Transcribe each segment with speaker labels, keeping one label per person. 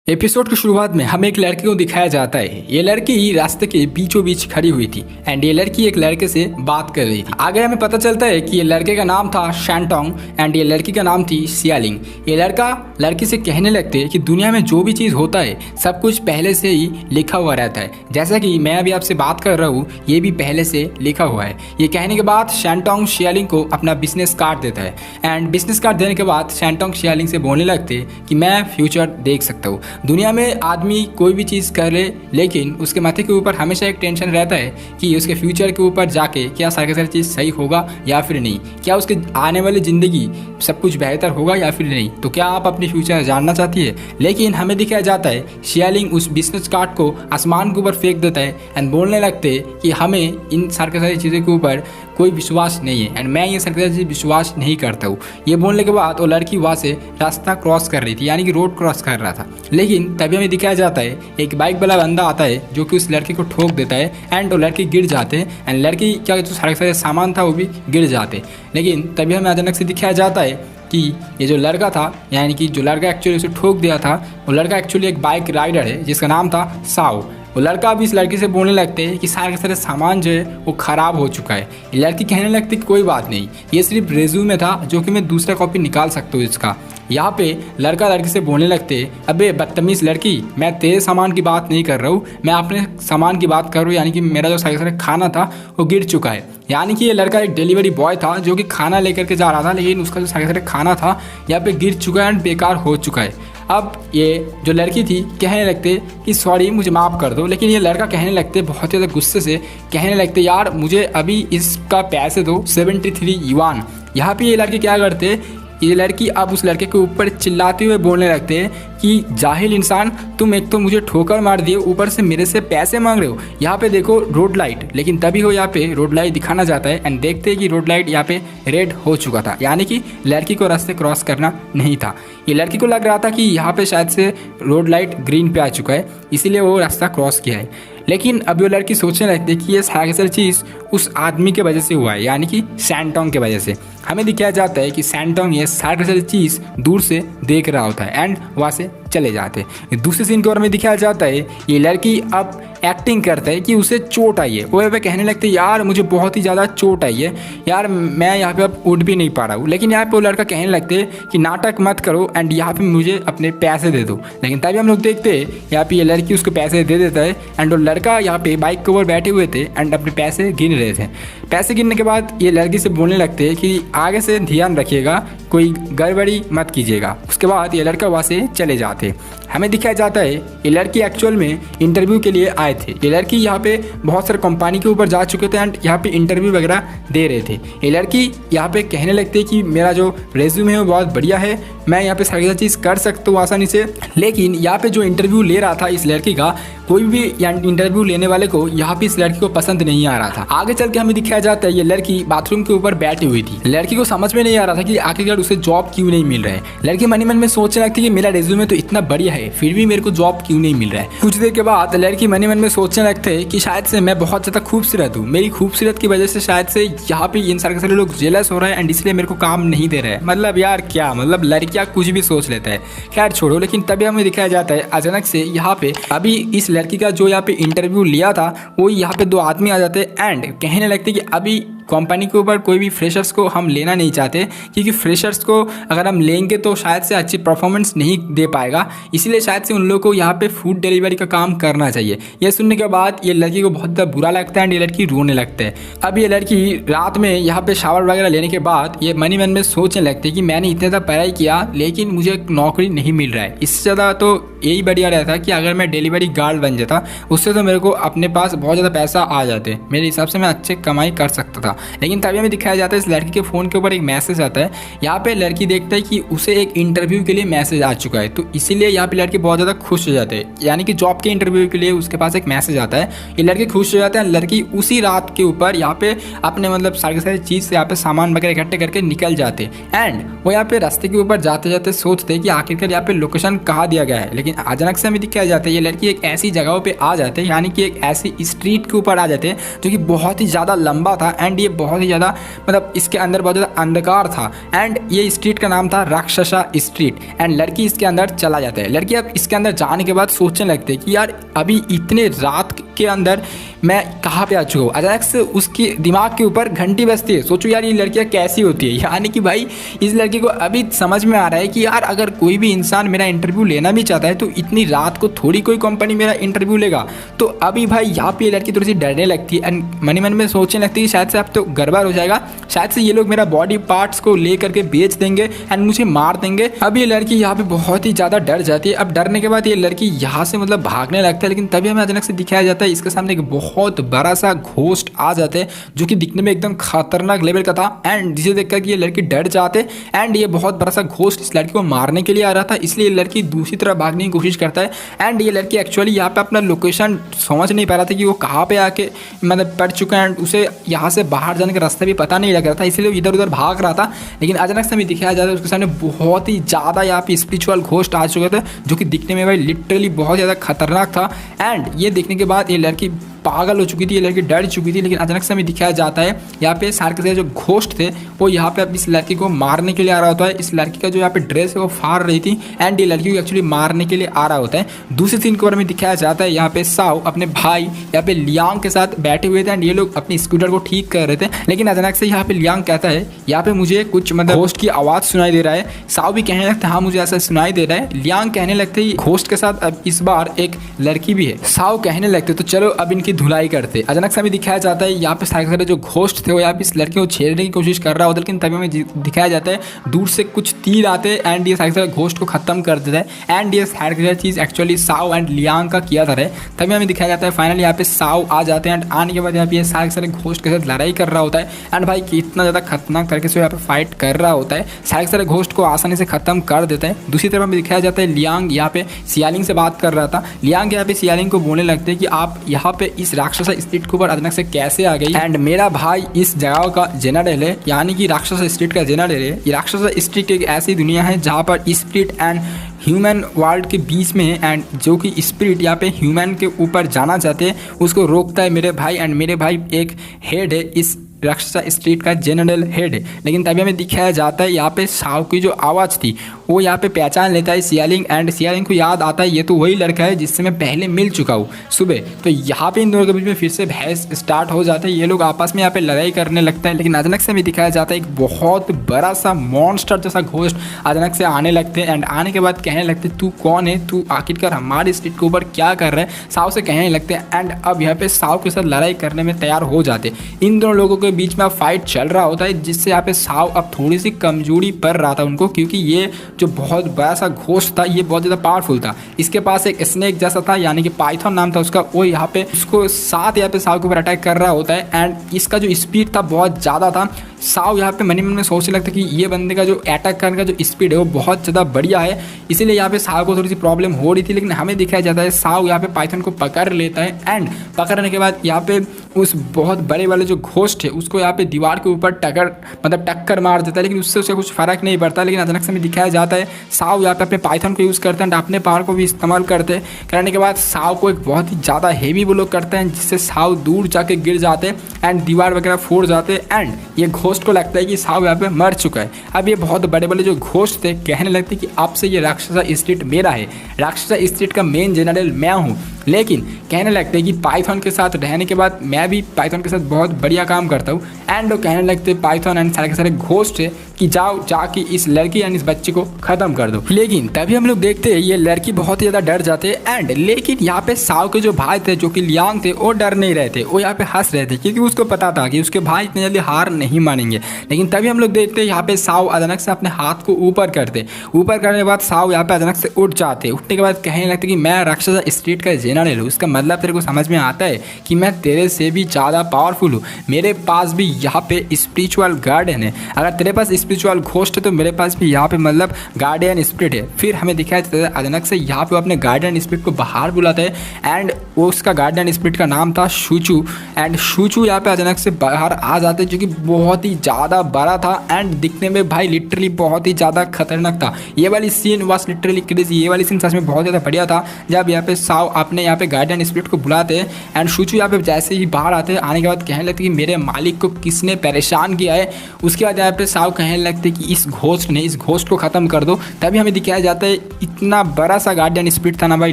Speaker 1: Episode की शुरुआत में हमें एक लड़की को दिखाया जाता है। ये लड़की रास्ते के बीचों बीच खड़ी हुई थी एंड ये लड़की एक लड़के से बात कर रही थी। आगे हमें पता चलता है कि ये लड़के का नाम था शैंटोंग एंड ये लड़की का नाम थी सियालिंग। ये लड़का लड़की से कहने लगते हैं कि दुनिया में जो भी चीज़ होता है सब कुछ पहले से ही लिखा हुआ रहता है, जैसा कि मैं अभी आपसे बात कर रहा हूँ ये भी पहले से लिखा हुआ है। ये कहने के बाद शैंटोंग सियालिंग को अपना बिजनेस कार्ड देता है एंड बिजनेस कार्ड देने के बाद शैंटोंग सियालिंग से बोलने लगते हैं कि मैं फ्यूचर देख सकता हूँ। दुनिया में आदमी कोई भी चीज़ कर ले लेकिन उसके माथे के ऊपर हमेशा एक टेंशन रहता है कि उसके फ्यूचर के ऊपर जाके क्या सारी चीज़ सही होगा या फिर नहीं, क्या उसके आने वाली ज़िंदगी सब कुछ बेहतर होगा या फिर नहीं। तो क्या आप अपनी फ्यूचर जानना चाहती है? लेकिन हमें दिखाया जाता है सियालिंग उस बिजनेस कार्ड को आसमान के ऊपर फेंक देता है एंड बोलने लगते कि हमें इन सारी चीज़ों के ऊपर कोई विश्वास नहीं है एंड मैं ये सारी चीज़ विश्वास नहीं करता हूँ। ये बोलने के बाद वो लड़की वहाँ से रास्ता क्रॉस कर रही थी, यानी कि रोड क्रॉस कर रहा था। लेकिन तभी हमें दिखाया जाता है एक बाइक वाला बंदा आता है जो कि उस लड़की को ठोक देता है एंड वो लड़की गिर जाते हैं एंड लड़की क्या जो सारे सामान था वो भी गिर जाते। लेकिन तभी हमें अचानक से दिखाया जाता है कि ये जो लड़का था, यानी कि जो लड़का एक्चुअली उसे ठोक दिया था, वो लड़का एक्चुअली एक बाइक राइडर है जिसका नाम था साओ। वो लड़का भी इस लड़की से बोलने लगते हैं कि सारे सामान जो है वो ख़राब हो चुका है। ये लड़की कहने लगती कि कोई बात नहीं, ये सिर्फ रेज्यूमे था जो कि मैं दूसरा कॉपी निकाल सकता हूँ इसका। यहाँ पे लड़का लड़की से बोलने लगते अबे बदतमीज़ लड़की, मैं तेरे सामान की बात नहीं कर रहा हूँ, मैं अपने सामान की बात कर रहा हूँ, यानी कि मेरा जो सारे खाना था वो गिर चुका है। यानी कि ये लड़का एक डिलीवरी बॉय था जो कि खाना लेकर के जा रहा था, लेकिन उसका जो सारे खाना था यहाँ पे गिर चुका है एंड बेकार हो चुका है। अब ये जो लड़की थी कहने लगते कि सॉरी मुझे माफ़ कर दो, लेकिन ये लड़का कहने लगते बहुत ज़्यादा गुस्से से कहने लगते यार मुझे अभी इसका पैसे दो 73 युआन। यहाँ पे ये लड़के क्या करते, ये लड़की अब उस लड़के के ऊपर चिल्लाते हुए बोलने लगते हैं कि जाहिल इंसान, तुम एक तो मुझे ठोकर मार दिए, ऊपर से मेरे से पैसे मांग रहे हो। यहाँ पे देखो रोड लाइट, लेकिन तभी हो यहाँ पे रोड लाइट दिखाना जाता है एंड देखते हैं कि रोड लाइट यहाँ पे रेड हो चुका था, यानी कि लड़की को रास्ते क्रॉस करना नहीं था। ये लड़की को लग रहा था कि यहाँ पे शायद से रोड लाइट ग्रीन पे आ चुका है, इसीलिए वो रास्ता क्रॉस किया है। लेकिन अब वो लड़की सोचने लगती है कि ये सारी चीज़ उस आदमी के वजह से हुआ है, यानी कि शैंटोंग के वजह से। हमें दिखाया जाता है कि शैंटोंग ये सारी चीज़ दूर से देख रहा होता है एंड वहाँ से चले जाते हैं। दूसरे सीन के बारे में दिखाया जाता है ये लड़की अब एक्टिंग करता है कि उसे चोट आई है। वो यहाँ पे कहने लगते यार मुझे बहुत ही ज़्यादा चोट आई है यार, मैं यहाँ पे अब उठ भी नहीं पा रहा हूँ। लेकिन यहाँ पे वो लड़का कहने लगते कि नाटक मत करो एंड यहाँ पे मुझे अपने पैसे दे दो। लेकिन तभी हम लोग देखते हैं यहाँ पे ये लड़की उसको पैसे दे देता है एंड वो लड़का यहाँ पे बाइक के ऊपर बैठे हुए थे एंड अपने पैसे गिन रहे थे। पैसे गिनने के बाद ये लड़की से बोलने लगते हैं कि आगे से ध्यान रखिएगा, कोई गड़बड़ी मत कीजिएगा। उसके बाद ये लड़का वहाँ से चले जाते। हमें दिखाया जाता है ये लड़की एक्चुअल में इंटरव्यू के लिए आए थे। ये लड़की यहाँ पे बहुत सारे कंपनी के ऊपर जा चुके थे एंड यहाँ पे इंटरव्यू वगैरह दे रहे थे। ये लड़की यहाँ पे कहने लगते कि मेरा जो रेज्यूमे है वो बहुत बढ़िया है, मैं यहाँ पे सारी चीज़ कर सकता हूँ आसानी से। लेकिन यहाँ पे जो इंटरव्यू ले रहा था इस लड़की का, कोई भी इंटरव्यू लेने वाले को यहाँ पे इस लड़की को पसंद नहीं आ रहा था। आगे चल के हमें दिखाया जाता है ये लड़की बाथरूम के ऊपर बैठी हुई थी। लड़की को समझ में नहीं आ रहा था कि आखिरकार उसे जॉब क्यों नहीं मिल रहा है। लड़की मन ही मन में सोचने लगती कि मेरा रेज्यूमे तो इतना बढ़िया है फिर भी मेरे को जॉब क्यों नहीं मिल रहा है। कुछ देर के बाद लड़की मन ही मन में सोचने लगते हैं कि शायद से मैं बहुत ज़्यादा खूबसूरत हूँ, मेरी खूबसूरत की वजह से शायद से यहाँ पे इन सारे लोग जेलस हो रहे हैं एंड इसलिए मेरे को काम नहीं दे रहे हैं। मतलब यार क्या, मतलब लड़कियाँ कुछ भी सोच लेता है, खैर छोड़ो। लेकिन तभी हमें दिखाया जाता है अचानक से यहाँ पे अभी इस लड़की का जो यहाँ पे इंटरव्यू लिया था वो यहाँ पे दो आदमी आ जाते एंड कहने लगते कि अभी कंपनी के ऊपर कोई भी फ्रेशर्स को हम लेना नहीं चाहते, क्योंकि फ्रेशर्स को अगर हम लेंगे तो शायद से अच्छी परफॉर्मेंस नहीं दे पाएगा, इसीलिए शायद से उन लोगों को यहाँ पे फूड डिलीवरी का काम करना चाहिए। यह सुनने के बाद ये लड़की को बहुत ज़्यादा बुरा लगता है एंड ये लड़की रोने लगता है। अब ये लड़की रात में यहाँ पे शावर वगैरह लेने के बाद ये मन ही मन में सोचने लगती है कि मैंने इतना ज़्यादा पढ़ाई किया लेकिन मुझे नौकरी नहीं मिल रहा है। इससे ज़्यादा तो यही बढ़िया रहता कि अगर मैं डिलीवरी गार्ड बन जाता, उससे तो मेरे को अपने पास बहुत ज़्यादा पैसा आ जाते, मेरे हिसाब से मैं अच्छे कमाई कर सकता था। लेकिन तभी हमें दिखाया जाता है इस लड़की के फ़ोन के ऊपर एक मैसेज आता है। यहाँ पे लड़की देखता है कि उसे एक इंटरव्यू के लिए मैसेज आ चुका है, तो इसीलिए यहाँ पे लड़की बहुत ज़्यादा खुश हो जाते हैं, यानी कि जॉब के इंटरव्यू के लिए उसके पास एक मैसेज आता है। ये लड़की खुश हो जाता है। लड़की उसी रात के ऊपर यहाँ पे अपने मतलब सारी चीज़ से यहाँ पे सामान वगैरह इकट्ठे करके निकल जाते एंड वो यहाँ पे रास्ते के ऊपर जाते जाते सोचते कि आखिरकार यहाँ पे लोकेशन कहाँ दिया गया है। लेकिन अचानक से हमें दिखाया जाता है ये लड़की एक ऐसी जगहों पे आ जाते हैं, यानी कि एक ऐसी स्ट्रीट के ऊपर आ जाते हैं जो कि बहुत ही ज़्यादा लंबा था एंड ये बहुत ही ज़्यादा मतलब इसके अंदर बहुत ज़्यादा अंधकार था एंड ये स्ट्रीट का नाम था राक्षसा स्ट्रीट। एंड लड़की इसके अंदर चला जाता है। लड़की अब इसके अंदर जाने के बाद सोचने लगते हैं कि यार अभी इतने रात के अंदर मैं कहाँ पे आ चुका हूँ। अचानक से उसकी दिमाग के ऊपर घंटी बजती है। सोचो यार ये लड़कियाँ कैसी होती है, यानी कि भाई इस लड़की को अभी समझ में आ रहा है कि यार अगर कोई भी इंसान मेरा इंटरव्यू लेना भी चाहता है तो इतनी रात को थोड़ी कोई कंपनी मेरा इंटरव्यू लेगा। तो अभी भाई यहाँ पे ये लड़की थोड़ी सी डरने लगती है एंड मन में सोचने लगती है कि शायद से अब तो गड़बड़ हो जाएगा, शायद से ये लोग मेरा बॉडी पार्ट्स को ले करके बेच देंगे एंड मुझे मार देंगे। अब ये लड़की यहाँ पे बहुत ही ज़्यादा डर जाती है। अब डरने के बाद ये लड़की यहाँ से मतलब भागने लगता है, लेकिन तभी हमें अचानक से दिखाया जाता है इसके सामने एक बहुत बड़ा सा घोस्ट आ जाते हैं जो कि दिखने में एकदम खतरनाक लेवल का था एंड जिसे देखकर कि ये लड़की डर जाते एंड ये बहुत बड़ा सा घोस्ट इस लड़की को मारने के लिए आ रहा था, इसलिए ये लड़की दूसरी तरफ भागने की कोशिश करता है एंड ये लड़की एक्चुअली यहाँ पे अपना लोकेशन समझ नहीं पा रहा था कि वो कहाँ पे आके मतलब पड़ चुका है एंड उसे यहाँ से बाहर जाने का रास्ता भी पता नहीं लग रहा था, इसलिए इधर उधर भाग रहा था। लेकिन अचानक से हमें दिखाया जाता है उसके सामने बहुत ही ज़्यादा यहाँ पे स्पिरिचुअल घोस्ट आ चुके थे जो कि दिखने में भाई लिटरली बहुत ज़्यादा खतरनाक था एंड ये देखने के बाद ये लड़की पागल हो चुकी थी, ये लड़की डर चुकी थी। लेकिन अचानक से हमें दिखाया जाता है यहाँ पे सारे के सारे जो घोस्ट थे वो यहाँ पे अब इस लड़की को मारने के लिए आ रहा होता है। इस लड़की का जो यहाँ पे ड्रेस है वो फाड़ रही थी एंड ये लड़की को एक्चुअली मारने के लिए आ रहा होता है। दूसरी सीन के बारे में दिखाया जाता है यहाँ पे साओ अपने भाई यहाँ पे लियांग के साथ बैठे हुए थे एंड ये लोग अपनी स्कूटर को ठीक कर रहे थे। लेकिन अचानक से यहाँ पे लियांग कहता है यहाँ पे मुझे कुछ मतलब घोस्ट की आवाज़ सुनाई दे रहा है। साओ भी कहने लगता है हाँ मुझे ऐसा सुनाई दे रहा है। लियांग कहने लगते हैं घोस्ट के साथ अब इस बार एक लड़की भी है। साओ कहने लगते तो चलो अब इनकी धुलाई करते। अचानक से हमें दिखाया जाता है यहाँ पे सारे जो घोस्ट थे वो यहाँ पे इस लड़की को छेड़ने की कोशिश कर रहा होता है, लेकिन तभी हमें दिखाया जाता है दूर से कुछ तीर आते हैं एंड ये सारे घोस्ट को खत्म कर देता है एंड ये सारी चीज़ एक्चुअली साओ एंड लियांग का किया था। तभी हमें दिखाया जाता है फाइनली यहाँ पे साओ आ जाते हैं एंड आने के बाद यहाँ पे ये सारे घोस्ट के साथ लड़ाई कर रहा होता है एंड भाई कितना ज़्यादा खतरनाक तरीके से यहाँ पे फाइट कर रहा होता है, सारे घोस्ट को आसानी से खत्म कर देता है। दूसरी तरफ हमें दिखाया जाता है लियांग यहाँ पे सियालिंग से बात कर रहा था। लियांग यहाँ पे सियालिंग को बोलने लगते हैं कि आप यहाँ पे इस राक्षसा स्ट्रीट के ऊपर अचानक से कैसे आ गई एंड मेरा भाई इस जगह का जनरल है, यानी कि राक्षसा स्ट्रीट का जनरल है। ये राक्षसा स्ट्रीट एक ऐसी दुनिया है जहाँ पर स्पिरिट एंड ह्यूमन वर्ल्ड के बीच में है एंड जो कि स्पिरिट यहाँ पे ह्यूमन के ऊपर जाना चाहते हैं उसको रोकता है मेरे भाई एंड मेरे भाई एक हेड है, इस राक्षसा स्ट्रीट का जनरल हेड है। लेकिन तभी हमें दिखाया जाता है यहाँ पे साव की जो आवाज़ थी वो यहाँ पे पहचान लेता है सियालिंग एंड सियालिंग को याद आता है ये तो वही लड़का है जिससे मैं पहले मिल चुका हूँ सुबह। तो यहाँ पे इन दोनों के बीच में फिर से बहस स्टार्ट हो जाता है, ये लोग आपस में यहाँ पे लड़ाई करने लगता है। लेकिन अचानक से हमें दिखाया जाता है एक बहुत बड़ा सा मॉन्स्टर जैसा घोस्ट अचानक से आने लगते हैं एंड आने के बाद कहने लगते तू कौन है, तू आखिरकार हमारे स्ट्रीट के ऊपर क्या कर रहा है, साव से कहने लगते हैं एंड अब यहाँ पे साव के साथ लड़ाई करने में तैयार हो जाते। इन दोनों लोगों के बीच में अब फाइट चल रहा होता है जिससे यहाँ पे साव अब थोड़ी सी कमजोरी पड़ रहा था उनको, क्योंकि ये जो बहुत बड़ा सा घोस्ट था ये बहुत ज़्यादा पावरफुल था। इसके पास एक स्नेक जैसा था यानी कि पाइथन नाम था उसका, वो यहाँ पे उसको साथ यहाँ पे साव के ऊपर अटैक कर रहा होता है एंड इसका जो स्पीड था बहुत ज़्यादा था। साव यहाँ पे मन में सोचने लगता है कि ये बंदे का जो अटैक करने का जो स्पीड है वो बहुत ज़्यादा बढ़िया है, इसीलिए यहाँ पे साव को थोड़ी सी प्रॉब्लम हो रही थी। लेकिन हमें दिखाया जाता है साव यहाँ पे पाइथन को पकड़ लेता है एंड पकड़ने के बाद यहाँ पे उस बहुत बड़े वाले जो घोस्ट है उसको यहाँ पे दीवार के ऊपर टक्कर मार देता है, लेकिन उससे उसे कुछ फर्क नहीं पड़ता। लेकिन अचानक से हमें दिखाया जाता है साव यहाँ पे अपने पाइथन को यूज़ करते हैं, अपने पावर को भी इस्तेमाल करते हैं। करने के बाद साव को एक बहुत ही ज़्यादा हेवी ब्लो करते हैं जिससे साव दूर जाके गिर जाते हैं एंड दीवार वगैरह फोड़ जाते हैं एंड ये घोस्ट को लगता है कि साव यहाँ पे मर चुका है। अब ये बहुत बड़े बड़े जो घोस्ट थे कहने लगते कि अब से ये राक्षसा स्ट्रीट मेरा है, राक्षसा स्ट्रीट का मेन जनरल मैं हूँ। लेकिन कहने लगते हैं कि पाइथन के साथ रहने के बाद मैं भी पाइथन के साथ बहुत बढ़िया काम करता हूँ एंड वो कहने लगते पाइथन एंड सारे के सारे घोस्ट है कि जाओ जाके इस लड़की यानी इस बच्चे को ख़त्म कर दो। लेकिन तभी हम लोग देखते हैं ये लड़की बहुत ही ज़्यादा डर जाते हैं एंड लेकिन यहाँ पे साव के जो भाई थे जो कि लियांग थे वो डर नहीं रहे थे, वो यहाँ पे हंस रहे थे क्योंकि उसको पता था कि उसके भाई इतनी जल्दी हार नहीं मानेंगे। लेकिन तभी हम लोग देखते हैं यहाँ पे साव अचानक से अपने हाथ को ऊपर करते, ऊपर करने के बाद साव यहाँ पे अचानक से उठ जाते, उठने के बाद कहने लगते कि मैं राक्षसा स्ट्रीट का जनरल हूँ। इसका मतलब तेरे को समझ में आता है कि मैं तेरे से भी ज़्यादा पावरफुल हूँ, मेरे पास भी यहाँ पे स्पिरिचुअल गार्डियन है, अगर तेरे पास स्पिरिचुअल घोस्ट है तो मेरे पास भी यहाँ पे मतलब गार्डियन स्पिरिट है। फिर हमें दिखाया जाता है अचानक से यहाँ पे अपने गार्डियन स्पिरिट को बाहर बुलाते हैं एंड उसका गार्डियन स्पिरिट का नाम था शूचू एंड शूचू यहाँ पे अचानक से बाहर आ जाते जो कि बहुत ही ज़्यादा बड़ा था एंड दिखने में भाई लिटरली बहुत ही ज़्यादा खतरनाक था। ये वाली सीन वाज लिटरली क्रेजी, ये वाली सीन सच में बहुत ज़्यादा बढ़िया था जब यहाँ पे साव अपने अपने यहाँ पे गार्डियन स्पिरिट को बुलाते हैं एंड सूचू यहाँ पे जैसे ही बाहर आते हैं, आने के बाद कहने लगते कि मेरे मालिक को किसने परेशान किया है। उसके बाद यहाँ पे साव कहने लगते कि इस घोस्ट को ख़त्म कर दो। तभी हमें दिखाया जाता है इतना बड़ा सा गार्डियन स्पिरिट था ना भाई,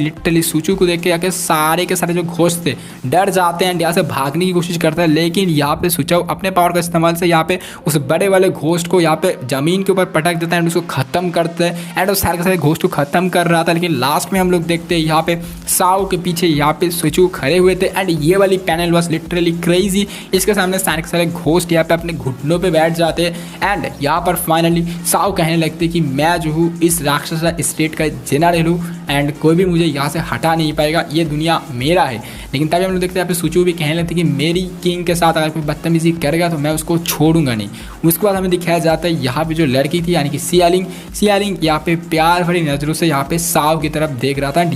Speaker 1: लिटरली सूचू को देख के आके सारे के सारे जो घोस्ट थे डर जाते हैं एंड यहाँ से भागने की कोशिश करता है। लेकिन यहाँ पे सूचू अपने पावर का इस्तेमाल से यहाँ पे उस बड़े वाले घोस्ट को यहाँ पे जमीन के ऊपर पटक देता है एंड उसको खत्म करता है एंड उस सारे के सारे घोस्ट को खत्म कर रहा था। लेकिन लास्ट में हम लोग देखते हैं यहाँ पे साव के पीछे यहाँ पे सूचू खड़े हुए थे एंड ये वाली पैनल वाज लिटरली क्रेजी। इसके सामने सारे के सारे घोस्ट यहाँ पे अपने घुटनों पे बैठ जाते हैं एंड यहाँ पर फाइनली साव कहने लगते कि मैं जो हूँ इस राक्षस स्टेट का जनरल हूँ एंड कोई भी मुझे यहाँ से हटा नहीं पाएगा, ये दुनिया मेरा है। लेकिन तभी हम लोग देखते हैं यहाँ पे सूचू भी कहने लगते कि मेरी किंग के साथ अगर कोई बदतमीजी करेगा तो मैं उसको छोड़ूंगा नहीं। उसके बाद हमें दिखाया जाता है यहाँ पे जो लड़की थी यानी कि सियालिंग यहाँ पे प्यार भरी नज़रों से यहाँ पे साव की तरफ देख रहा था।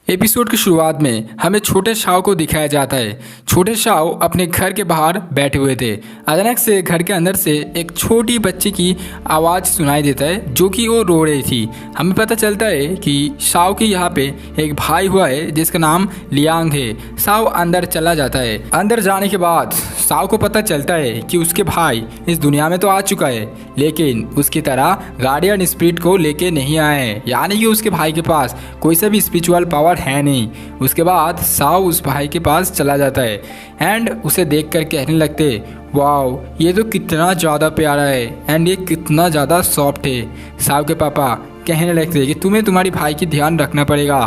Speaker 1: एपिसोड की शुरुआत में हमें छोटे शाव को दिखाया जाता है। छोटे शाव अपने घर के बाहर बैठे हुए थे। अचानक से घर के अंदर से एक छोटी बच्ची की आवाज़ सुनाई देता है जो कि वो रो रही थी। हमें पता चलता है कि शाव के यहाँ पे एक भाई हुआ है जिसका नाम लियांग है। शाव अंदर चला जाता है। अंदर जाने के बाद शाव को पता चलता है कि उसके भाई इस दुनिया में तो आ चुका है लेकिन उसकी तरह गार्डियन स्पिरिट को लेके नहीं आए, यानी कि उसके भाई के पास कोई सा भी स्पिरिचुअल पावर है नहीं। उसके बाद साव उस भाई के पास चला जाता है एंड उसे देख कर कहने लगते वाओ ये तो कितना ज़्यादा प्यारा है एंड ये कितना ज़्यादा सॉफ्ट है। साव के पापा कहने लगते कि तुम्हें तुम्हारी भाई की ध्यान रखना पड़ेगा।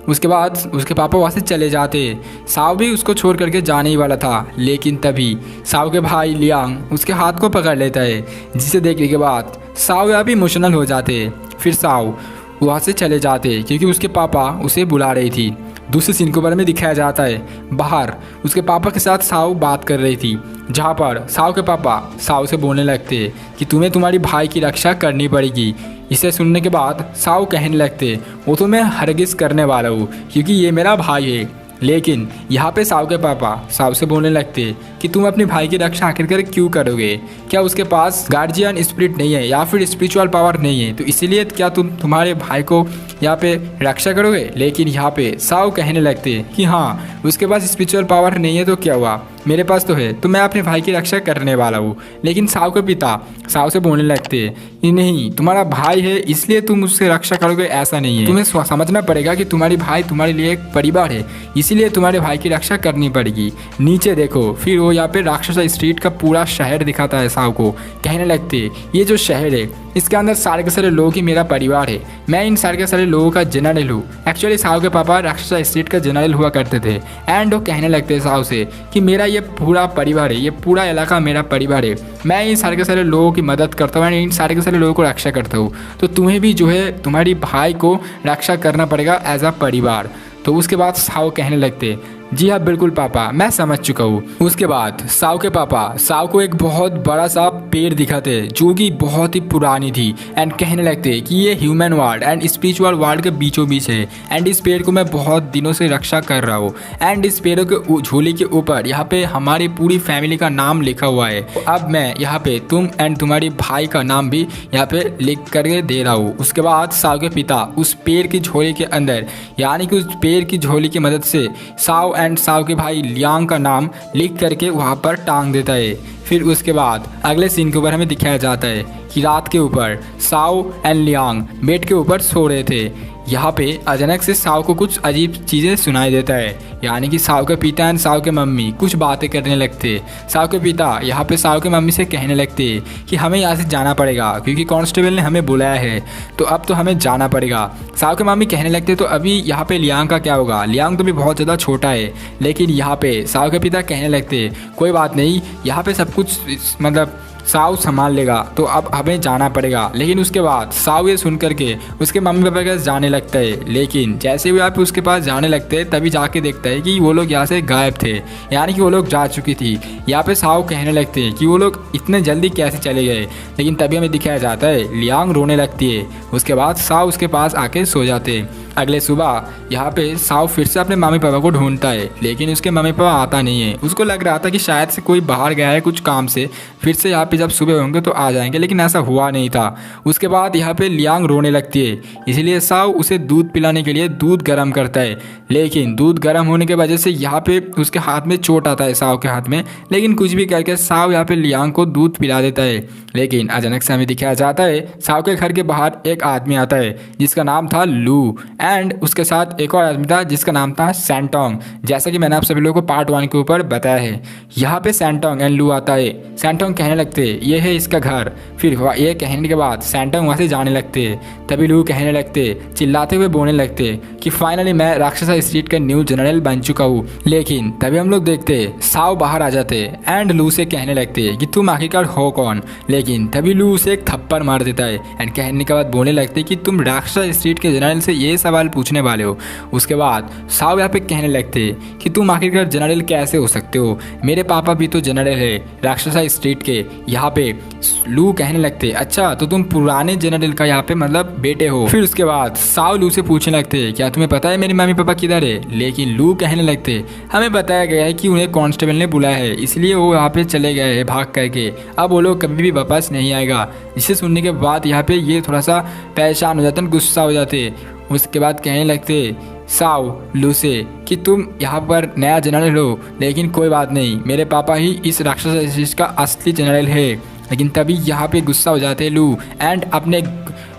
Speaker 1: उसके बाद उसके पापा वहाँ से चले जाते। साव भी उसको छोड़ करके जाने ही वाला था लेकिन तभी साव के भाई लियांग उसके हाथ को पकड़ लेता है, जिसे देखने के बाद साव यहाँ भी इमोशनल हो जाते। फिर साव वहाँ से चले जाते क्योंकि उसके पापा उसे बुला रही थी। दूसरे सीन को बारे में दिखाया जाता है बाहर उसके पापा के साथ साव बात कर रही थी, जहाँ पर साव के पापा साव से बोलने लगते कि तुम्हें तुम्हारी भाई की रक्षा करनी पड़ेगी। इसे सुनने के बाद साव कहने लगते वो तो मैं हरगिज़ करने वाला हूँ क्योंकि ये मेरा भाई है। लेकिन यहाँ पे साव के पापा साव से बोलने लगते कि तुम अपने भाई की रक्षा आखिरकार क्यों करोगे, क्या उसके पास गार्जियन स्पिरिट नहीं है या फिर स्पिरिचुअल पावर नहीं है तो इसीलिए क्या तुम तुम्हारे भाई को यहाँ पे रक्षा करोगे। लेकिन यहाँ पे साव कहने लगते कि हाँ उसके पास स्पिरिचुअल पावर नहीं है तो क्या हुआ, मेरे पास तो है, तो मैं अपने भाई की रक्षा करने वाला हूँ। लेकिन साव के पिता साव से बोलने लगते कि नहीं तुम्हारा भाई है इसलिए तुम उससे रक्षा करोगे, ऐसा नहीं है, तुम्हें समझना पड़ेगा कि तुम्हारी भाई तुम्हारे लिए एक परिवार है इसीलिए तुम्हारे भाई की रक्षा करनी पड़ेगी। नीचे देखो। फिर वो यहाँ पे राक्षस स्ट्रीट का पूरा शहर दिखाता है साव को। कहने लगते ये जो शहर है इसके अंदर सारे के सारे लोग ही मेरा परिवार है, मैं इन सारे के सारे लोगों का जनरल हूँ। एक्चुअली साव के पापा राक्षस स्ट्रीट का जनरल हुआ करते थे एंड वो कहने लगते साव से कि मेरा ये पूरा परिवार है, ये पूरा इलाका मेरा परिवार है, मैं इन सारे के सारे लोगों की मदद करता हूँ, इन सारे के सारे लोगों को रक्षा करता हूँ, तो तुम्हें भी जो है तुम्हारी भाई को रक्षा करना पड़ेगा एज अ परिवार। तो उसके बाद साव कहने लगते जी हाँ बिल्कुल पापा मैं समझ चुका हूँ। उसके बाद साव के पापा साव को एक बहुत बड़ा सा पेड़ दिखाते जो कि बहुत ही पुरानी थी एंड कहने लगते कि ये human world and spiritual world के बीचों बीच है एंड इस पेड़ को मैं बहुत दिनों से रक्षा कर रहा हूँ एंड इस पेड़ों के झोले के ऊपर यहाँ पे हमारी पूरी फैमिली का नाम लिखा हुआ है। अब मैं यहाँ पे तुम एंड तुम्हारी भाई का नाम भी यहाँ पे लिख करके दे रहा हूँ। उसके बाद साव के पिता उस पेड़ की झोले के अंदर यानी कि उस पेड़ की झोले की मदद से साव एंड साव के भाई लियांग का नाम लिख करके वहाँ पर टांग देता है। फिर उसके बाद अगले सीन के ऊपर हमें दिखाया जाता है कि रात के ऊपर साव एंड लियांग बेड के ऊपर सो रहे थे। यहाँ पे अचानक से साव को कुछ अजीब चीज़ें सुनाई देता है, यानी कि साव के पिता एंड साव के मम्मी कुछ बातें करने लगते। साव के पिता यहाँ पे साव के मम्मी से कहने लगते कि हमें यहाँ से जाना पड़ेगा क्योंकि कांस्टेबल ने हमें बुलाया है, तो अब तो हमें जाना पड़ेगा। साव के मम्मी कहने लगते तो अभी यहाँ पे लियांग का क्या होगा, लियांग तो भी बहुत ज़्यादा छोटा है। लेकिन यहाँ पे साव के पिता कहने लगते कोई बात नहीं, यहाँ पे सब कुछ मतलब साव संभाल लेगा, तो अब हमें जाना पड़ेगा। लेकिन उसके बाद साव ये सुन करके उसके मम्मी पापा के पास जाने लगता है। लेकिन जैसे भी आप उसके पास जाने लगते हैं तभी जाके देखता है कि वो लोग यहाँ से गायब थे, यानी कि वो लोग जा चुकी थी। यहाँ पे साव कहने लगते हैं कि वो लोग इतने जल्दी कैसे चले गए। लेकिन तभी हमें दिखाया जाता है लियांग रोने लगती है। उसके बाद साव उसके पास आके सो जाते हैं। अगले सुबह यहाँ पे साव फिर से अपने मम्मी पापा को ढूंढता है, लेकिन उसके मम्मी पापा आता नहीं है। उसको लग रहा था कि शायद से कोई बाहर गया है कुछ काम से, फिर से यहाँ पे जब सुबह होंगे तो आ जाएंगे, लेकिन ऐसा हुआ नहीं था। उसके बाद यहाँ पे लियांग रोने लगती है, इसलिए साव उसे दूध पिलाने के लिए दूध गर्म करता है, लेकिन दूध गर्म होने की वजह से यहाँ पे उसके हाथ में चोट आता है, साव के हाथ में। लेकिन कुछ भी करके साव यहाँ पे लियांग को दूध पिला देता है। लेकिन अचानक से हमें दिखाया जाता है साव के घर के बाहर एक आदमी आता है जिसका नाम था लू, एंड उसके साथ एक और आदमी था जिसका नाम था सैंटोंग। जैसा कि मैंने आप सभी लोगों को पार्ट 1 के ऊपर बताया है। यहाँ पे सैंटोंग एंड लू आता है। सैंटोंग कहने लगते ये है इसका घर। फिर ये कहने के बाद सैंटोंग वहाँ से जाने लगते। तभी लू कहने लगते, चिल्लाते हुए बोलने लगते कि फाइनली मैं राक्षसा स्ट्रीट का न्यू जनरल बन चुका हूँ। लेकिन तभी हम लोग देखते साव बाहर आ जाते एंड लू से कहने लगते कि तुम आखिरकार हो कौन। लेकिन तभी लू उसे एक थप्पड़ मार देता है एंड कहने के बाद बोलने लगते कि तुम राक्षसा स्ट्रीट के जनरल से ये सवाल पूछने वाले हो। उसके बाद साव यहाँ पे कहने लगते कि तुम आखिरकार जनरल कैसे हो सकते हो, मेरे पापा भी तो जनरल है राक्षसा स्ट्रीट के। यहाँ पे लू कहने लगते अच्छा तो तुम पुराने जनरल का यहाँ पे मतलब बेटे हो। फिर उसके बाद साव लू से पूछने लगते क्या तुम्हें पता है मेरे मम्मी पापा किधर है। लेकिन लू कहने लगते हमें बताया गया है कि उन्हें कांस्टेबल ने बुलाया है, इसलिए वो यहाँ पे चले गए हैं भाग करके, अब वो लोग कभी भी वापस नहीं आएगा। जिसे सुनने के बाद यहाँ पे ये थोड़ा सा परेशान हो जाते हैं, गुस्सा हो जाते। उसके बाद कहने लगते साव लू से कि तुम यहाँ पर नया जनरल हो, लेकिन कोई बात नहीं, मेरे पापा ही इस राक्षस का असली जनरल है। लेकिन तभी यहाँ पे गुस्सा हो जाते लू एंड अपने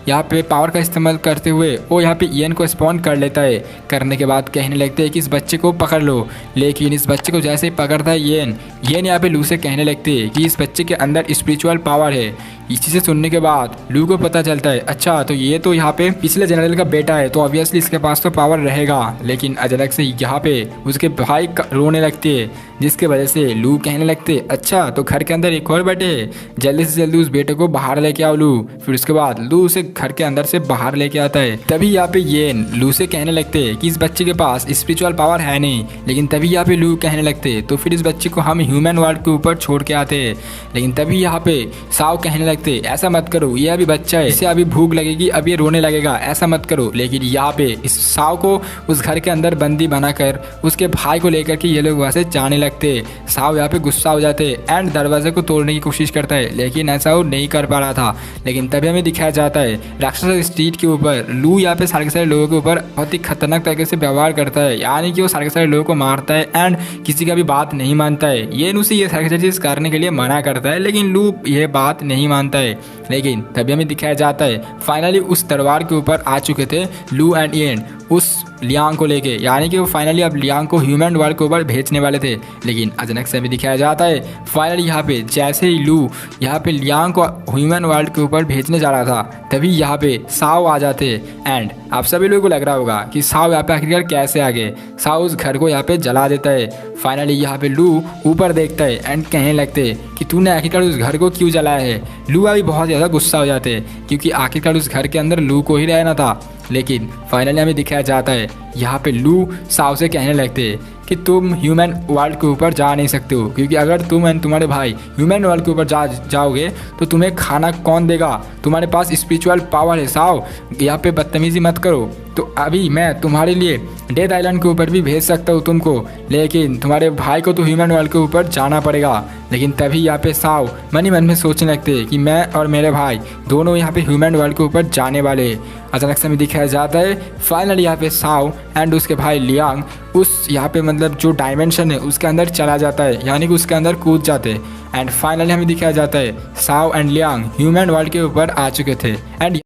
Speaker 1: यहाँ पे पावर का इस्तेमाल करते हुए वो यहाँ पे ईएन को स्पॉन कर लेता है। करने के बाद कहने लगते हैं कि इस बच्चे को पकड़ लो। लेकिन इस बच्चे को जैसे ही पकड़ता है ईएन यहाँ पे लू से कहने लगते हैं कि इस बच्चे के अंदर स्पिरिचुअल पावर है। इसी से सुनने के बाद लू को पता चलता है अच्छा तो ये तो यहाँ पे पिछले जनरल का बेटा है, तो ऑब्वियसली इसके पास तो पावर रहेगा। लेकिन अचानक से यहाँ पे उसके भाई रोने लगते हैं, जिसके वजह से लू कहने लगते अच्छा तो घर के अंदर एक और बेटे है, जल्दी से जल्दी उस बेटे को बाहर लेके आओ लू। फिर उसके बाद लू उसे घर के अंदर से बाहर लेके आता है। तभी यहाँ पे येन लू से कहने लगते हैं कि इस बच्चे के पास स्पिरिचुअल पावर है नहीं। लेकिन तभी यहाँ पे लू कहने लगते तो फिर इस बच्चे को हम ह्यूमन वर्ल्ड के ऊपर छोड़ के आते हैं। लेकिन तभी यहाँ पे साव कहने लगते ऐसा मत करो, ये अभी बच्चा है, इसे अभी भूख लगेगी, अब ये रोने लगेगा, ऐसा मत करो। लेकिन यहाँ पे इस साव को उस घर के अंदर बंदी बनाकर उसके भाई को लेकर के ये लोग वहाँ से जाने लगते। साव यहाँ पे गुस्सा हो जाते एंड दरवाजे को तोड़ने की कोशिश करता है, लेकिन ऐसा वो नहीं कर पा रहा था। लेकिन तभी हमें दिखाया जाता है राक्षस स्ट्रीट के ऊपर लू यहाँ पे सारे के सारे लोगों के ऊपर बहुत ही खतरनाक तरीके से व्यवहार करता है, यानी कि वो सारे के सारे लोगों को मारता है एंड किसी का भी बात नहीं मानता है। ये लू से ये सारी सारी चीज़ करने के लिए मना करता है, लेकिन लू ये बात नहीं मानता है। लेकिन तभी हमें दिखाया जाता है फाइनली उस दरबार के ऊपर आ चुके थे लू एंड येन उस लियांग को लेके, यानी कि वो फाइनली अब लियांग को ह्यूमन वर्ल्ड के ऊपर भेजने वाले थे। लेकिन अचानक से हमें दिखाया जाता है फाइनली यहाँ पे जैसे ही लू यहाँ पे लियांग को ह्यूमन वर्ल्ड के ऊपर भेजने जा रहा था, तभी यहाँ पे साव आ जाते एंड आप सभी लोगों को लग रहा होगा कि साव यहाँ पे आखिरकार कैसे आ गए। साव उस घर को यहाँ पे जला देता है। फाइनली यहाँ पे लू ऊपर देखता है एंड कहने लगते कि तूने आखिरकार उस घर को क्यों जलाया है। लू अभी बहुत ज़्यादा गुस्सा हो जाते हैं क्योंकि आखिरकार उस घर के अंदर लू को ही रहना था। लेकिन फाइनली हमें दिखाया जाता है यहाँ पे लू साव से कहने लगते कि तुम ह्यूमन वर्ल्ड के ऊपर जा नहीं सकते हो, क्योंकि अगर तुम एंड तुम्हारे भाई ह्यूमन वर्ल्ड के ऊपर जाओगे तो तुम्हें खाना कौन देगा, तुम्हारे पास स्पिरिचुअल पावर है। साव यहाँ पे बदतमीजी मत करो, तो अभी मैं तुम्हारे लिए डेथ आइलैंड के ऊपर भी भेज सकता हूँ तुमको, लेकिन तुम्हारे भाई को तो ह्यूमन वर्ल्ड के ऊपर जाना पड़ेगा। लेकिन तभी यहाँ पे साव मन ही मन में सोचने लगते कि मैं और मेरे भाई दोनों यहाँ पे ह्यूमन वर्ल्ड के ऊपर जाने वाले। अचानक से हमें दिखाया जाता है फाइनली यहाँ पे साव एंड उसके भाई लियांग उस यहाँ पे मतलब जो डायमेंशन है उसके अंदर चला जाता है, यानी कि उसके अंदर कूद जाते हैं। एंड फाइनली हमें दिखाया जाता है Sao and Liang human world के ऊपर आ चुके थे। एंड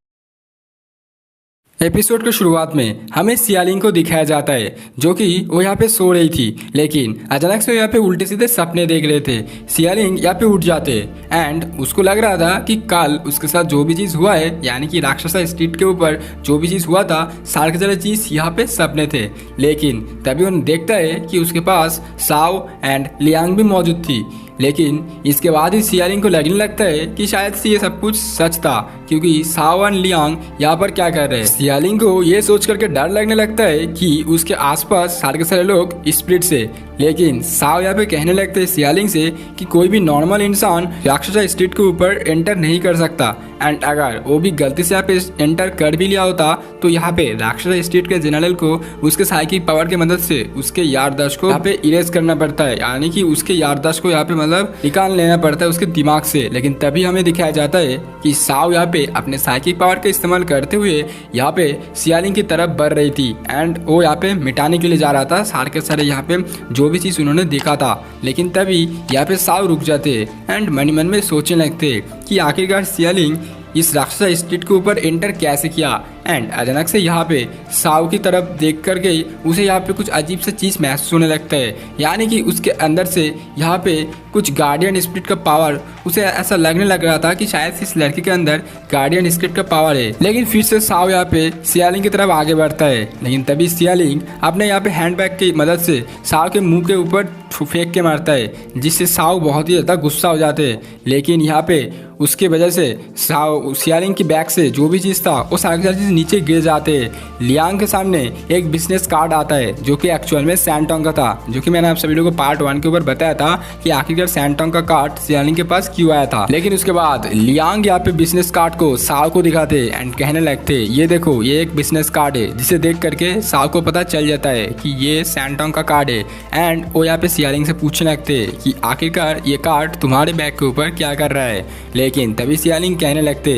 Speaker 1: एपिसोड की शुरुआत में हमें सियालिंग को दिखाया जाता है जो कि वो यहाँ पे सो रही थी, लेकिन अचानक से यहाँ पे उल्टे सीधे सपने देख रहे थे। सियालिंग यहाँ पे उठ जाते एंड उसको लग रहा था कि कल उसके साथ जो भी चीज़ हुआ है, यानी कि राक्षसा स्ट्रीट के ऊपर जो भी चीज़ हुआ था, सारे के सारे चीज़ यहाँ पे सपने थे। लेकिन तभी उन्हें देखता है कि उसके पास साव एंड लियांग भी मौजूद थी। लेकिन इसके बाद ही सियालिंग को लगने लगता है कि शायद से ये सब कुछ सच था, क्योंकि साओ एंड लियांग यहाँ पर क्या कर रहे हैं। सियालिंग को ये सोच करके डर लगने लगता है कि उसके आसपास सारे लोग स्प्रिट से, लेकिन साओ यहाँ पे कहने लगते हैं सियालिंग से कि कोई भी नॉर्मल इंसान राक्षसा स्ट्रीट के ऊपर एंटर नहीं कर सकता, एंड अगर वो भी गलती से यहाँ पे एंटर कर भी लिया होता तो यहाँ पे राक्षसा स्ट्रीट के जनरल को उसके साइकिक पावर की मदद से उसके याददाश्त को यहाँ पे इरेज करना पड़ता है, यानी कि उसके याददाश्त को यहाँ पे मतलब निकाल लेना पड़ता है उसके दिमाग से। लेकिन तभी हमें दिखाया जाता है कि साओ यहाँ पे अपने साइकिक पावर का इस्तेमाल करते हुए यहाँ पे सियालिंग की तरफ बढ़ रही थी, एंड वो यहाँ पे मिटाने के लिए जा रहा था सारे के सारे यहाँ पे जो भी चीज उन्होंने देखा था। लेकिन तभी यहाँ पे साओ रुक जाते एंड मन में सोचने लगते कि आखिरकार सियालिंग इस राक्षसा स्ट्रीट के ऊपर एंटर कैसे किया। एंड अचानक से यहाँ पे साओ की तरफ देख कर के उसे यहाँ पे कुछ अजीब सा चीज़ महसूस होने लगता है, यानी कि उसके अंदर से यहाँ पे कुछ गार्डियन स्पिरिट का पावर, उसे ऐसा लगने लग रहा था कि शायद इस लड़के के अंदर गार्डियन स्पिरिट का पावर है। लेकिन फिर से साओ यहाँ पे सियालिंग की तरफ आगे बढ़ता है, लेकिन तभी सियालिंग अपने यहाँ पे हैंडबैग की मदद से साओ के मुंह के ऊपर फेंक के मारता है, जिससे साओ बहुत ही ज़्यादा गुस्सा हो जाते हैं। लेकिन यहाँ पे उसके वजह से साओ सियालिंग की बैग से जो भी चीज़ था वो सारी चीज़ नीचे गिर जाते हैं। लियांग के सामने एक बिजनेस कार्ड आता है जो कि एक्चुअल में सैंटोंग का था, जो कि मैंने आप सभी लोगों को पार्ट 1 के ऊपर बताया था कि आखिरकार सैंटोंग का कार्ड सियालिंग के पास क्यों आया था। लेकिन उसके बाद लियांग यहाँ पे बिजनेस कार्ड को साओ को दिखाते एंड कहने लगते ये देखो ये एक बिजनेस कार्ड है, जिसे देख करके साओ को पता चल जाता है कि ये सैंटोंग का कार्ड है। एंड वो यहाँ पे सियालिंग से पूछने लगते कि आखिरकार ये कार्ड तुम्हारे बैग के ऊपर क्या कर रहा है। लेकिन तभी सियालिंग कहने लगते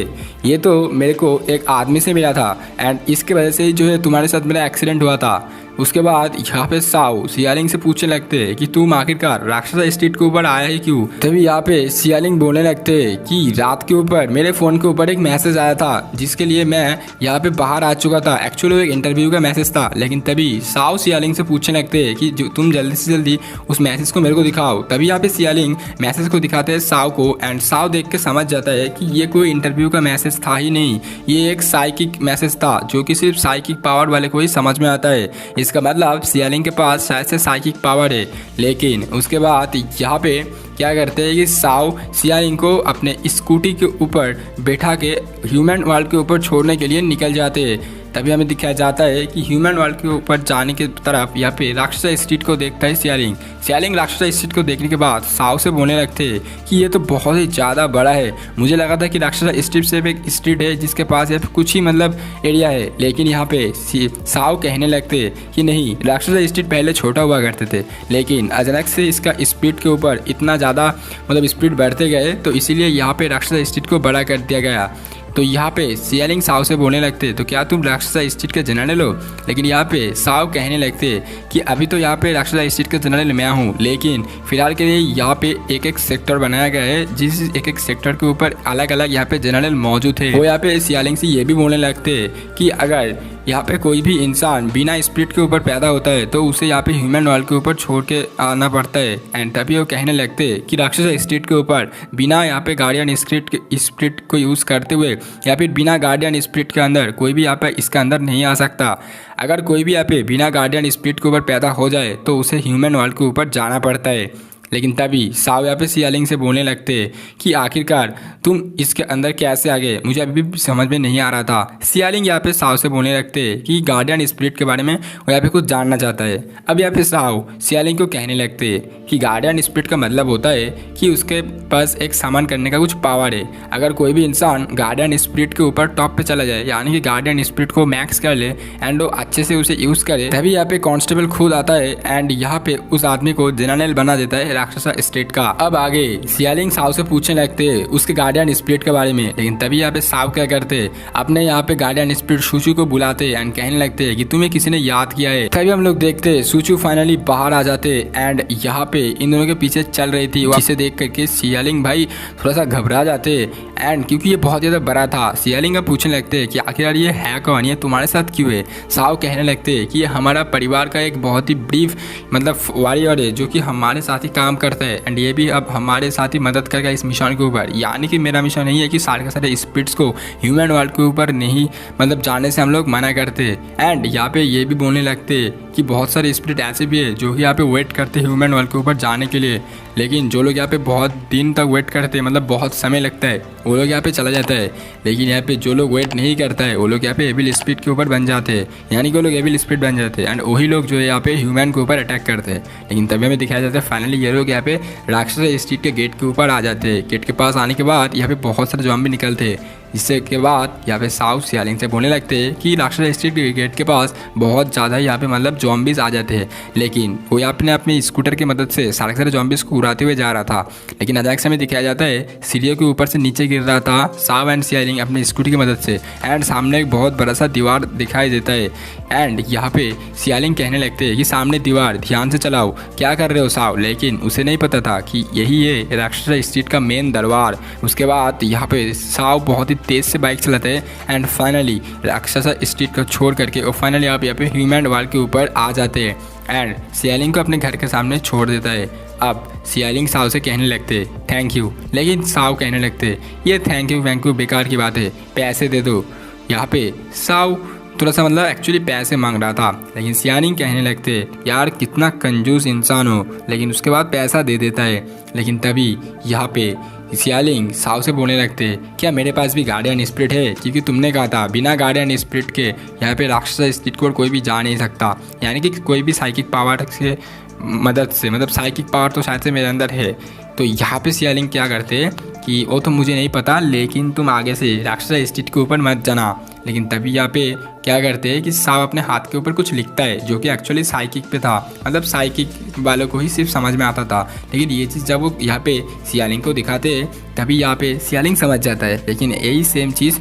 Speaker 1: ये तो मेरे को एक आदमी से मिला था एंड इसके वजह से जो है तुम्हारे साथ मेरा एक्सीडेंट हुआ था। उसके बाद यहाँ पे साओ सियालिंग से पूछने लगते कि तुम आखिरकार राक्षसा स्ट्रीट के ऊपर आया है क्यों। तभी यहाँ पे सियालिंग बोलने लगते कि रात के ऊपर मेरे फ़ोन के ऊपर एक मैसेज आया था जिसके लिए मैं यहाँ पे बाहर आ चुका था, एक्चुअली वो एक इंटरव्यू का मैसेज था। लेकिन तभी साओ सियालिंग से पूछने लगते कि जो तुम जल्दी से जल्दी उस मैसेज को मेरे को दिखाओ। तभी यहाँ पे सियालिंग मैसेज को दिखाते हैं साओ को, एंड साओ देख के समझ जाता है कि ये कोई इंटरव्यू का मैसेज था ही नहीं, ये एक साइकिक मैसेज था जो कि सिर्फ साइकिक पावर वाले को ही समझ में आता है। इसका मतलब सियालिंग के पास शायद से साइकिक पावर है। लेकिन उसके बाद यहाँ पे क्या करते हैं कि साओ सियालिंग को अपने स्कूटी के ऊपर बैठा के ह्यूमन वर्ल्ड के ऊपर छोड़ने के लिए निकल जाते हैं। तभी हमें दिखाया जाता है कि ह्यूमन वर्ल्ड के ऊपर जाने की तरफ यहाँ पे राक्षसा स्ट्रीट को देखता है सियालिंग राक्षसा स्ट्रीट को देखने के बाद साओ से बोलने लगते हैं कि ये तो बहुत ही ज़्यादा बड़ा है, मुझे लगा था कि राक्षसा स्ट्रीट सिर्फ एक स्ट्रीट है जिसके पास यहाँ पे कुछ ही मतलब एरिया है। लेकिन यहाँ पे साओ कहने लगते कि नहीं, राक्षसा स्ट्रीट पहले छोटा हुआ करते थे, लेकिन अचानक से इसका स्पीड के ऊपर इतना ज़्यादा मतलब स्पीड बढ़ते गए तो इसीलिए यहाँ पे राक्षसा स्ट्रीट को बड़ा कर दिया गया। तो यहाँ पे सियालिंग साओ से बोलने लगते तो क्या तुम राक्षसा स्ट्रीट के जनरल हो। लेकिन यहाँ पे साओ कहने लगते कि अभी तो यहाँ पे राक्षसा स्ट्रीट के जनरल मैं हूँ, लेकिन फिलहाल के लिए यहाँ पे एक एक सेक्टर बनाया गया है, जिस एक एक सेक्टर के ऊपर अलग अलग यहाँ पे जनरल मौजूद है। वो यहाँ पे सियालिंग से ये भी बोलने लगते कि अगर यहाँ पे कोई भी इंसान बिना स्प्रिट के ऊपर पैदा होता है तो उसे यहाँ पे ह्यूमन वर्ल्ड के ऊपर छोड़ के आना पड़ता है। एंड तभी वो कहने लगते कि राक्षसा स्ट्रीट के ऊपर बिना यहाँ पे गार्डियन स्प्रिट को यूज़ करते हुए या फिर बिना गार्डियन स्प्रिट के अंदर कोई भी यहाँ पे इसके अंदर नहीं आ सकता। अगर कोई भी यहाँ पे बिना गार्डियन स्प्रिट के ऊपर पैदा हो जाए तो उसे ह्यूमन वर्ल्ड के ऊपर जाना पड़ता है। लेकिन तभी साओ यहाँ पे सियालिंग से बोलने लगते कि आखिरकार तुम इसके अंदर कैसे आ गए, मुझे अभी भी समझ में नहीं आ रहा था। सियालिंग यहाँ पे साओ से बोलने लगते कि गार्डियन स्पिरिट के बारे में वो यहाँ पे कुछ जानना चाहता है। अब यहाँ पे साओ सियालिंग को कहने लगते कि गार्डियन स्पिरिट का मतलब होता है कि उसके पास एक सामान करने का कुछ पावर है। अगर कोई भी इंसान गार्डियन स्पिरिट के ऊपर टॉप पे चला जाए, यानी कि गार्डियन स्पिरिट को मैक्स कर ले एंड वो अच्छे से उसे यूज़ करे, तभी यहाँ पे कांस्टेबल खुद आता है एंड यहाँ पे उस आदमी को जनरल बना देता है राक्षसा स्टेट का। अब आगे सियालिंग साओ से पूछने लगते उसके गार्डियन स्पिरिट के बारे में। लेकिन तभी यहाँ पे साओ क्या करते अपने यहाँ पे गार्डियन स्पिरिट सूचू को बुलाते एंड कहने लगते कि तुम्हें किसी ने याद किया है। तभी हम लोग देखते सूचू फाइनली बाहर आ जाते एंड यहाँ पे इन दोनों के पीछे चल रही थी। जिसे देख करके सियालिंग भाई थोड़ा सा घबरा जाते एंड क्योंकि ये बहुत ज़्यादा बड़ा था। सियालिंग का पूछने लगते कि आखिर ये है कौन, ये तुम्हारे साथ क्यों है। साओ कहने लगते कि ये हमारा परिवार का एक बहुत ही ब्रीफ मतलब वॉरियर है जो कि हमारे साथ ही काम करता है एंड ये भी अब हमारे साथ ही मदद करेगा इस मिशन के ऊपर। यानी कि मेरा मिशन नहीं है कि सारे के सारे स्पिरिट्स को ह्यूमन वर्ल्ड के ऊपर नहीं मतलब जाने से हम लोग मना करते। एंड यहाँ पे ये भी बोलने लगते कि बहुत सारे स्पिरिट ऐसे भी है जो कि यहाँ पे वेट करते हैं ह्यूमन वर्ल्ड के ऊपर जाने के लिए, लेकिन जो लोग यहाँ पे बहुत दिन तक वेट करते हैं, मतलब बहुत समय लगता है, वो लोग यहाँ पे चला जाता है। लेकिन यहाँ पे जो लोग वेट नहीं करता है वो लोग यहाँ पे एविल स्पिरिट के ऊपर बन जाते हैं, यानी कि वो लोग एविल स्पिरिट बन जाते हैं एंड वही लोग जो है यहाँ पे ह्यूमन के ऊपर अटैक करते हैं। लेकिन तभी हमें दिखाया जाता है फाइनली ये लोग यहाँ पे राक्षस स्ट्रीट के गेट के ऊपर आ जाते हैं। गेट के पास आने के बाद यहाँ पे बहुत सारे ज़ॉम्बी निकलते हैं, जिससे के बाद यहाँ पे साउथ सियालिंग से बोलने लगते हैं कि राक्षस स्ट्रीट के गेट के पास बहुत ज़्यादा यहाँ पे मतलब ज़ॉम्बीज़ आ जाते हैं। लेकिन वो यहाँ पे अपने स्कूटर की मदद से सारे ज़ॉम्बीज़ को उड़ाते हुए जा रहा था। लेकिन अचानक से हमें दिखाया जाता है सीढ़ियों के ऊपर से नीचे गिर रहा था साव एंड सियालिंग अपनी स्कूटी की मदद से, एंड सामने एक बहुत बड़ा सा दीवार दिखाई देता है। एंड यहाँ पे सियालिंग कहने लगते हैं कि सामने दीवार, ध्यान से चलाओ, क्या कर रहे हो साव। लेकिन उसे नहीं पता था कि यही है राक्षस स्ट्रीट का मेन दरबार। उसके बाद यहाँ पे साव बहुत ही तेज़ से बाइक चलाते हैं एंड फाइनली राक्षस स्ट्रीट को छोड़ करके और फाइनली आप यहाँ पे ह्यूमन वर्ल्ड के ऊपर आ जाते हैं एंड सियालिंग को अपने घर के सामने छोड़ देता है। अब सियालिंग साव से कहने लगते थैंक यू, लेकिन साव कहने लगते ये थैंक यू बेकार की बात है, पैसे दे दो। यहाँ पे साव थोड़ा सा मतलब एक्चुअली पैसे मांग रहा था, लेकिन सियालिंग कहने लगते यार कितना कंजूस इंसान हो, लेकिन उसके बाद पैसा दे देता है। लेकिन तभी यहाँ पे सियालिंग साव से बोलने लगते क्या मेरे पास भी गार्डियन स्पिरिट है, क्योंकि तुमने कहा था बिना गार्डियन स्पिरिट के यहाँ पे राक्षस स्ट्रीट को कोई भी जा नहीं सकता, यानी कि कोई भी साइकिक पावर से मदद से, मतलब साइकिक पावर तो शायद से मेरे अंदर है। तो यहाँ पे सियालिंग क्या करते कि वो तो मुझे नहीं पता, लेकिन तुम आगे से राक्षस स्ट्रीट के ऊपर मत जाना। लेकिन तभी यहाँ पे क्या करते हैं कि साव अपने हाथ के ऊपर कुछ लिखता है जो कि एक्चुअली साइकिक पे था, मतलब साइकिक वालों को ही सिर्फ समझ में आता था। लेकिन ये चीज़ जब वो यहाँ पे सियालिंग को दिखाते तभी यहाँ पे सियालिंग समझ जाता है। लेकिन यही सेम चीज़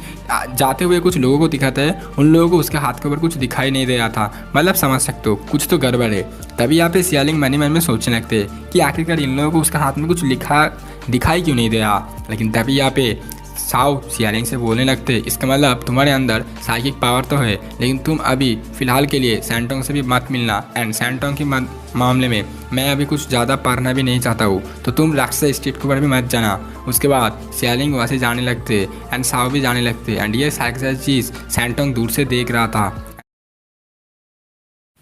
Speaker 1: जाते हुए कुछ लोगों को दिखाता है, उन लोगों को उसके हाथ के ऊपर कुछ दिखाई नहीं दे रहा था, मतलब समझ सकते हो कुछ तो गड़बड़ है। तभी यहाँ पे सियालिंग मन ही मन में सोचने लगते हैं कि आखिरकार इन लोगों को उसके हाथ में कुछ लिखा दिखाई क्यों नहीं दे रहा। लेकिन तभी यहाँ पे साव सियालिंग से बोलने लगते इसका मतलब तुम्हारे अंदर साइकिक पावर तो है, लेकिन तुम अभी फ़िलहाल के लिए सैंटोंग से भी मत मिलना, एंड सैंटोंग के मामले में मैं अभी कुछ ज़्यादा पढ़ना भी नहीं चाहता हूँ, तो तुम राक्षस स्ट्रीट के ऊपर भी मत जाना। उसके बाद सियालिंग वहाँ से जाने लगते एंड साव भी जाने लगते एंड ये सारी चीज़ सैंटोंग दूर से देख रहा था।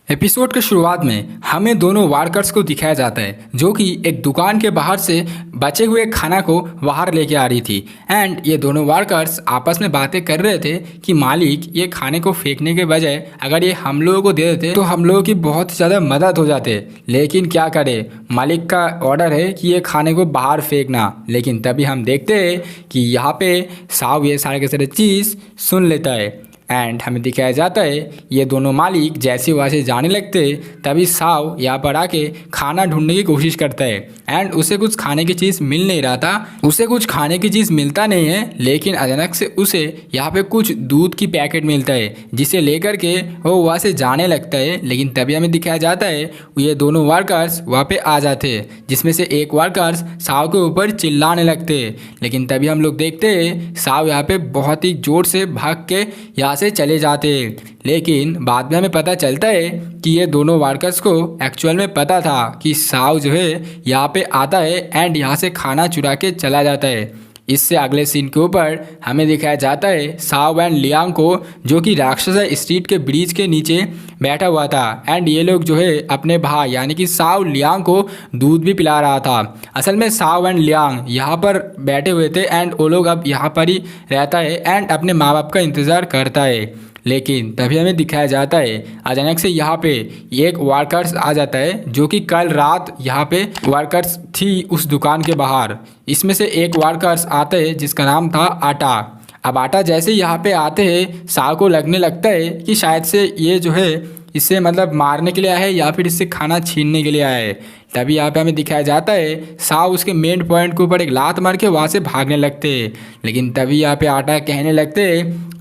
Speaker 1: एपिसोड के शुरुआत में हमें दोनों वर्कर्स को दिखाया जाता है जो कि एक दुकान के बाहर से बचे हुए खाना को बाहर लेके आ रही थी, एंड ये दोनों वर्कर्स आपस में बातें कर रहे थे कि मालिक ये खाने को फेंकने के बजाय अगर ये हम लोगों को दे देते तो हम लोगों की बहुत ज़्यादा मदद हो जाते, लेकिन क्या करें मालिक का ऑर्डर है कि ये खाने को बाहर फेंकना। लेकिन तभी हम देखते हैं कि यहाँ पे साव ये सारे के सारे चीज़ सुन लेता है एंड हमें दिखाया जाता है ये दोनों मालिक जैसे वहाँ से जाने लगते तभी साव यहाँ पर आके खाना ढूंढने की कोशिश करता है एंड उसे कुछ खाने की चीज़ मिल नहीं रहा था, उसे कुछ खाने की चीज़ मिलता नहीं है। लेकिन अचानक से उसे यहाँ पे कुछ दूध की पैकेट मिलता है जिसे लेकर के वो वहाँ से जाने लगता है। लेकिन तभी हमें दिखाया जाता है ये दोनों वर्कर्स वहाँ पे आ जाते हैं, जिसमें से एक वर्कर्स साव के ऊपर चिल्लाने लगते हैं। लेकिन तभी हम लोग देखते हैं साव यहाँ पे बहुत ही ज़ोर से भाग के यहाँ से चले जाते हैं। लेकिन बाद में हमें पता चलता है कि ये दोनों वर्कर्स को एक्चुअल में पता था कि साव जो है यहाँ पे आता है एंड यहाँ से खाना चुरा के चला जाता है। इससे अगले सीन के ऊपर हमें दिखाया जाता है साव एंड लियांग को जो कि राक्षस स्ट्रीट के ब्रिज के नीचे बैठा हुआ था एंड ये लोग जो है अपने भाई यानी कि साव लियांग को दूध भी पिला रहा था। असल में साव एंड लियांग यहाँ पर बैठे हुए थे एंड वो लोग अब यहाँ पर ही रहता है एंड अपने माँ बाप का इंतज़ार करता है। लेकिन तभी हमें दिखाया जाता है अचानक से यहाँ पे एक वर्कर्स आ जाता है जो कि कल रात यहाँ पे वर्कर्स थी उस दुकान के बाहर। इसमें से एक वर्कर्स आते हैं जिसका नाम था आटा। अब आटा जैसे यहाँ पे आते हैं साव को लगने लगता है कि शायद से ये जो है इससे मतलब मारने के लिए आया है या फिर इससे खाना छीनने के लिए आया है। तभी यहाँ पे हमें दिखाया जाता है साव उसके मेन पॉइंट के ऊपर एक लात मार के वहाँ से भागने लगते हैं। लेकिन तभी यहाँ पे आटा कहने लगते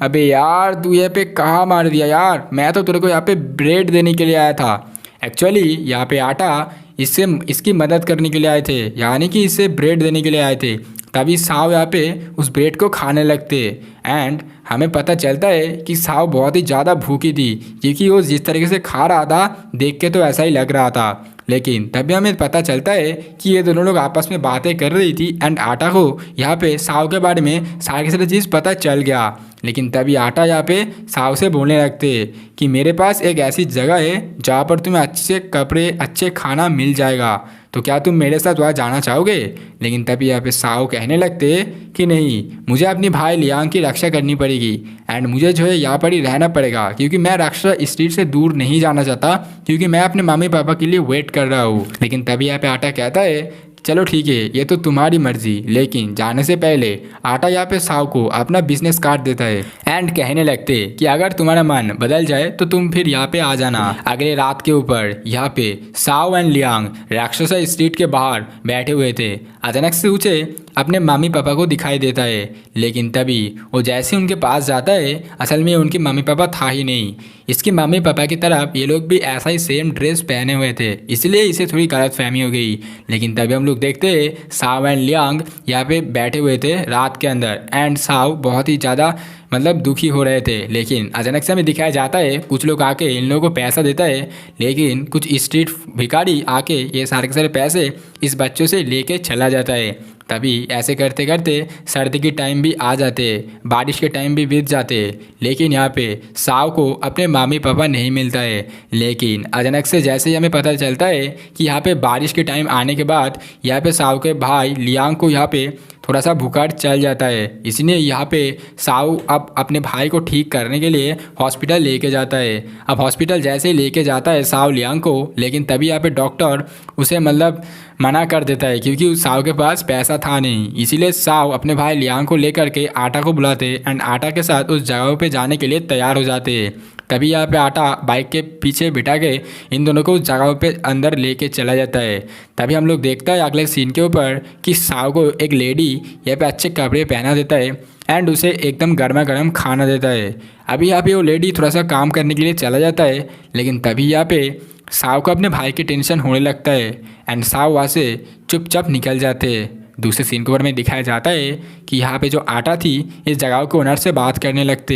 Speaker 1: अबे यार तू यहाँ पे कहाँ मार दिया यार, मैं तो तेरे को यहाँ पे ब्रेड देने के लिए आया था। एक्चुअली यहाँ पे आटा इसकी मदद करने के लिए आए थे, यानी कि इससे ब्रेड देने के लिए आए थे। तभी साव यहाँ पे उस ब्रेड को खाने लगते एंड हमें पता चलता है कि साव बहुत ही ज़्यादा भूखी थी क्योंकि वो जिस तरीके से खा रहा था देख के तो ऐसा ही लग रहा था। लेकिन तभी हमें पता चलता है कि ये दोनों लोग आपस में बातें कर रही थी एंड आटा को यहाँ पे साव के बारे में सारी की सारी चीज़ पता चल गया। लेकिन तभी आटा यहाँ पे साव से बोलने लगते कि मेरे पास एक ऐसी जगह है जहाँ पर तुम्हें अच्छे कपड़े अच्छे खाना मिल जाएगा, तो क्या तुम मेरे साथ वहाँ जाना चाहोगे। लेकिन तभी यहाँ पे साव कहने लगते कि नहीं, मुझे अपनी भाई लियांग की रक्षा करनी पड़ेगी एंड मुझे जो है यहाँ पर ही रहना पड़ेगा, क्योंकि मैं रक्षा स्ट्रीट से दूर नहीं जाना चाहता, क्योंकि मैं अपने मम्मी पापा के लिए वेट कर रहा हूँ। लेकिन तभी यहाँ पे आटा कहता है चलो ठीक है, ये तो तुम्हारी मर्जी, लेकिन जाने से पहले आटा यहाँ पे साव को अपना बिजनेस कार्ड देता है एंड कहने लगते कि अगर तुम्हारा मन बदल जाए तो तुम फिर यहाँ पे आ जाना। अगले रात के ऊपर यहाँ पे साव एंड लियांग राक्षसा स्ट्रीट के बाहर बैठे हुए थे। अचानक से उसे अपने मम्मी पापा को दिखाई देता है, लेकिन तभी वो जैसे उनके पास जाता है, असल में उनके मम्मी पापा था ही नहीं। इसके मम्मी पापा की तरफ ये लोग भी ऐसा ही सेम ड्रेस पहने हुए थे, इसलिए इसे थोड़ी गलतफहमी हो गई। लेकिन तभी हम लोग देखते हैं साव एंड लियांग यहाँ पे बैठे हुए थे रात के अंदर एंड साव बहुत ही ज़्यादा दुखी हो रहे थे। लेकिन अचानक से हमें दिखाया जाता है कुछ लोग आके इन लोगों को पैसा देता है, लेकिन कुछ स्ट्रीट भिखारी आके ये सारे के सारे पैसे इस बच्चों से लेके चला जाता है। तभी ऐसे करते करते सर्दी के टाइम भी आ जाते, बारिश के टाइम भी बीत जाते, लेकिन यहाँ पे साव को अपने मम्मी पापा नहीं मिलता है। लेकिन अचानक से जैसे ही हमें पता चलता है कि यहाँ पे बारिश के टाइम आने के बाद यहाँ पे साव के भाई लियांग को यहाँ पे थोड़ा सा बुखार चल जाता है, इसलिए यहाँ पे साव अब अपने भाई को ठीक करने के लिए हॉस्पिटल लेके जाता है। अब हॉस्पिटल जैसे ही लेके जाता है साव लियांग को, लेकिन तभी यहाँ पे डॉक्टर उसे मना कर देता है, क्योंकि उस साव के पास पैसा था नहीं। इसीलिए साव अपने भाई लियांग को लेकर के आटा को बुलाते एंड आटा के साथ उस जगह पे जाने के लिए तैयार हो जाते। तभी यहाँ पे आटा बाइक के पीछे बिठा के इन दोनों को उस जगह पे अंदर लेके चला जाता है। तभी हम लोग देखता है अगले सीन के ऊपर कि साव को एक लेडी यहाँ पे अच्छे कपड़े पहना देता है एंड उसे एकदम गर्मा गर्म खाना देता है। अभी यहाँ पे वो लेडी थोड़ा सा काम करने के लिए चला जाता है, लेकिन तभी यहाँ पे साव को अपने भाई की टेंशन होने लगता है एंड साव वहाँ से चुपचाप निकल जाते हैं। दूसरे सीन के ऊपर में दिखाया जाता है कि यहाँ पे जो आटा थी इस जगह के ओनर से बात करने लगते।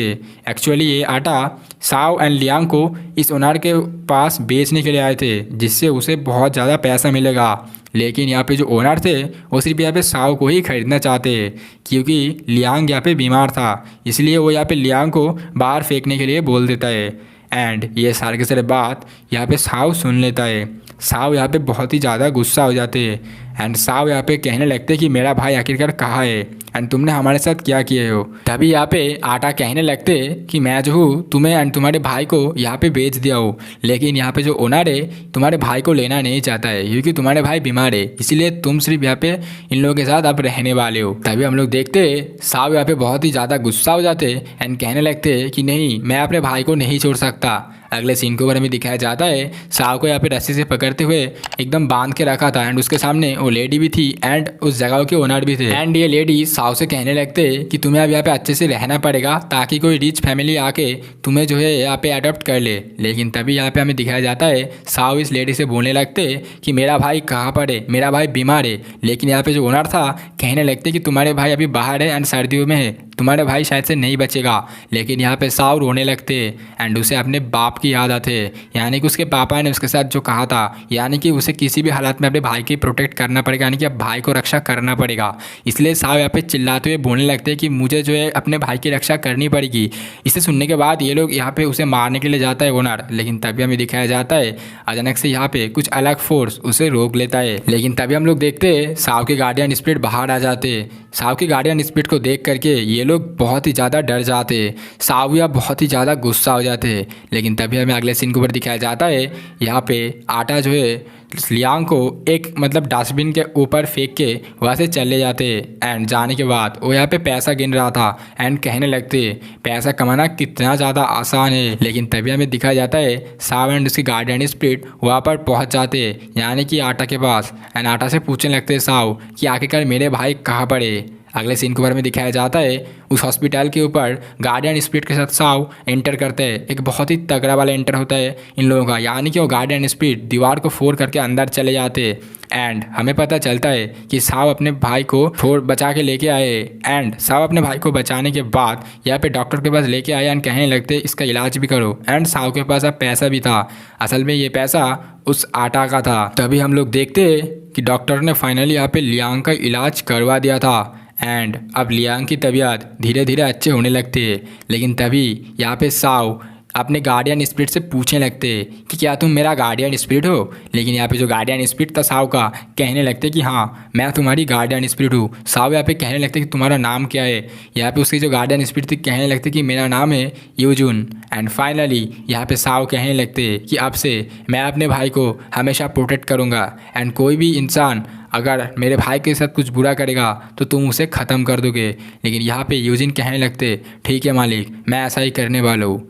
Speaker 1: एक्चुअली ये आटा साव एंड लियांग को इस ओनर के पास बेचने के लिए आए थे, जिससे उसे बहुत ज़्यादा पैसा मिलेगा। लेकिन यहाँ पे जो ओनर थे वो सिर्फ यहाँ पे साव को ही खरीदना चाहते, क्योंकि लियांग यहाँ पे बीमार था, इसलिए वो यहाँ पे लियांग को बाहर फेंकने के लिए बोल देता है। एंड ये सारे के सारे बात यहाँ पे साव सुन लेता है। साव यहाँ पे बहुत ही ज़्यादा गुस्सा हो जाते हैं एंड साव यहाँ पे कहने लगते कि मेरा भाई आखिरकार कहाँ है एंड तुमने हमारे साथ क्या किए हो। तभी यहाँ पे आटा कहने लगते कि मैं जो हूँ तुम्हें एंड तुम्हारे भाई को यहाँ पे बेच दिया हूँ, लेकिन यहाँ पे जो ओनर है तुम्हारे भाई को लेना नहीं चाहता है, क्योंकि तुम्हारे भाई बीमार है, इसीलिए तुम सिर्फ यहाँ पे इन लोगों के साथ अब रहने वाले हो। तभी हम लोग देखते साव यहाँ पे बहुत ही ज़्यादा गुस्सा हो जाते एंड कहने लगते कि नहीं, मैं अपने भाई को नहीं छोड़ सकता। अगले सीन के ऊपर हमें दिखाया जाता है साव को यहाँ पे रस्सी से पकड़ते हुए एकदम बांध के रखा था एंड उसके सामने वो लेडी भी थी एंड उस जगह के ओनर भी थे। एंड ये लेडी साव से कहने लगते कि तुम्हें अब यहाँ पे अच्छे से रहना पड़ेगा, ताकि कोई रिच फैमिली आके तुम्हें जो है यहाँ पे अडॉप्ट कर ले। लेकिन तभी यहाँ पे हमें दिखाया जाता है साव इस लेडी से बोलने लगते कि मेरा भाई कहाँ पर है, मेरा भाई बीमार है। लेकिन यहाँ पे जो ओनर था कहने लगते कि तुम्हारे भाई अभी बाहर है एंड सर्दियों में है, तुम्हारे भाई शायद से नहीं बचेगा। लेकिन यहाँ पे साव रोने लगते एंड उसे अपने बाप की याद आते, यानी कि उसके पापा ने उसके साथ जो कहा था, यानी कि उसे किसी भी हालत में अपने भाई की प्रोटेक्ट करना पड़ेगा, यानी कि अब भाई को रक्षा करना पड़ेगा। इसलिए साव यहाँ पे चिल्लाते हुए बोलने लगते कि मुझे जो है अपने भाई की रक्षा करनी पड़ेगी। इसे सुनने के बाद ये लोग यहाँ पे उसे मारने के लिए जाता है ओनर, लेकिन तभी हमें दिखाया जाता है अचानक से यहाँ पे कुछ अलग फोर्स उसे रोक लेता है। लेकिन तभी हम लोग देखते हैं साव के गार्डियन स्पिरिट बाहर आ जाते। साव के गार्डियन स्पिरिट को देख करके ये लोग बहुत ही ज़्यादा डर जाते, साव या बहुत ही ज़्यादा गुस्सा हो जाते। लेकिन तभी हमें अगले सीन के ऊपर दिखाया जाता है यहाँ पे आटा जो है लियांग को एक डस्टबिन के ऊपर फेंक के वहाँ से चले जाते एंड जाने के बाद वो यहाँ पे पैसा गिन रहा था एंड कहने लगते पैसा कमाना कितना ज़्यादा आसान है। लेकिन तभी हमें दिखाया जाता है साव एंड उसके गार्डियन स्पिरिट वहाँ पर पहुँच जाते, यानी कि आटा के पास, एंड आटा से पूछने लगते साव कि आखिरकार मेरे भाई कहाँ पर है। अगले सीन के बारे में दिखाया जाता है उस हॉस्पिटल के ऊपर गार्डियन स्पिरिट के साथ साव एंटर करते हैं। एक बहुत ही तगड़ा वाला एंटर होता है इन लोगों का, यानी कि वो गार्डियन स्पिरिट दीवार को फोड़ करके अंदर चले जाते एंड हमें पता चलता है कि साव अपने भाई को बचा के लेके आए। एंड साव अपने भाई को बचाने के बाद यहाँ पे डॉक्टर के पास लेके आए एंड कहने लगते इसका इलाज भी करो। एंड साव के पास अब पैसा भी था, असल में ये पैसा उस आटा का था। तभी हम लोग देखते कि डॉक्टर ने फाइनली यहाँ पे लियांग का इलाज करवा दिया था एंड अब लियांग की तबीयत धीरे धीरे अच्छे होने लगती है। लेकिन तभी यहाँ पे साओ अपने गार्डियन स्पिरिट से पूछने लगते कि क्या तुम मेरा गार्डियन स्पिरिट हो। लेकिन यहाँ पे जो गार्डियन स्पिरिट था साओ का कहने लगते कि हाँ मैं तुम्हारी गार्डियन स्पिरिट हूँ। साओ यहाँ पे कहने लगते कि तुम्हारा नाम क्या है। यहाँ पे उसकी जो गार्डियन स्पिरिट थी कहने लगते कि मेरा नाम है यूजुन। एंड फाइनली यहाँ पे साओ कहने लगते कि अब से मैं अपने भाई को हमेशा प्रोटेक्ट करूँगा एंड कोई भी इंसान अगर मेरे भाई के साथ कुछ बुरा करेगा तो तुम उसे ख़त्म कर दोगे। लेकिन यहाँ पे यूजिन कहने लगते ठीक है मालिक, मैं ऐसा ही करने वाला हूँ।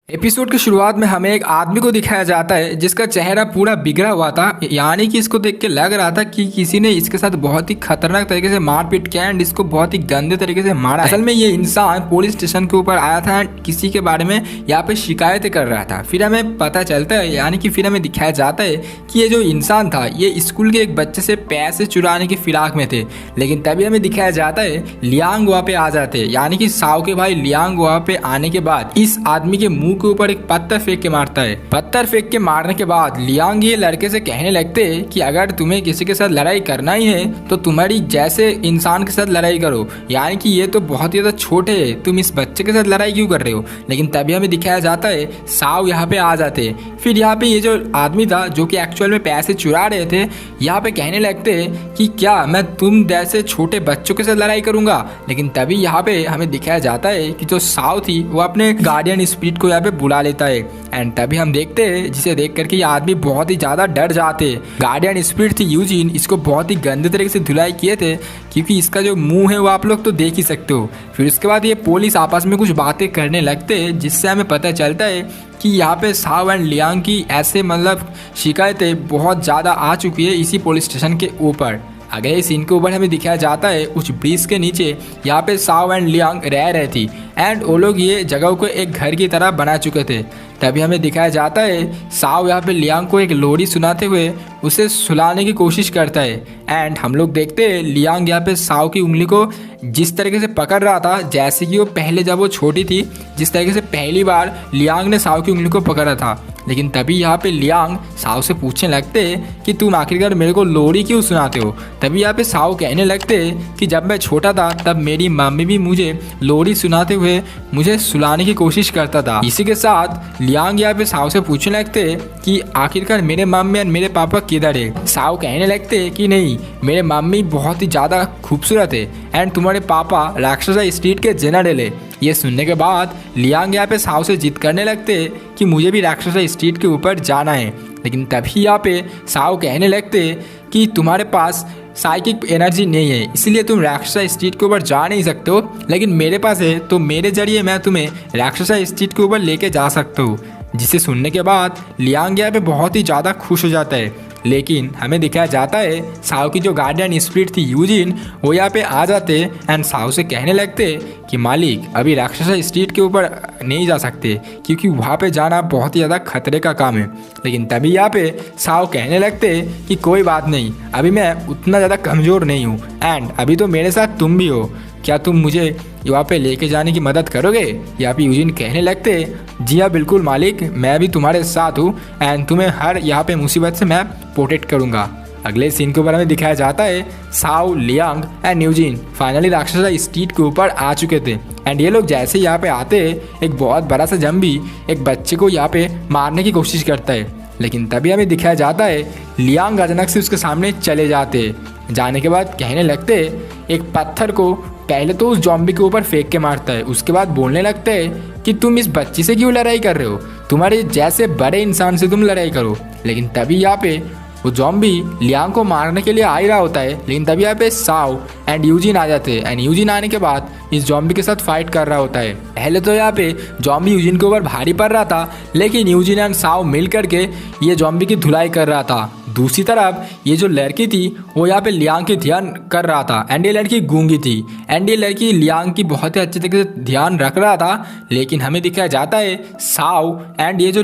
Speaker 1: एपिसोड की शुरुआत में हमें एक आदमी को दिखाया जाता है जिसका चेहरा पूरा बिगड़ा हुआ था, यानी कि इसको देख के लग रहा था कि किसी ने इसके साथ बहुत ही खतरनाक तरीके से मारपीट किया एंड इसको बहुत ही गंदे तरीके से मारा। असल में ये इंसान पुलिस स्टेशन के ऊपर आया था एंड किसी के बारे में यहाँ पे शिकायतें कर रहा था। फिर हमें पता चलता है, यानी कि फिर हमें दिखाया जाता है कि ये जो इंसान था ये स्कूल के एक बच्चे से पैसे चुराने की फिराक में थे। लेकिन तभी हमें दिखाया जाता है लियांग वहाँ पे आ जाते हैं, यानी कि साओ के भाई लियांग वहाँ पे आने के बाद इस आदमी के मुंह के ऊपर एक पत्थर फेंक के मारता है। पत्थर फेंक के मारने के बाद लियांग ये लड़के से कहने लगते कि अगर तुम्हें किसी के साथ लड़ाई करना ही है तो तुम्हारी जैसे इंसान के साथ लड़ाई करो, यानी कि ये तो बहुत ही ज्यादा छोटे है, तुम इस बच्चे के साथ लड़ाई क्यों कर रहे हो। लेकिन तभी हमें दिखाया जाता है साओ यहाँ पे आ जाते। फिर यहाँ पे ये जो आदमी था जो कि एक्चुअल में पैसे चुरा रहे थे यहाँ पे कहने लगते कि क्या मैं तुम जैसे छोटे बच्चों के साथ लड़ाई करूंगा। लेकिन तभी यहाँ पे हमें दिखाया जाता है कि जो साओ थी वो अपने गार्डियन स्पिरिट को यहाँ पे बुला लेता है। एंड तभी हम देखते हैं जिसे देख करके ये आदमी बहुत ही ज्यादा डर जाते। गार्डियन स्पिरिट थी यूजिन, इसको बहुत ही गंदे तरीके से धुलाई किए थे क्योंकि इसका जो मुंह है वो आप लोग तो देख ही सकते हो। फिर उसके बाद ये पुलिस आपस में कुछ बातें करने लगते जिससे हमें पता चलता है कि यहाँ पे साओ एंड लियांग की ऐसे मतलब शिकायतें बहुत ज़्यादा आ चुकी है इसी पुलिस स्टेशन के ऊपर। अगले सीन के ऊपर हमें दिखाया जाता है उस ब्रिज के नीचे यहाँ पे साओ एंड लियांग रह रहे थी एंड वो लोग ये जगह को एक घर की तरह बना चुके थे। तभी हमें दिखाया जाता है साओ यहाँ पे लियांग को एक लोरी सुनाते हुए उसे सुलाने की कोशिश करता है। एंड हम लोग देखते हैं लियांग यहाँ पे साओ की उंगली को जिस तरीके से पकड़ रहा था जैसे कि वो पहले जब वो छोटी थी, जिस तरीके से पहली बार लियांग ने साओ की उंगली को पकड़ा था। लेकिन तभी यहाँ पे लियांग साओ से पूछने लगते कि तुम आखिरकार मेरे को लोरी क्यों सुनाते हो। तभी यहाँ पे साओ कहने लगते कि जब मैं छोटा था तब मेरी मम्मी भी मुझे लोरी सुनाते हुए मुझे सुलाने की कोशिश करता था। इसी के साथ लियांग यहाँ पे साओ से पूछने लगते कि आखिरकार मेरे मम्मी और मेरे पापा किधर है। साओ कहने लगते कि नहीं, मेरे मम्मी बहुत ही ज़्यादा खूबसूरत है एंड तुम्हारे पापा राक्षसा स्ट्रीट के जनरल है। ये सुनने के बाद लियांग यहाँ पे साओ से जिद करने लगते कि मुझे भी राक्षसा स्ट्रीट के ऊपर जाना है। लेकिन तभी यहाँ पे साओ कहने लगते कि तुम्हारे पास साइकिक एनर्जी नहीं है इसलिए तुम राक्षसा स्ट्रीट के ऊपर जा नहीं सकते हो, लेकिन मेरे पास है तो मेरे जरिए मैं तुम्हें राक्षसा स्ट्रीट के ऊपर लेके जा सकता हूँ। जिसे सुनने के बाद लियांग यहाँ पे बहुत ही ज़्यादा खुश हो जाता है। लेकिन हमें दिखाया जाता है साओ की जो गार्डियन स्पिरिट थी यूजिन वो यहाँ पे आ जाते एंड साओ से कहने लगते कि मालिक अभी राक्षसा स्ट्रीट के ऊपर नहीं जा सकते क्योंकि वहाँ पे जाना बहुत ही ज़्यादा खतरे का काम है। लेकिन तभी यहाँ पे साओ कहने लगते कि कोई बात नहीं, अभी मैं उतना ज़्यादा कमज़ोर नहीं हूँ एंड अभी तो मेरे साथ तुम भी हो, क्या तुम मुझे वहाँ पे लेके जाने की मदद करोगे। यहाँ पे यूजिन कहने लगते जी हाँ बिल्कुल मालिक, मैं भी तुम्हारे साथ हूँ एंड तुम्हें हर यहाँ पे मुसीबत से मैं प्रोटेक्ट करूँगा। अगले सीन के ऊपर हमें दिखाया जाता है Xiao, Liang and Eugene finally Rakshasa street के ऊपर आ चुके थे एंड ये लोग जैसे यहाँ पे आते एक बहुत बड़ा सा जम्बी एक बच्चे को यहाँ पे मारने की कोशिश करता है। लेकिन तभी हमें दिखाया जाता है लियांग अचानक से उसके सामने चले जाते। जाने के बाद कहने लगते एक पत्थर को पहले तो उस जॉम्बी के ऊपर फेंक के मारता है, उसके बाद बोलने लगते हैं कि तुम इस बच्ची से क्यों लड़ाई कर रहे हो, तुम्हारे जैसे बड़े इंसान से तुम लड़ाई करो। लेकिन तभी यहाँ पे वो जॉम्बी लियांग को मारने के लिए आ ही रहा होता है। लेकिन तभी यहाँ पे साओ एंड यूजिन आ जाते हैं एंड यूजिन आने के बाद इस जॉम्बी के साथ फाइट कर रहा होता है। पहले तो यहाँ पे जॉम्बी यूजिन के ऊपर भारी पड़ रहा था, लेकिन यूजिन एंड साओ मिल करके ये जॉम्बी की धुलाई कर रहा था। दूसरी तरफ ये जो लड़की थी वो यहाँ पे लियांग की ध्यान कर रहा था एंड ये लड़की गूंगी थी एंड ये लड़की लियांग की बहुत ही अच्छे तरीके से ध्यान रख रहा था। लेकिन हमें दिखाया जाता है साओ एंड ये जो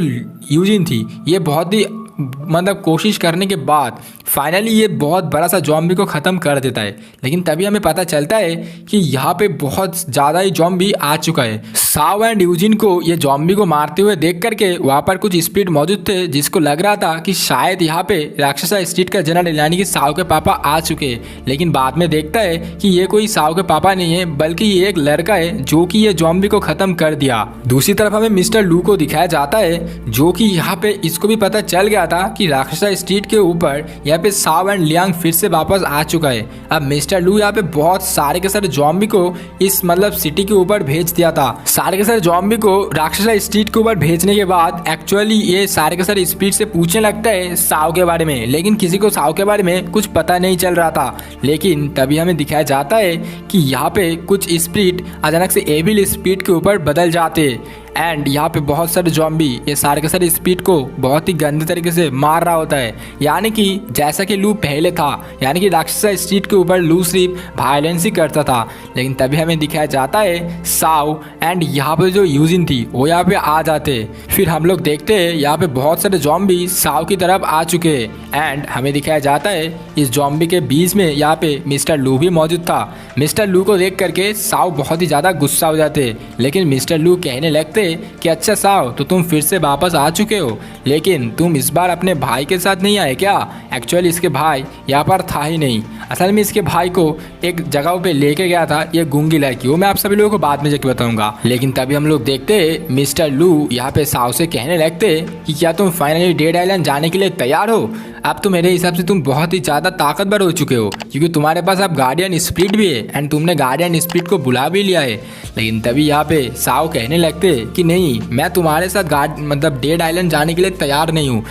Speaker 1: यूजिन थी ये बहुत ही मतलब कोशिश करने के बाद फाइनली ये बहुत बड़ा सा जॉम्बी को ख़त्म कर देता है। लेकिन तभी हमें पता चलता है कि यहाँ पे बहुत ज़्यादा ही जॉम्बी आ चुका है। साव एंड यूजिन को ये जॉम्बी को मारते हुए देख करके वहाँ पर कुछ स्पिरिट मौजूद थे, जिसको लग रहा था कि शायद यहाँ पे राक्षसा स्ट्रीट का जनरल यानी कि साव के पापा आ चुके हैं। लेकिन बाद में देखता है कि ये कोई साव के पापा नहीं है, बल्कि ये एक लड़का है जो कि ये जॉम्बी को ख़त्म कर दिया। दूसरी तरफ हमें मिस्टर लू को दिखाया जाता है, जो कि यहाँ पे इसको भी पता चल गया था कि राक्षसा स्ट्रीट के ऊपर यहाँ पे साव एंड लियांग फिर से वापस आ चुका है। अब मिस्टर लू यहाँ पे बहुत सारे के सारे जॉम्बी को इस मतलब सिटी के ऊपर भेज दिया था। सारे के सारे जॉम्बी को राक्षसा स्ट्रीट के ऊपर भेजने के बाद एक्चुअली ये सारे के सारे स्पीड से पूछने लगता है साव के बारे में, लेकिन किसी को साव के बारे में कुछ पता नहीं चल रहा था। लेकिन तभी हमें दिखाया जाता है कि यहाँ पे कुछ स्पीड अचानक से एविल स्पीड के ऊपर बदल जाते एंड यहाँ पे बहुत सारे जॉम्बी ये सारे के सारे स्पीड को बहुत ही गंदे तरीके से मार रहा होता है। यानी कि जैसा कि लू पहले था, यानी कि राक्षसा स्ट्रीट के ऊपर लू सिर्फ वायलेंस ही करता था। लेकिन तभी हमें दिखाया जाता है साव एंड यहाँ पे जो यूजिन थी वो यहाँ पे आ जाते। फिर हम लोग देखते हैं यहाँ पे बहुत सारे जॉम्बी साव की तरफ आ चुके एंड हमें दिखाया जाता है इस जॉम्बी के बीच में यहाँ पे मिस्टर लू भी मौजूद था। मिस्टर लू को देख करके साव बहुत ही ज़्यादा गुस्सा हो जाते, लेकिन मिस्टर लू कहने लगते कि अच्छा साव, तो तुम फिर से वापस आ चुके हो, लेकिन तुम इस बार अपने भाई के साथ नहीं आए क्या? एक्चुअली इसके भाई यहाँ पर था ही नहीं। असल में इसके भाई को एक जगह पे लेके गया था ये गूंगी लड़की, वो मैं आप सभी लोगों को बाद में जाके बताऊंगा। लेकिन तभी हम लोग देखते मिस्टर लू यहाँ पे साव से कहने लगते कि क्या तुम फाइनली डेड आइलैंड जाने के लिए तैयार हो? अब तो मेरे हिसाब से तुम बहुत ही ज़्यादा ताकतवर हो चुके हो, क्योंकि तुम्हारे पास अब गार्डियन स्पिरिट भी है एंड तुमने गार्डियन स्पिरिट को बुला भी लिया है। लेकिन तभी यहाँ पे साव कहने लगते कि नहीं, मैं तुम्हारे साथ मतलब डेड आइलैंड जाने के लिए तैयार नहीं हूँ।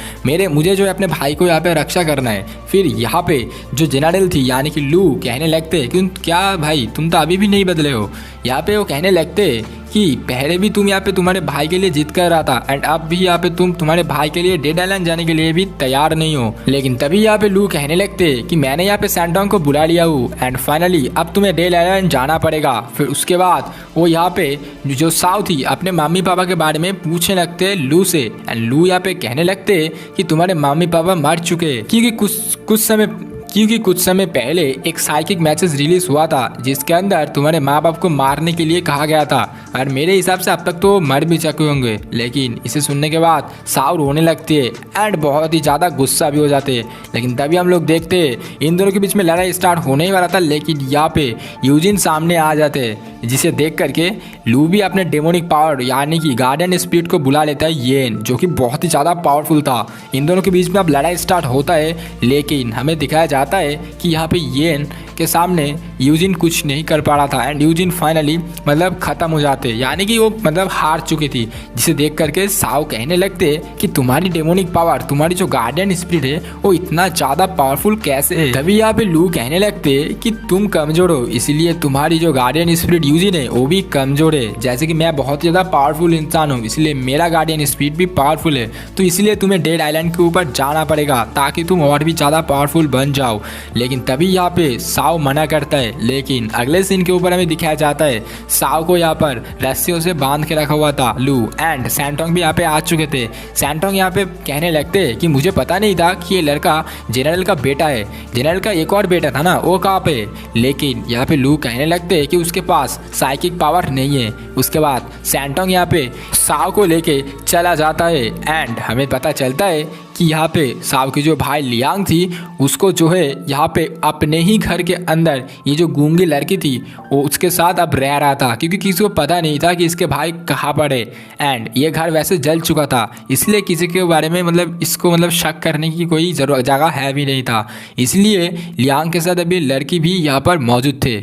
Speaker 1: मुझे जो है अपने भाई को यहाँ पे रक्षा करना है। फिर यहाँ पे जो जनरल थी यानी कि लू कहने लगते कि क्या भाई, तुम तो अभी भी नहीं बदले हो। यहाँ पे वो कहने लगते कि पहले भी तुम यहाँ पे तुम्हारे भाई के लिए जिद कर रहा था एंड अब भी यहाँ पे तुम तुम्हारे भाई के लिए डेड आइलैंड जाने के लिए भी तैयार नहीं हो। लेकिन तभी यहाँ पे लू कहने लगते कि मैंने यहाँ पे सैंटोंग को बुला लिया हूँ एंड फाइनली अब तुम्हें डेड आइलैंड जाना पड़ेगा। फिर उसके बाद वो यहाँ पे जो साव थी अपने मम्मी पापा के बारे में पूछने लगते लू से एंड लू यहाँ पे कहने लगते कि तुम्हारे मम्मी पापा मर चुके, क्योंकि कुछ समय पहले एक साइकिक मैसेज रिलीज हुआ था जिसके अंदर तुम्हारे माँ बाप को मारने के लिए कहा गया था और मेरे हिसाब से अब तक तो मर भी चुके होंगे। लेकिन इसे सुनने के बाद साव रोने लगती है एंड बहुत ही ज़्यादा गुस्सा भी हो जाते हैं। लेकिन तभी हम लोग देखते हैं इन दोनों के बीच में लड़ाई स्टार्ट होने ही वाला था, लेकिन यहाँ पे यूजिन सामने आ जाते हैं, जिसे देख करके लू भी अपने डेमोनिक पावर यानी कि गार्डियन स्पिरिट को बुला लेता है येन, जो कि बहुत ही ज़्यादा पावरफुल था। इन दोनों के बीच में अब लड़ाई स्टार्ट होता है, लेकिन हमें दिखाया जाता है कि यहाँ पे येन के सामने यूजिन कुछ नहीं कर पा रहा था एंड यूजिन फाइनली मतलब ख़त्म हो जाते, यानी कि वो मतलब हार चुकी थी। जिसे देख करके साव कहने लगते कि तुम्हारी डेमोनिक पावर, तुम्हारी जो गार्डियन स्पिरिट है वो इतना ज़्यादा पावरफुल कैसे है? तभी यहाँ पे लू कहने लगते कि तुम कमज़ोर हो, इसीलिए तुम्हारी जो गार्डियन स्पिरिट यूजिन है वो भी कमज़ोर है। जैसे कि मैं बहुत ही ज़्यादा पावरफुल इंसान हूँ, इसलिए मेरा गार्डियन स्पिरिट भी पावरफुल है, तो इसलिए तुम्हें डेड आइलैंड के ऊपर जाना पड़ेगा ताकि तुम और भी ज़्यादा पावरफुल बन जाओ। लेकिन तभी यहाँ पे साव मना करता है। लेकिन अगले सीन के ऊपर हमें दिखाया जाता है साव को यहाँ पर रस्सियों से बांध के रखा हुआ था लू एंड सैंटोंग भी यहाँ पे आ चुके थे। सैंटोंग यहाँ पे कहने लगते कि मुझे पता नहीं था कि ये लड़का जनरल का बेटा है, जनरल का एक और बेटा था ना, वो कहाँ पे? लेकिन यहाँ पे लू कहने लगते कि उसके पास साइकिक पावर नहीं है। उसके बाद सैंटोंग यहाँ पे साव को लेके चला जाता है एंड हमें पता चलता है कि यहाँ पे साव की जो भाई लियांग थी उसको जो है यहाँ पे अपने ही घर के अंदर ये जो गूंगी लड़की थी वो उसके साथ अब रह रहा था, क्योंकि किसी को पता नहीं था कि इसके भाई कहाँ पर है एंड ये घर वैसे जल चुका था, इसलिए किसी के बारे में मतलब इसको मतलब शक करने की कोई जगह है भी नहीं था। इसलिए लियांग के साथ अभी लड़की भी यहाँ पर मौजूद थे।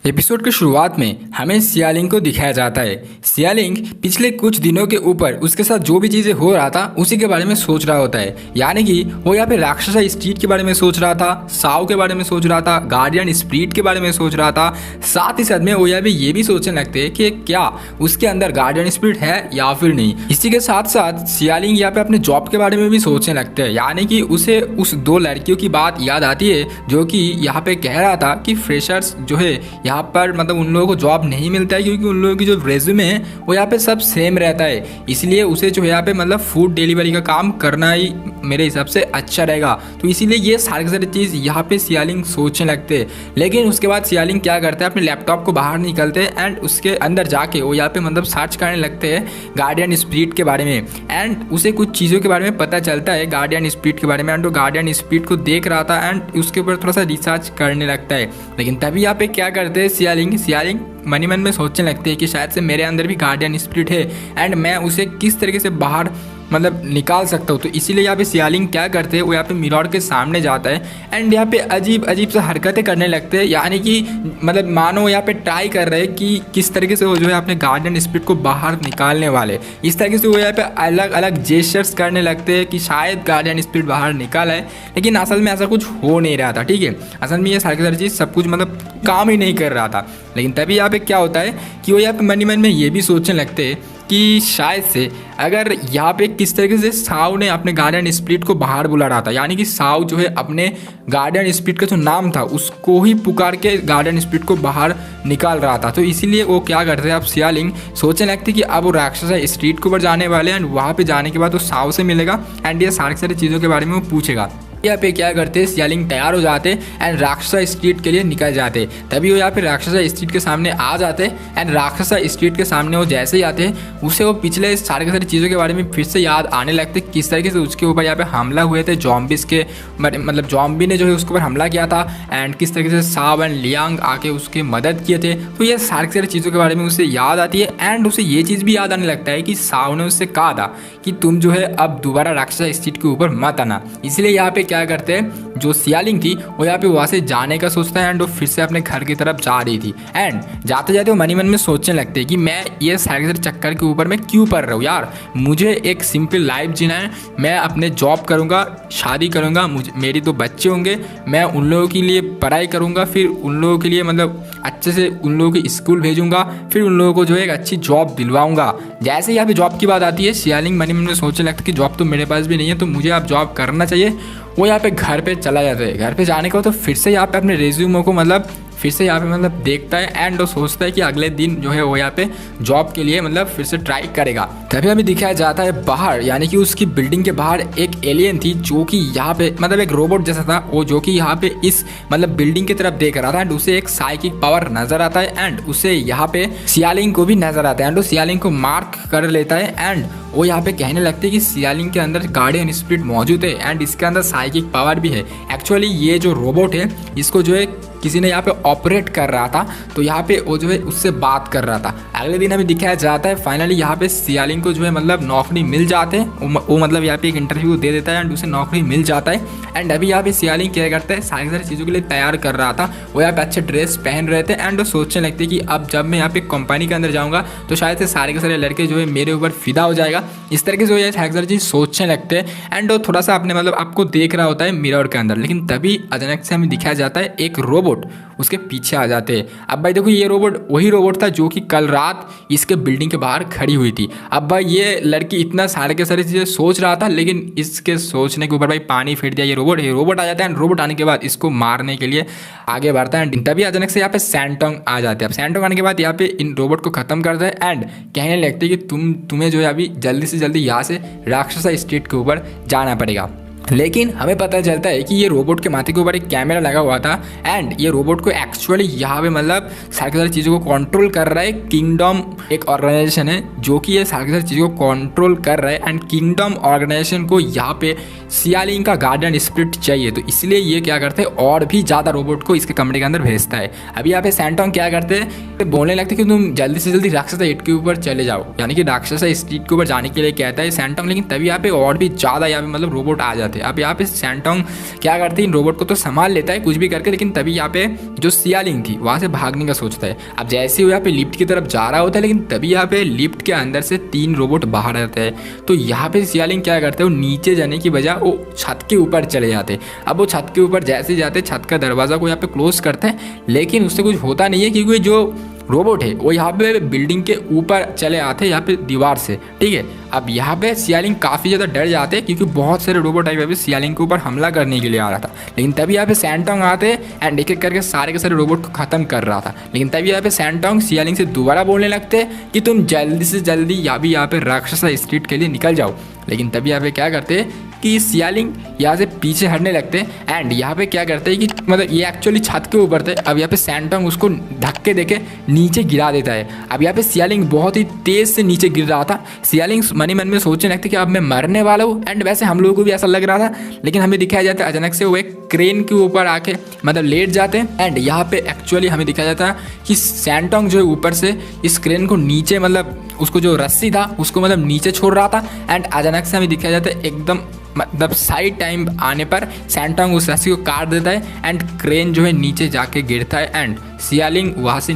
Speaker 1: एपिसोड की शुरुआत में हमें सियालिंग को दिखाया जाता है। सियालिंग पिछले कुछ दिनों के ऊपर उसके साथ जो भी चीज़ें हो रहा था उसी के बारे में सोच रहा होता है, यानी कि वो यहाँ पे राक्षसा स्ट्रीट के बारे में सोच रहा था, साव के बारे में सोच रहा था, गार्डियन स्पिरिट के बारे में सोच रहा था। साथ ही साथ में वो ये भी सोचने लगते हैं कि क्या उसके अंदर गार्डियन स्पिरिट है या फिर नहीं। इसी के साथ साथ सियालिंग यहाँ पे अपने जॉब के बारे में भी सोचने लगते हैं, यानी कि उसे उस दो लड़कियों की बात याद आती है जो कि यहाँ पे कह रहा था कि फ्रेशर्स जो है यहाँ यहाँ पर मतलब उन लोगों को जॉब नहीं मिलता है, क्योंकि उन लोगों की जो रेज्यूमे है वो यहाँ पे सब सेम रहता है। इसलिए उसे जो है यहाँ पे मतलब फूड डिलीवरी का काम करना ही मेरे हिसाब से अच्छा रहेगा। तो इसीलिए ये सारी सारी चीज़ यहाँ पे सियालिंग सोचने लगते हैं। लेकिन उसके बाद सियालिंग क्या करते हैं, अपने लैपटॉप को बाहर निकलते हैं एंड उसके अंदर जाके वो यहाँ पे मतलब सर्च करने लगते हैं गार्डियन स्पिरिट के बारे में। एंड उसे कुछ चीज़ों के बारे में पता चलता है गार्डियन स्पिरिट के बारे में, एंड वो गार्डियन स्पिरिट को देख रहा था एंड उसके ऊपर थोड़ा सा रिसर्च करने लगता है। लेकिन तभी यहाँ पे क्या करते हैं सियालिंग मन ही मन में सोचने लगते हैं कि शायद से मेरे अंदर भी गार्डियन स्पिरिट है एंड मैं उसे किस तरीके से बाहर मतलब निकाल सकता हूँ। तो इसीलिए यहाँ पे सियालिंग क्या करते हैं, वो यहाँ पे मिरर के सामने जाता है एंड यहाँ पे अजीब अजीब सा हरकतें करने लगते हैं। यानी कि मतलब मानो यहाँ पे ट्राई कर रहे हैं कि किस तरीके से वो जो है अपने गार्डियन स्पिरिट को बाहर निकालने वाले। इस तरीके से वो यहाँ पे अलग अलग जेस्चर्स करने लगते हैं कि शायद गार्डियन स्पिरिट बाहर निकाला है, लेकिन असल में ऐसा कुछ हो नहीं रहा था। ठीक है, असल में ये सारी चीज़ सब कुछ मतलब काम ही नहीं कर रहा था। लेकिन तभी यहाँ पे क्या होता है कि वो यहाँ पे मन ही मन में ये भी सोचने लगते हैं कि शायद से अगर यहाँ पे किस तरीके से साव ने अपने गार्डियन स्पिरिट को बाहर बुला रहा था, यानी कि साव जो है अपने गार्डियन स्पिरिट का जो नाम था उसको ही पुकार के गार्डियन स्पिरिट को बाहर निकाल रहा था। तो इसीलिए वो क्या करते हैं, अब सियालिंग सोचने लगती कि अब वो राक्षसा स्ट्रीट के ऊपर जाने वाले हैं एंड वहाँ पे जाने के बाद वो साव से मिलेगा एंड ये सारी चीज़ों के बारे में वो पूछेगा। यहाँ पे क्या करते हैं, सियालिंग तैयार हो जाते एंड राक्षसा स्ट्रीट के लिए निकल जाते। तभी वो यहाँ पे राक्षसा स्ट्रीट के सामने आ जाते एंड राक्षसा स्ट्रीट के सामने वो जैसे ही आते हैं उसे वो पिछले सारी चीज़ों के बारे में फिर से याद आने लगते, किस तरीके से उसके ऊपर यहाँ पे हमला हुए थे जॉम्बिस के, मतलब जॉम्बी ने जो है उसके ऊपर हमला किया था एंड किस तरीके से साव एंड लियांग आके उसकी मदद किए थे। तो ये सारी चीज़ों के बारे में उसे याद आती है एंड उसे ये चीज़ भी याद आने लगता है कि साव ने उससे कहा था कि तुम जो है अब दोबारा राक्षसा स्ट्रीट के ऊपर मत आना। इसलिए यहाँ पे क्या करते हैं, जो सियालिंग थी वो यहाँ पे वहाँ से जाने का सोचता है एंड वो फिर से अपने घर की तरफ जा रही थी एंड जाते जाते वो मन ही मन में सोचने लगते हैं कि मैं ये सारे चक्कर के ऊपर मैं क्यों पड़ रहा हूँ यार, मुझे एक सिंपल लाइफ जीना है। मैं अपने जॉब करूँगा, शादी करूँगा, मुझे मेरी तो बच्चे होंगे, मैं उन लोगों के लिए पढ़ाई करूँगा, फिर उन लोगों के लिए मतलब अच्छे से उन लोगों की स्कूल भेजूँगा, फिर उन लोगों को जो है एक अच्छी जॉब दिलवाऊँगा। जैसे यहाँ पे जॉब की बात आती है सियालिंग मन ही मन में सोचने लगता है कि जॉब तो मेरे पास भी नहीं है, तो मुझे अब जॉब करना चाहिए। वो यहाँ पे घर पे चला जाता है। घर पे जाने के बाद तो फिर से यहाँ पे अपने रेज्यूमो को मतलब फिर से यहाँ पे मतलब देखता है एंड वो सोचता है कि अगले दिन जो है वो यहाँ पे जॉब के लिए मतलब फिर से ट्राई करेगा। तभी हमें दिखाया जाता है बाहर, यानी कि उसकी बिल्डिंग के बाहर एक एलियन थी जो कि यहाँ पे मतलब एक रोबोट जैसा था, वो जो कि यहाँ पे इस मतलब बिल्डिंग की तरफ देख रहा था एंड उसे एक साइकिक पावर नजर आता है एंड उसे यहाँ पे सियालिंग को भी नजर आता है एंड वो सियालिंग को मार्क कर लेता है एंड वो यहाँ पे कहने लगते हैं कि सियालिंग के अंदर गार्डियन स्पिरिट मौजूद है एंड इसके अंदर साइकिक पावर भी है। एक्चुअली ये जो रोबोट है इसको जो है किसी ने यहाँ पे ऑपरेट कर रहा था, तो यहाँ पे वो जो है उससे बात कर रहा था। अगले दिन हमें दिखाया जाता है फाइनली यहाँ पे सियालिंग को जो है मतलब नौकरी मिल जाते हैं। वो मतलब यहाँ पे एक इंटरव्यू दे देता है एंड उसे नौकरी मिल जाता है एंड अभी यहाँ पे सियालिंग क्या करता है, सारी चीज़ों के लिए तैयार कर रहा था। वो यहाँ पे अच्छे ड्रेस पहन रहे थे एंड वो सोचने लगते कि अब जब मैं यहाँ पे कंपनी के अंदर जाऊँगा तो शायद से सारे के सारे लड़के जो है मेरे ऊपर फिदा हो जाएगा। इस तरीके से वो ये सारी चीज़ सोचने लगते हैं एंड वो थोड़ा सा अपने मतलब आपको देख रहा होता है मिरर के अंदर। लेकिन तभी अचानक से हमें दिखाया जाता है एक रोबोट उसके पीछे आ जाते हैं। अब भाई देखो ये रोबोट वही रोबोट था जो कि कल रात इसके बिल्डिंग के बाहर खड़ी हुई थी। अब भाई ये लड़की इतना सारे के सारे चीज़ें सोच रहा था, लेकिन इसके सोचने के ऊपर भाई पानी फेर दिया ये रोबोट आ जाता है एंड रोबोट आने के बाद इसको मारने के लिए आगे बढ़ता है। तभी अचानक से यहाँ पे सैंटोंग आ जाते हैं। अब सैंटोंग आने के बाद यहाँ पे इन रोबोट को खत्म करता है एंड कहने लगते हैं कि तुम्हें जो है अभी जल्दी से जल्दी यहाँ से राक्षसा स्ट्रीट के ऊपर जाना पड़ेगा। लेकिन हमें पता चलता है कि ये रोबोट के माथे के ऊपर एक कैमरा लगा हुआ था एंड ये रोबोट को एक्चुअली यहाँ पे मतलब सारी चीज़ों को कंट्रोल कर रहा है किंगडम एक ऑर्गेनाइजेशन है जो कि ये सारी चीज़ों को कंट्रोल कर रहा है एंड किंगडम ऑर्गेनाइजेशन को यहाँ पे सियालिंग का गार्डियन स्पिरिट चाहिए। तो इसलिए ये क्या करते हैं और भी ज़्यादा रोबोट को इसके कमरे के अंदर भेजता है। अभी यहाँ पे सैंटोंग क्या करते हैं, बोलने लगते हैं कि तुम जल्दी से जल्दी राक्षसा स्ट्रीट के ऊपर चले जाओ, यानी कि राक्षसा स्ट्रीट के ऊपर जाने के लिए कहता है सैंटोंग। लेकिन तभी यहाँ पे और भी ज़्यादा यहाँ पे मतलब रोबोट आ जाते हैं। अब यहाँ पे सैंटोंग क्या करते हैं, इन रोबोट को तो संभाल लेता है कुछ भी करके, लेकिन तभी यहाँ पे जो सियालिंग थी वहाँ से भागने का सोचता है। अब जैसे वो यहाँ पे लिफ्ट की तरफ जा रहा होता है, लेकिन तभी यहाँ पे लिफ्ट के अंदर से 3 रोबोट बाहर आते हैं। तो यहाँ पे सियालिंग क्या करते हैं, वो नीचे जाने की बजाय वो छत के ऊपर चले जाते हैं। अब वो छत के ऊपर जैसे जाते छत का दरवाज़ा को यहाँ पे क्लोज करते हैं, लेकिन उससे कुछ होता नहीं है क्योंकि जो रोबोट है वो यहाँ पे बिल्डिंग के ऊपर चले आते हैं यहाँ पे दीवार से, ठीक है। अब यहाँ पे सियालिंग काफ़ी ज़्यादा डर जाते हैं क्योंकि बहुत सारे रोबोट आए सियालिंग के ऊपर हमला करने के लिए आ रहा था। लेकिन तभी यहाँ पे सैंटोंग आते एंड एक एक करके सारे के सारे रोबोट को ख़त्म कर रहा था। लेकिन तभी यहाँ पे सैंटोंग सियालिंग से दोबारा बोलने लगते कि तुम जल्दी से जल्दी यहाँ पे राक्षसा स्ट्रीट के लिए निकल जाओ। लेकिन तभी यहाँ पे क्या करते कि सियालिंग यहाँ से पीछे हटने लगते एंड यहाँ पे क्या करते हैं कि मतलब ये एक्चुअली छत के ऊपर थे। अब यहाँ पे सैंटोंग उसको धक्के देके नीचे गिरा देता है। अब यहाँ पे सियालिंग बहुत ही तेज़ से नीचे गिर रहा था। सियालिंग मन ही मन में सोचने लगते कि अब मैं मरने वाला हूँ एंड वैसे हम लोगों को भी ऐसा लग रहा था। लेकिन हमें दिखाया जाता है अचानक से वो एक क्रेन के ऊपर आके मतलब लेट जाते हैं एंड यहाँ पे एक्चुअली हमें दिखाया जाता है कि सैंटोंग जो है ऊपर से इस क्रेन को नीचे मतलब उसको जो रस्सी था उसको मतलब नीचे छोड़ रहा था एंड अचानक से हमें दिखाया जाता है एकदम मतलब साइड टाइम आने पर सैंटोंग उस रस्सी को काट देता है एंड क्रेन जो है नीचे जाके गिरता है एंड सियालिंग वहाँ से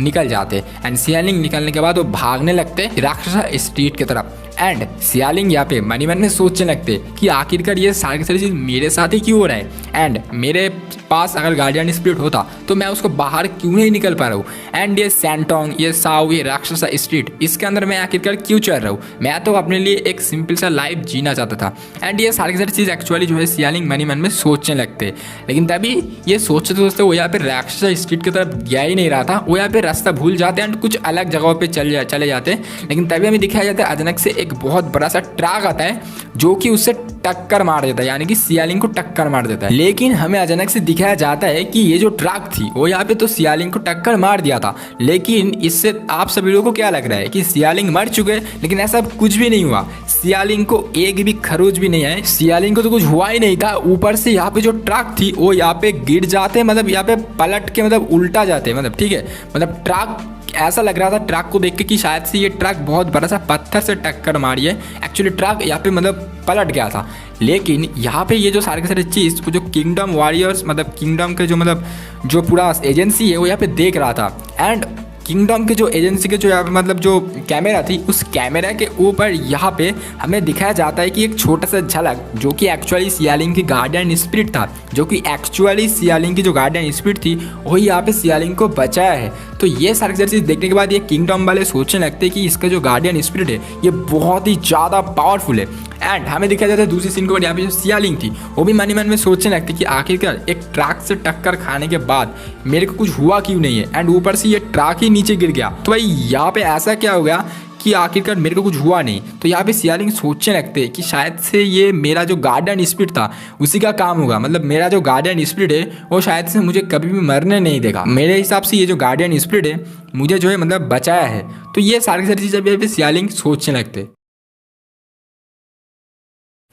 Speaker 1: निकल जाते हैं। एंड सियालिंग निकलने के बाद वो भागने लगते हैं राक्षसा स्ट्रीट की तरफ एंड सियालिंग यहाँ पे मन ही मन में सोचने लगते कि आखिरकार ये सारी की सारी चीज़ मेरे साथ ही क्यों हो रहा है एंड मेरे पास अगर गार्डियन स्पिरिट होता तो मैं उसको बाहर क्यों नहीं निकल पा रहा हूँ एंड ये सैंटोंग, ये साओ, ये राक्षसा स्ट्रीट इसके अंदर मैं आखिरकार क्यों चल रहा हूँ। मैं तो अपने लिए एक सिंपल सा लाइफ जीना चाहता था एंड ये सारी की सारी चीज़ एक्चुअली जो है सियालिंग मन ही मन में सोचने लगते। लेकिन तभी ये सोचते सोचते वो यहाँ पे राक्षसा स्ट्रीट की तरफ गया ही नहीं रहा था। वो यहाँ पे रास्ता भूल जाते हैं एंड कुछ अलग जगहों पर चले जाते हैं। लेकिन तभी हमें दिखाया जाता है अचानक से एक बहुत बड़ा सा ट्रक आता है जो कि उससे टक्कर मार देता है, यानी कि सियालिंग को टक्कर मार देता है। लेकिन हमें अचानक से दिखाया जाता है कि ये जो ट्रक थी वो यहाँ पे तो सियालिंग को टक्कर मार दिया था। लेकिन इससे आप सभी लोगों को क्या लग रहा है कि सियालिंग मर चुके हैं, लेकिन ऐसा कुछ भी नहीं हुआ। सियालिंग को एक भी खरोच भी नहीं आए, सियालिंग को तो कुछ हुआ ही नहीं था। ऊपर से यहाँ पे जो ट्रक थी वो यहाँ पे गिर जाते, मतलब यहाँ पे पलट के मतलब उल्टा जाते, मतलब ठीक है, मतलब ट्रक ऐसा लग रहा था ट्रक को देख के कि शायद से ये ट्रक बहुत बड़ा सा पत्थर से टक्कर मारी है। एक्चुअली ट्रक यहाँ पे मतलब पलट गया था। लेकिन यहाँ पे ये जो सारे के सारे चीज़ जो किंगडम वॉरियर्स मतलब किंगडम के जो मतलब जो पूरा एजेंसी है वो यहाँ पे देख रहा था एंड किंगडम के जो एजेंसी के जो यहाँ पे मतलब जो कैमरा थी उस कैमरा के ऊपर यहाँ पे हमें दिखाया जाता है कि एक छोटा सा झलक जो कि एक्चुअली सियालिंग की गार्डियन स्पिरिट था, जो कि एक्चुअली सियालिंग की जो गार्डियन स्पिरिट थी वही यहाँ पे सियालिंग को बचाया है। तो ये सारी चीज़ देखने के बाद ये किंगडम वाले सोचने लगते हैं कि इसका जो गार्डियन स्पिरिट है ये बहुत ही ज़्यादा पावरफुल है। एंड हमें दिखाया जाता है दूसरी सीन के बाद यहाँ पे जो सियालिंग थी वो भी मन ही मन में सोचने लगती कि आखिरकार एक ट्रक से टक्कर खाने के बाद मेरे को कुछ हुआ क्यों नहीं है एंड ऊपर से ये ट्रक ही नीचे गिर गया। तो भाई यहाँ पे ऐसा क्या हो गया कि आखिरकार मेरे को कुछ हुआ नहीं। तो यहाँ पे सियालिंग सोचने लगते हैं कि शायद से ये मेरा जो गार्डियन स्पिरिट था उसी का काम होगा, मतलब मेरा जो गार्डियन स्पिरिट है वो शायद से मुझे कभी भी मरने नहीं देगा। मेरे हिसाब से ये जो गार्डियन स्पिरिट है मुझे जो है मतलब बचाया है। तो ये सारी चीज़ें अभी सियालिंग सोचने लगते।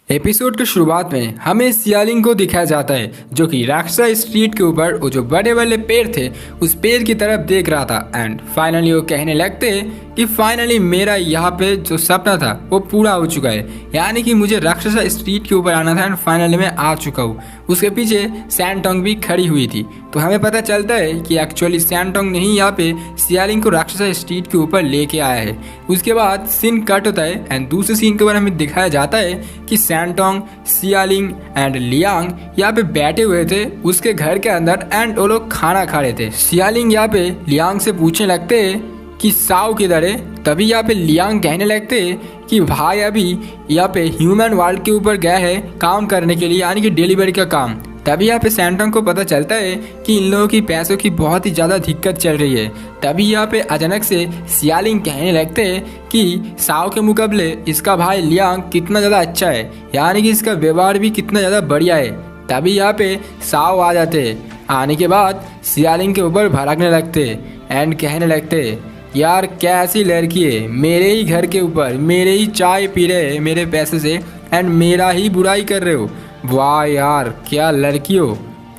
Speaker 1: एपिसोड की शुरुआत में हमें सियालिंग को दिखाया जाता है जो कि राक्षसा स्ट्रीट के ऊपर वो जो बड़े वाले पेड़ थे उस पेड़ की तरफ देख रहा था एंड फाइनली वो कहने लगते हैं कि फाइनली मेरा यहाँ पे जो सपना था वो पूरा हो चुका है, यानी कि मुझे राक्षसा स्ट्रीट के ऊपर आना था एंड फाइनली मैं आ चुका हूँ। उसके पीछे सैंटोंग भी खड़ी हुई थी। तो हमें पता चलता है कि एक्चुअली सैंटोंग ने ही यहाँ पे सियालिंग को राक्षसा स्ट्रीट के ऊपर लेके आया है। उसके बाद सीन कट होता है एंड दूसरे सीन के बाद हमें दिखाया जाता है कि सैंटोंग, सियालिंग एंड लियांग यहाँ पे बैठे हुए थे उसके घर के अंदर एंड वो लोग खाना खा रहे थे। सियालिंग यहाँ पे लियांग से पूछने लगते हैं कि साओ किधर है। तभी यहाँ पे लियांग कहने लगते हैं कि भाई अभी यहाँ पे ह्यूमन वर्ल्ड के ऊपर गया है काम करने के लिए, यानी कि डिलीवरी का काम। तभी यहाँ पे सैंटोंग को पता चलता है कि इन लोगों की पैसों की बहुत ही ज़्यादा दिक्कत चल रही है। तभी यहाँ पे अचानक से सियालिंग कहने लगते हैं कि साओ के मुकाबले इसका भाई लियांग कितना ज़्यादा अच्छा है, यानी कि इसका व्यवहार भी कितना ज़्यादा बढ़िया है। तभी यहाँ पे साओ आ जाते हैं। आने के बाद सियालिंग के ऊपर भड़कने लगते एंड कहने लगते यार कैसी लड़की है, मेरे ही घर के ऊपर मेरे ही चाय पी रहे हैं मेरे पैसे से एंड मेरा ही बुराई कर रहे हो, वाह यार क्या लड़की हो।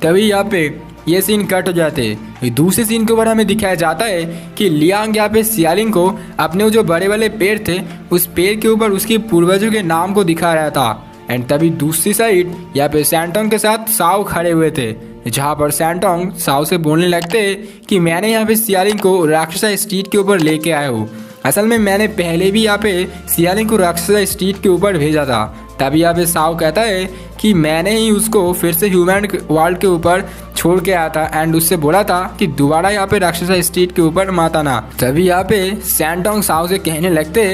Speaker 1: तभी यहाँ पे ये सीन कट हो जाते। दूसरे सीन के ऊपर हमें दिखाया जाता है कि लियांग यहाँ पे सियालिंग को अपने जो बड़े वाले पेड़ थे उस पेड़ के ऊपर उसके पूर्वजों के नाम को दिखा रहा था एंड तभी दूसरी साइड यहाँ पे सैंटोंग के साथ साओ खड़े हुए थे, जहाँ पर सैंटोंग साओ से बोलने लगते कि मैंने यहाँ पे सियालिंग को राक्षसा स्ट्रीट के ऊपर लेके आया हूँ। असल में मैंने पहले भी यहाँ पे सियालिंग को राक्षसा स्ट्रीट के ऊपर भेजा था। तभी यहाँ पे साओ कहता है कि मैंने ही उसको फिर से ह्यूमन वर्ल्ड के ऊपर छोड़ के आया था एंड उससे बोला था कि दोबारा यहाँ पे राक्षसा स्ट्रीट के ऊपर मत आना। तभी यहाँ पे सैंटोंग साओ से कहने लगते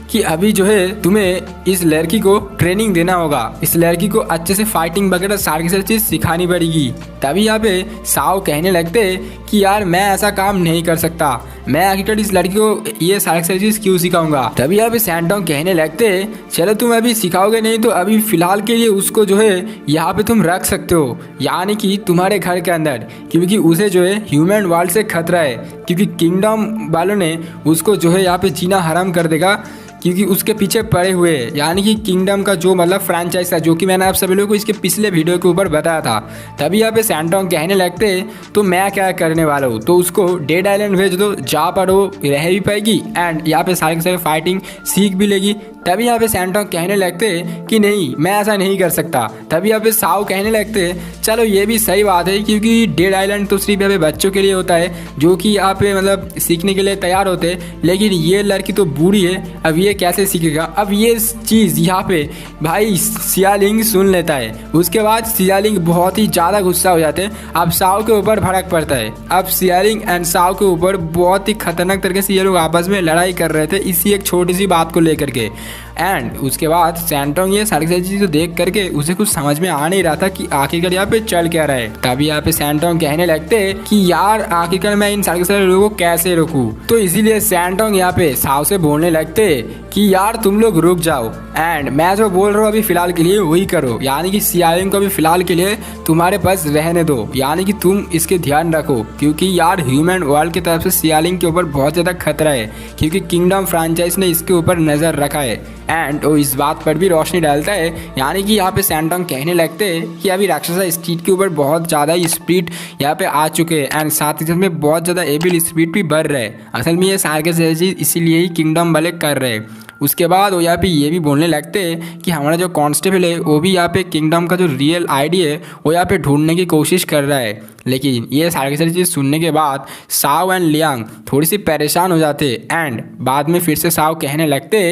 Speaker 1: कि अभी जो है तुम्हें इस लड़की को ट्रेनिंग देना होगा, इस लड़की को अच्छे से फाइटिंग वगैरह सारी की सारी चीज सिखानी पड़ेगी। तभी यहाँ पे साओ कहने लगते कि यार मैं ऐसा काम नहीं कर सकता, मैं आखिरकार इस लड़की को ये सारी चीज क्यों सिखाऊंगा। तभी यहाँ पे सैंटोंग कहने लगते चलो तुम अभी सिखाओगे नहीं तो अभी फिलहाल के लिए उसको जो है यहाँ पे तुम रख सकते हो, यानी कि तुम्हारे घर के अंदर, क्योंकि उसे जो है ह्यूमन वर्ल्ड से खतरा है, क्योंकि किंगडम वालों ने उसको जो है यहाँ पे जीना हराम कर देगा, क्योंकि उसके पीछे पड़े हुए, यानी कि किंगडम का जो मतलब फ्रेंचाइज था, जो कि मैंने आप सभी लोगों को इसके पिछले वीडियो के ऊपर बताया था। तभी यहाँ पे सैंटोंग कहने लगते तो मैं क्या करने वाला हूँ, तो उसको डेड आइलैंड भेज दो, जा पर वो रह भी पाएगी एंड यहाँ पे सारे के सारे फाइटिंग सीख भी लेगी। तभी यहाँ पे सैंटोंग कहने लगते कि नहीं मैं ऐसा नहीं कर सकता। तभी यहाँ पे साओ कहने लगते चलो ये भी सही बात है, क्योंकि डेड आइलैंड तो सिर्फ यहाँ पे बच्चों के लिए होता है जो कि यहाँ पे मतलब सीखने के लिए तैयार होते हैं, लेकिन ये लड़की तो बूढ़ी है, अब ये कैसे सीखेगा। अब ये चीज़ यहाँ पे भाई सियालिंग सुन लेता है, उसके बाद सियालिंग बहुत ही ज़्यादा गुस्सा हो जाते हैं। अब साओ के ऊपर भड़क पड़ता है, अब सियालिंग एंड साओ के ऊपर बहुत ही खतरनाक तरीके से ये लोग आपस में लड़ाई कर रहे थे इसी एक छोटी सी बात को लेकर के। एंड उसके बाद सैंटोंग ये सारी चीज़ें देख करके उसे कुछ समझ में आ नहीं रहा था कि आखिरकार यहाँ पे चल क्या रहा है। तभी यहाँ पे सैंटोंग कहने लगते कि यार आखिरकार मैं इन सारे लोगों को कैसे रोकूं। तो इसीलिए सैंटोंग यहाँ पे साओ से बोलने लगते कि यार तुम लोग रुक जाओ एंड मैं जो बोल रहा हूँ अभी फिलहाल के लिए वही करो, यानी कि सियालिंग को अभी फिलहाल के लिए तुम्हारे पास रहने दो, यानी कि तुम इसके ध्यान रखो, क्योंकि यार ह्यूमन वर्ल्ड की तरफ से सियालिंग के ऊपर बहुत ज़्यादा खतरा है, क्योंकि किंगडम फ्रेंचाइज ने इसके ऊपर नज़र रखा है एंड वो इस बात पर भी रोशनी डालता है। यानी कि यहाँ पे सैंटोंग कहने लगते हैं कि अभी राक्षसा स्ट्रीट के ऊपर बहुत ज़्यादा स्पीड यहाँ पे आ चुके हैं एंड साथ ही साथ में बहुत ज़्यादा एविल स्पीड भी बढ़ रहा है। असल में ये सारे के सारे चीज़ इसीलिए ही किंगडम वाले कर रहे हैं। उसके बाद वो यहाँ पे ये भी बोलने लगते हैं कि हमारा जो कांस्टेबल है वो भी यहाँ पे किंगडम का जो रियल आईडी है वो यहाँ पे ढूंढने की कोशिश कर रहा है। लेकिन ये सारी चीज़ सुनने के बाद साओ एंड लियांग थोड़ी सी परेशान हो जाते एंड बाद में फिर से साओ कहने लगते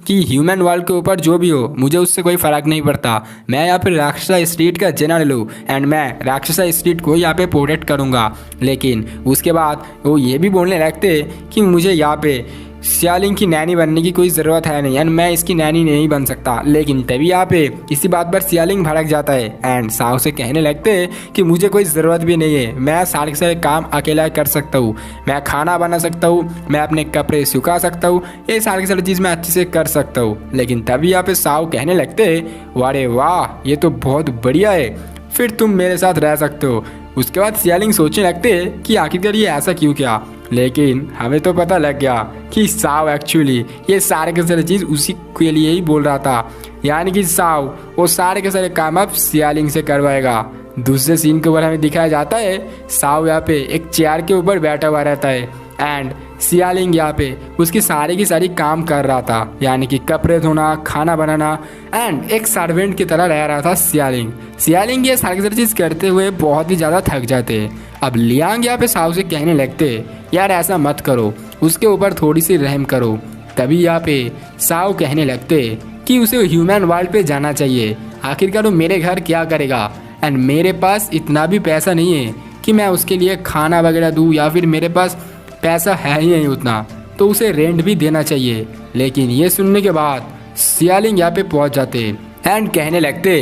Speaker 1: कि ह्यूमन वर्ल्ड के ऊपर जो भी हो मुझे उससे कोई फ़र्क नहीं पड़ता, मैं यहाँ पे राक्षसा स्ट्रीट का जनरल हूँ एंड मैं राक्षसा स्ट्रीट को यहाँ पे प्रोटेक्ट करूँगा। लेकिन उसके बाद वो ये भी बोलने लगते कि मुझे यहाँ पे सियालिंग की नैनी बनने की कोई ज़रूरत है नहीं एंड मैं इसकी नैनी नहीं बन सकता। लेकिन तभी यहाँ पे इसी बात पर सियालिंग भड़क जाता है एंड साओ से कहने लगते हैं कि मुझे कोई ज़रूरत भी नहीं है, मैं सारे के सारे काम अकेला कर सकता हूँ, मैं खाना बना सकता हूँ, मैं अपने कपड़े सुखा सकता हूँ, ये सारी की सारी चीज़ मैं अच्छे से कर सकता हूँ। लेकिन तभी यहाँ पे साओ कहने लगते हैं अरे वाह ये तो बहुत बढ़िया है, फिर तुम मेरे साथ रह सकते हो। उसके बाद सियालिंग सोचने लगते हैं कि आखिरकार ये ऐसा क्यों किया, लेकिन हमें तो पता लग गया कि साओ एक्चुअली ये सारे के सारे चीज़ उसी के लिए ही बोल रहा था, यानी कि साओ वो सारे के सारे काम अब सियालिंग से करवाएगा। दूसरे सीन के ऊपर हमें दिखाया जाता है साओ यहाँ पे एक चेयर के ऊपर बैठा हुआ रहता है एंड सियालिंग यहाँ पे उसकी सारी की सारी काम कर रहा था, यानी कि कपड़े धोना, खाना बनाना एंड एक सर्वेंट की तरह रह रहा था सियालिंग ये सारी की सारी चीज़ करते हुए बहुत ही ज़्यादा थक जाते हैं। अब लियांग यहाँ पे साओ से कहने लगते यार ऐसा मत करो, उसके ऊपर थोड़ी सी रहम करो। तभी यहाँ पे साओ कहने लगते कि उसे ह्यूमन वर्ल्ड पे जाना चाहिए, आखिरकार वो मेरे घर क्या करेगा एंड मेरे पास इतना भी पैसा नहीं है कि मैं उसके लिए खाना वगैरह दूँ, या फिर मेरे पास पैसा है ही नहीं उतना, तो उसे रेंट भी देना चाहिए। लेकिन ये सुनने के बाद सियालिंग यहाँ पे पहुँच जाते एंड कहने लगते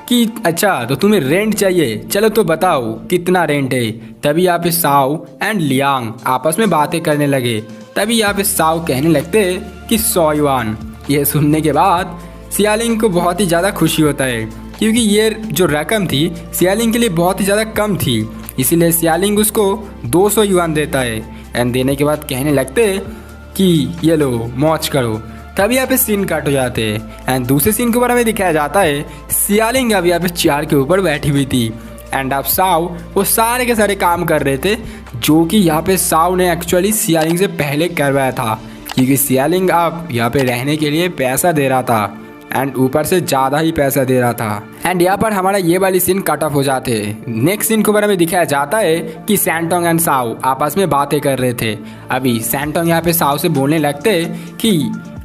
Speaker 1: कि अच्छा तो तुम्हें रेंट चाहिए, चलो तो बताओ कितना रेंट है। तभी यहाँ पे साओ एंड लियांग आपस में बातें करने लगे। तभी यहाँ पे साओ कहने लगते कि 100 युआन। ये सुनने के बाद सियालिंग को बहुत ही ज़्यादा खुशी होता है, क्योंकि ये जो रकम थी सियालिंग के लिए बहुत ही ज़्यादा कम थी, इसीलिए सियालिंग उसको 200 युआन देता है एंड देने के बाद कहने लगते कि ये लो मौज करो। तभी यहाँ पे सीन कट हो जाते हैं एंड दूसरे सीन के ऊपर हमें दिखाया जाता है सियालिंग अब यहाँ पे चेयर के ऊपर बैठी हुई थी एंड अब साओ वो सारे के सारे काम कर रहे थे जो कि यहाँ पे साओ ने एक्चुअली सियालिंग से पहले करवाया था, क्योंकि सियालिंग अब यहाँ पे रहने के लिए पैसा दे रहा था एंड ऊपर से ज़्यादा ही पैसा दे रहा था। एंड यहाँ पर हमारा ये वाली सीन कट ऑफ हो जाते हैं। नेक्स्ट सीन के ऊपर हमें दिखाया जाता है कि सैंटोंग एंड साओ आपस में बातें कर रहे थे। अभी सैंटोंग यहाँ पे साओ से बोलने लगते कि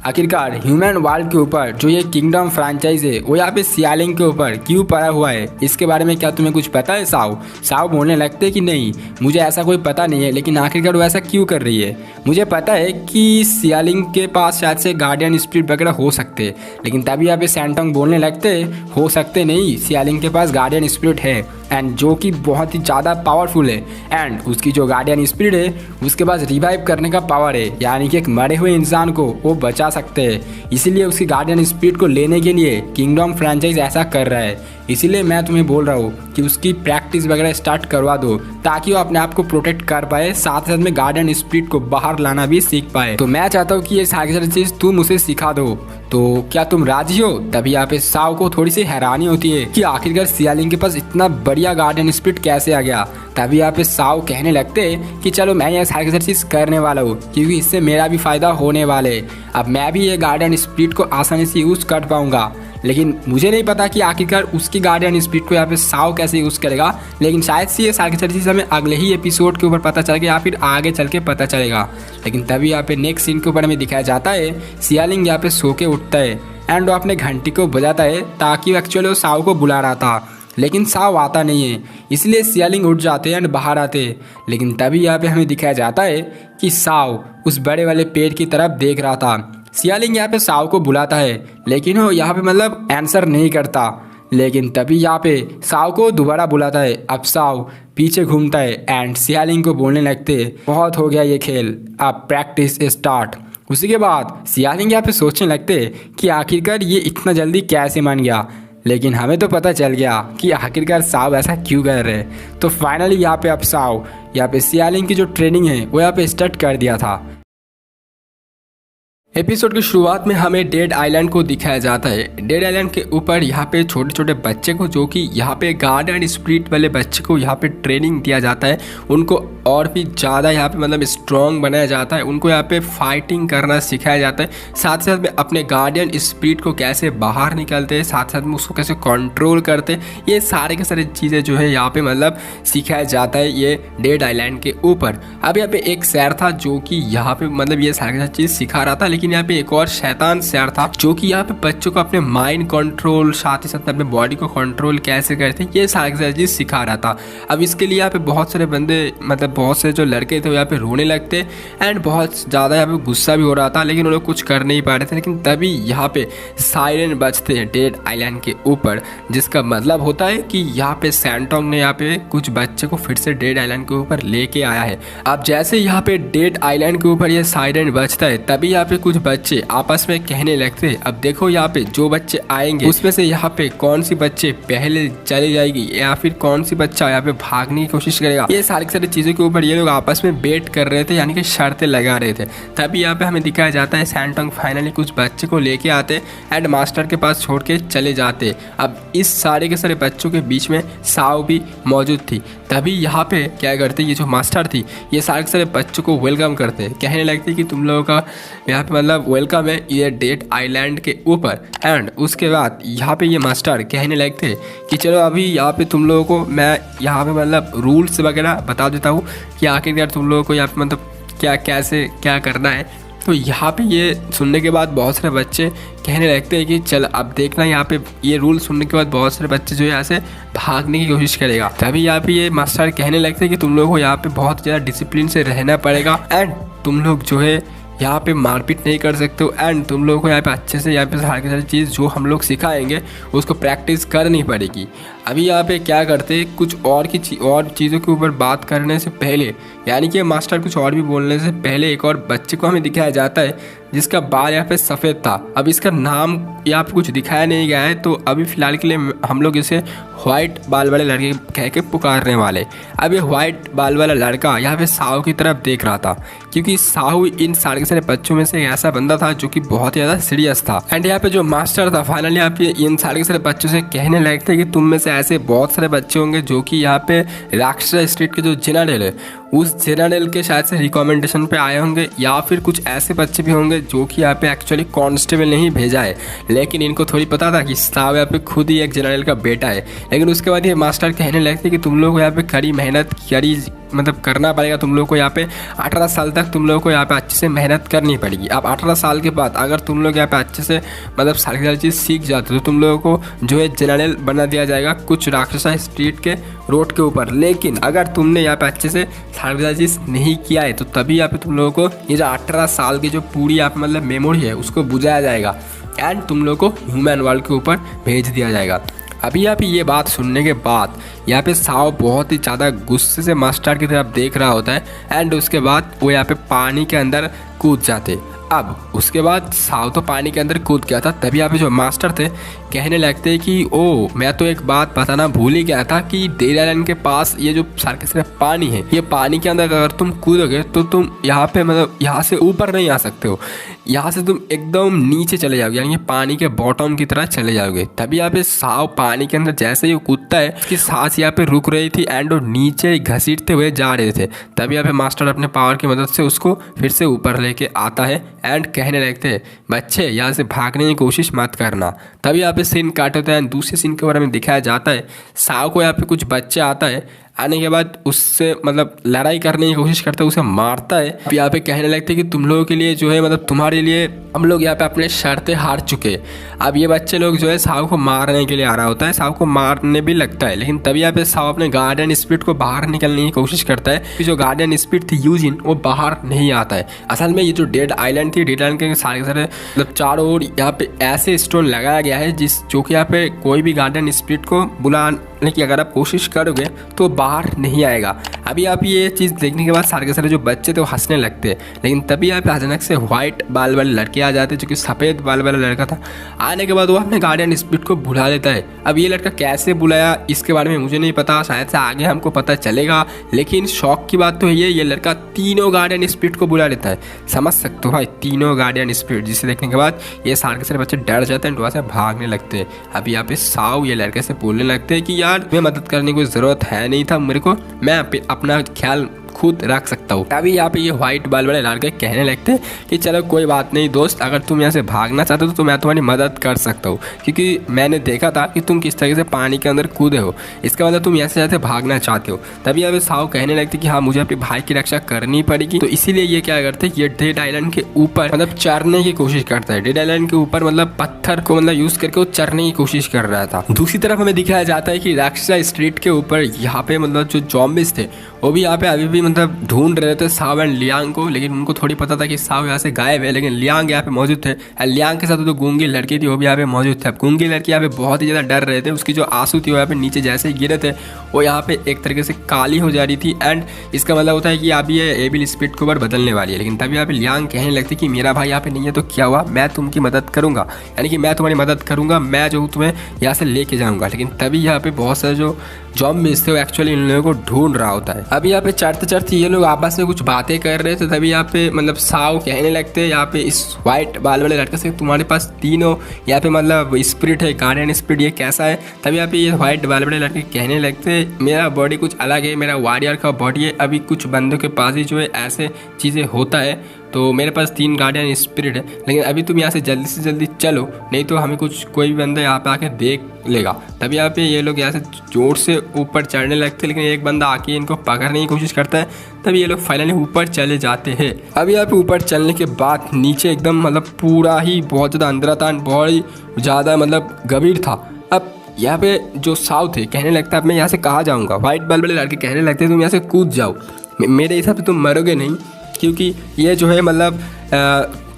Speaker 1: आखिरकार ह्यूमन वर्ल्ड के ऊपर जो ये किंगडम फ्रैंचाइज है वो यहाँ पे सियालिंग के ऊपर क्यों पड़ा हुआ है, इसके बारे में क्या तुम्हें कुछ पता है? साव बोलने लगते कि नहीं मुझे ऐसा कोई पता नहीं है, लेकिन आखिरकार वो ऐसा क्यों कर रही है? मुझे पता है कि सियालिंग के पास शायद से गार्डियन स्पिरिट वगैरह हो सकते, लेकिन तभी यहाँ पे सैंटोंग बोलने लगते हो सकते नहीं, सियालिंग के पास गार्डियन स्पिरिट है एंड जो कि बहुत ही ज़्यादा पावरफुल है एंड उसकी जो गार्डियन स्पिरिट है उसके पास रिवाइव करने का पावर है, यानी कि एक मरे हुए इंसान को वो बचा सकते हैं। इसीलिए उसकी गार्डियन स्पिरिट को लेने के लिए किंगडम फ्रैंचाइज ऐसा कर रहा है। इसीलिए मैं तुम्हें बोल रहा हूँ कि उसकी प्रैक्टिस वगैरह स्टार्ट करवा दो ताकि वो अपने आप को प्रोटेक्ट कर पाए, साथ साथ में गार्डियन स्पिरिट को बाहर लाना भी सीख पाए। तो मैं चाहता हूँ कि ये सारी चीज़ तुम उसे सिखा दो, तो क्या तुम राजी हो? तभी यहाँ पे साव को थोड़ी सी हैरानी होती है कि आखिरकार सियालिंग के पास इतना बढ़िया गार्डियन स्पिरिट कैसे आ गया। तभी यहाँ पे साव कहने लगते कि चलो मैं ये सारी चीज़ करने वाला हूँ क्योंकि इससे मेरा भी फायदा होने वाले, अब मैं भी ये गार्डियन स्पिरिट को आसानी से यूज़ कर पाऊंगा। लेकिन मुझे नहीं पता कि आखिरकार उसकी गार्डियन स्पिरिट को यहाँ पे साव कैसे यूज़ करेगा, लेकिन शायद से ये सारी चीज़ हमें अगले ही एपिसोड के ऊपर पता चलेगा या फिर आगे चल के पता चलेगा। लेकिन तभी यहाँ पे नेक्स्ट सीन के ऊपर हमें दिखाया जाता है सियालिंग यहाँ पे सो के उठता है एंड वो अपने घंटी को बजाता है ताकि एक्चुअली वो साव को बुला रहा था, लेकिन साव आता नहीं है। इसलिए सियालिंग उठ जाते हैं एंड बाहर आते हैं। लेकिन तभी यहाँ पे हमें दिखाया जाता है कि साव उस बड़े वाले पेड़ की तरफ देख रहा था। सियालिंग यहाँ पे साव को बुलाता है लेकिन वो यहाँ पे मतलब आंसर नहीं करता। लेकिन तभी यहाँ पे साव को दोबारा बुलाता है। अब साव पीछे घूमता है एंड सियालिंग को बोलने लगते बहुत हो गया ये खेल, अब प्रैक्टिस स्टार्ट। उसी के बाद सियालिंग यहाँ पे सोचने लगते कि आखिरकार ये इतना जल्दी कैसे मान गया, लेकिन हमें तो पता चल गया कि आखिरकार साव ऐसा क्यों कर रहे हैं। तो फाइनली यहाँ पे अब साव यहाँ पे सियालिंग की जो ट्रेनिंग है वो यहाँ पे स्टार्ट कर दिया था। एपिसोड की शुरुआत में हमें डेड आइलैंड को दिखाया जाता है। डेड आइलैंड के ऊपर यहाँ पे छोटे छोटे बच्चे को, जो कि यहाँ पे गार्डियन स्पिरिट वाले बच्चे को यहाँ पे ट्रेनिंग दिया जाता है, उनको और भी ज़्यादा यहाँ पे मतलब स्ट्रॉन्ग बनाया जाता है, उनको यहाँ पे फाइटिंग करना सिखाया जाता है, साथ साथ में अपने गार्डियन स्पिरिट को कैसे बाहर निकलते हैं, साथ साथ में उसको कैसे कंट्रोल करते हैं, ये सारे के सारे चीज़ें जो है यहाँ पे मतलब सिखाया जाता है ये डेड आइलैंड के ऊपर। अब यहाँ पे एक सैर था जो कि यहाँ पे मतलब ये सारी चीज़ सिखा रहा था, लेकिन यहाँ पे एक और शैतान सैर था जो कि यहाँ पे बच्चों को अपने माइंड कंट्रोल, साथ ही साथ अपने बॉडी को कंट्रोल कैसे करते हैं, ये सारी चीज़ सिखा रहा था। अब इसके लिए यहाँ पे बहुत सारे बंदे मतलब बहुत से जो लड़के थे वो यहाँ पे रोने लगते एंड बहुत ज़्यादा यहाँ पे गुस्सा भी हो रहा था, लेकिन वो लोग कुछ कर नहीं पा रहे थे। लेकिन तभी यहाँ पे सायरन बजते हैं डेड आइलैंड के ऊपर, जिसका मतलब होता है कि यहाँ पे सैंटोंग ने यहाँ पे कुछ बच्चे को फिर से डेड आइलैंड के ऊपर लेके आया है। अब जैसे यहाँ पे डेड आइलैंड के ऊपर ये सायरन बजता है तभी यहाँ पे कुछ बच्चे आपस में कहने लगते हैं, अब देखो यहाँ पे जो बच्चे आएंगे उसमें से यहाँ पे कौन सी बच्चे पहले चली जाएगी या फिर कौन सी बच्चा यहाँ पे भागने की कोशिश करेगा। ये सारी चीज़ों के ऊपर ये लोग आपस में बेट कर रहे थे, यानी कि शर्तें लगा रहे थे। तभी यहाँ पे हमें दिखाया जाता है सैंटोंग फाइनली कुछ बच्चे को लेके आते एंड मास्टर के पास छोड़ के चले जाते। अब इस सारे के सारे बच्चों के बीच में साव भी मौजूद थी। तभी यहाँ पे क्या करते, ये जो मास्टर थी ये सारे के सारे बच्चों को वेलकम करते, कहने लगते कि तुम लोगों का यहाँ पे मतलब वेलकम है ये डेड आइलैंड के ऊपर। एंड उसके बाद यहाँ पे ये मास्टर कहने लगते कि चलो अभी यहाँ पे तुम लोगों को मैं यहाँ पे मतलब रूल्स वगैरह बता देता हूँ कि आखिरकार तुम लोगों को यहाँ पे मतलब क्या कैसे क्या करना है। तो यहाँ पे ये सुनने के बाद बहुत सारे बच्चे कहने लगते हैं कि चल अब देखना, यहाँ पे ये रूल सुनने के बाद बहुत सारे बच्चे जो है यहाँ से भागने की कोशिश करेगा। तभी यहाँ पे ये मास्टर कहने लगते हैं कि तुम लोगों को यहाँ पे बहुत ज़्यादा डिसिप्लिन से रहना पड़ेगा एंड तुम लोग जो है यहाँ पे मारपीट नहीं कर सकते हो एंड तुम लोगों को यहाँ पे अच्छे से यहाँ पे सारी चीज़ जो हम लोग सिखाएंगे उसको प्रैक्टिस करनी पड़ेगी। अभी यहाँ पे क्या करते कुछ और चीज़ों के ऊपर बात करने से पहले, यानी कि मास्टर कुछ और भी बोलने से पहले एक और बच्चे को हमें दिखाया जाता है जिसका बाल यहाँ पे सफ़ेद था। अब इसका नाम यहाँ पे कुछ दिखाया नहीं गया है, तो अभी फ़िलहाल के लिए हम लोग इसे वाइट बाल वाले लड़के कह के पुकारने वाले। अब ये वाइट बाल वाला लड़का यहाँ पे साहू की तरफ देख रहा था, क्योंकि साहू इन सारे के सारे बच्चों में से एक ऐसा बंदा था जो कि बहुत ही ज़्यादा सीरियस था। एंड यहाँ पे जो मास्टर था फाइनली यहाँ पे इन सारे के सारे बच्चों से कहने लगे थे कि तुम में से ऐसे बहुत सारे बच्चे होंगे जो कि यहाँ पे राक्षस स्ट्रीट के जो जनरल है
Speaker 2: उस जनरल के शायद से रिकमेंडेशन पे आए होंगे, या फिर कुछ ऐसे बच्चे भी होंगे जो कि यहाँ पे एक्चुअली कांस्टेबल ने ही भेजा है, लेकिन इनको थोड़ी पता था कि साहब यहाँ पे खुद ही एक जनरल का बेटा है। लेकिन उसके बाद ये मास्टर कहने लगते कि तुम लोग को यहाँ पे कड़ी मेहनत कड़ी मतलब करना पड़ेगा, तुम लोग को यहाँ पे 18 साल तक तुम लोग को यहाँ पे अच्छे से मेहनत करनी पड़ेगी। अब 18 साल के बाद अगर तुम लोग यहाँ पे अच्छे से मतलब सारी चीज़ सीख जाते हो तो तुम लोगों को जो है जनरल बना दिया जाएगा कुछ राक्षसा स्ट्रीट के रोड के ऊपर। लेकिन अगर तुमने यहाँ पे अच्छे से सारी चीज़ नहीं किया है तो तभी यहाँ पे तुम लोगों को ये जो 18 साल की जो पूरी यहाँ पे मतलब मेमोरी है उसको बुझाया जाएगा एंड तुम लोग को ह्यूमन वर्ल्ड के ऊपर भेज दिया जाएगा। अभी यहाँ पे ये बात सुनने के बाद यहाँ पे साव बहुत ही ज़्यादा गुस्से से मास्टर की तरफ देख रहा होता है एंड उसके बाद वो यहाँ पे पानी के अंदर कूद जाते। अब उसके बाद साव तो पानी के अंदर कूद गया था, तभी यहाँ पे जो मास्टर थे कहने लगते कि ओ मैं तो एक बात बताना भूल ही गया था कि डेड आइलैंड के पास ये जो सारे सिर्फ पानी है, ये पानी के अंदर अगर तुम कूदोगे तो तुम यहाँ पे मतलब यहाँ से ऊपर नहीं आ सकते हो, यहाँ से तुम एकदम नीचे चले जाओगे, यानी पानी के बॉटम की तरह चले जाओगे। तभी यहाँ पे साव पानी के अंदर जैसे ही कूदता है उसकी सांस यहाँ पे रुक रही थी एंड वो नीचे घसीटते हुए जा रहे थे। तभी यहाँ पे मास्टर अपने पावर की मदद से उसको फिर से ऊपर लेके आता है एंड कहने लगते हैं बच्चे यहाँ से भागने की कोशिश मत करना। तभी यहाँ पे सीन काट होता है। दूसरे सीन के बारे में दिखाया जाता है साव को यहाँ पे कुछ बच्चे आता है, आने के बाद उससे मतलब लड़ाई करने की कोशिश करता है, उसे मारता है। अब यहाँ पे कहने लगते हैं कि तुम लोगों के लिए जो है मतलब तुम्हारे लिए हम लोग यहाँ पे अपने शर्तें हार चुके। अब ये बच्चे लोग जो है साव को मारने के लिए आ रहा होता है, साव को मारने भी लगता है, लेकिन तभी यहाँ पे साव अपने गार्डियन स्पिरिट को बाहर निकलने की कोशिश करता है कि जो गार्डियन स्पिरिट थी यूजिन वो बाहर नहीं आता है। असल में ये जो डेड आइलैंड थी, डेड आइलैंड के सारे मतलब चारों ओर यहाँ पे ऐसे स्टोन लगाया गया है जो कि यहाँ पे कोई भी गार्डियन स्पिरिट को बुलाने की अगर आप कोशिश करोगे तो बाहर नहीं आएगा। अभी आप ये चीज़ देखने के बाद सारे के सारे जो बच्चे थे वो हंसने लगते हैं, लेकिन तभी यहाँ पे अचानक से व्हाइट बाल वाले लड़के आ जाते हैं जो कि सफ़ेद बाल वाला लड़का था। आने के बाद वो अपने गार्डियन स्पिरिट को बुला लेता है। अब ये लड़का कैसे बुलाया इसके बारे में मुझे नहीं पता, शायद से आगे हमको पता चलेगा, लेकिन शौक की बात तो ये लड़का तीनों गार्डियन स्पिरिट को बुला लेता है। समझ सकते हो भाई, तीनों गार्डियन स्पिरिट, जिसे देखने के बाद ये सारे के सारे बच्चे डर जाते हैं, वहाँ से भागने लगते हैं। अभी यहाँ पे साव ये लड़के से बोलने लगते हैं कि यार मैं मदद करने की ज़रूरत है नहीं था मेरे को, मैं अपना ख्याल खुद रख सकता हूँ। तभी यहाँ पे ये व्हाइट बाल वाले लड़के कहने लगते हैं कि चलो कोई बात नहीं दोस्त, अगर तुम यहाँ से भागना चाहते हो तो मैं तुम्हारी मदद कर सकता हूँ, क्योंकि मैंने देखा था कि तुम किस तरीके से पानी के अंदर कूदे हो, इसका मतलब तुम यहाँ से भागना चाहते हो। तभी यहाँ पे साव कहने लगते कि हाँ मुझे अपने भाई की रक्षा करनी पड़ेगी, तो इसीलिए ये क्या करते ये डेड आइलैंड के ऊपर मतलब चढ़ने की कोशिश करता है। डेड आइलैंड के ऊपर मतलब पत्थर को मतलब यूज करके वो चढ़ने की कोशिश कर रहा था। दूसरी तरफ हमें दिखाया जाता है कि राक्षसा स्ट्रीट के ऊपर यहाँ पे मतलब जो जॉम्बिस थे वो भी यहाँ पे अभी भी मतलब ढूंढ रहे थे साव एंड लियांग को, लेकिन उनको थोड़ी पता था कि साव यहाँ से गायब है, लेकिन लियांग यहाँ पे मौजूद थे। लियांग के साथ तो गूंगी लड़की थी वो भी यहाँ पे मौजूद थे। गूंगी लड़की यहाँ पे बहुत ही ज़्यादा डर रहे थे, उसकी जो आंसू थी वो यहाँ पे नीचे जैसे ही गिरे थे वो यहाँ पे एक तरीके से काली हो जा रही थी एंड इसका मतलब होता है कि अभी ये एविल स्पिरिट के ऊपर बदलने वाली है। लेकिन तभी यहाँ पे लियांग कहने लगती कि मेरा भाई यहाँ पे नहीं है तो क्या हुआ, मैं तुमकी मदद करूँगा, यानी कि मैं तुम्हारी मदद करूँगा, मैं जो हूँ तुम्हें यहाँ से लेके जाऊँगा। लेकिन तभी यहाँ पे बहुत सारे जो जॉम्बिस थे वो एक्चुअली इन लोगों को ढूंढ रहा होता है। अभी यहाँ पे चढ़ते चढ़ते ये लोग आपस में कुछ बातें कर रहे थे, तभी यहाँ पे मतलब साव कहने लगते हैं यहाँ पे इस व्हाइट बाल वाले लड़के से तुम्हारे पास तीनों यहाँ पे मतलब स्पिरिट है, गार्डियन स्पिरिट, ये कैसा है। तभी यहाँ पे ये व्हाइट बाल वाले लड़के कहने लगते हैं मेरा बॉडी कुछ अलग है, मेरा वॉरियर का बॉडी है, अभी कुछ बंदों के पास ही जो है ऐसे चीज़ें होता है, तो मेरे पास 3 गार्डियन स्पिरिट है, लेकिन अभी तुम यहाँ से जल्दी चलो, नहीं तो हमें कोई भी बंदा यहाँ पे आके देख लेगा। तभी यहाँ पे ये लोग यहाँ से जोर से ऊपर चढ़ने लगते हैं, लेकिन एक बंदा आके इनको पकड़ने की कोशिश करता है। तभी ये लोग फाइनली ऊपर चले जाते हैं। अब यहाँ पे ऊपर चलने के बाद नीचे एकदम मतलब पूरा ही बहुत ज़्यादा अंधेरा था, बहुत ही ज़्यादा मतलब गंभीर था। अब यहाँ पे जो साव थे कहने लगता है अब मैं यहाँ से कहाँ जाऊँगा। व्हाइट बाल वाले लड़के कहने लगते तुम यहाँ से कूद जाओ, मेरे हिसाब से तुम मरोगे नहीं, क्योंकि ये जो है मतलब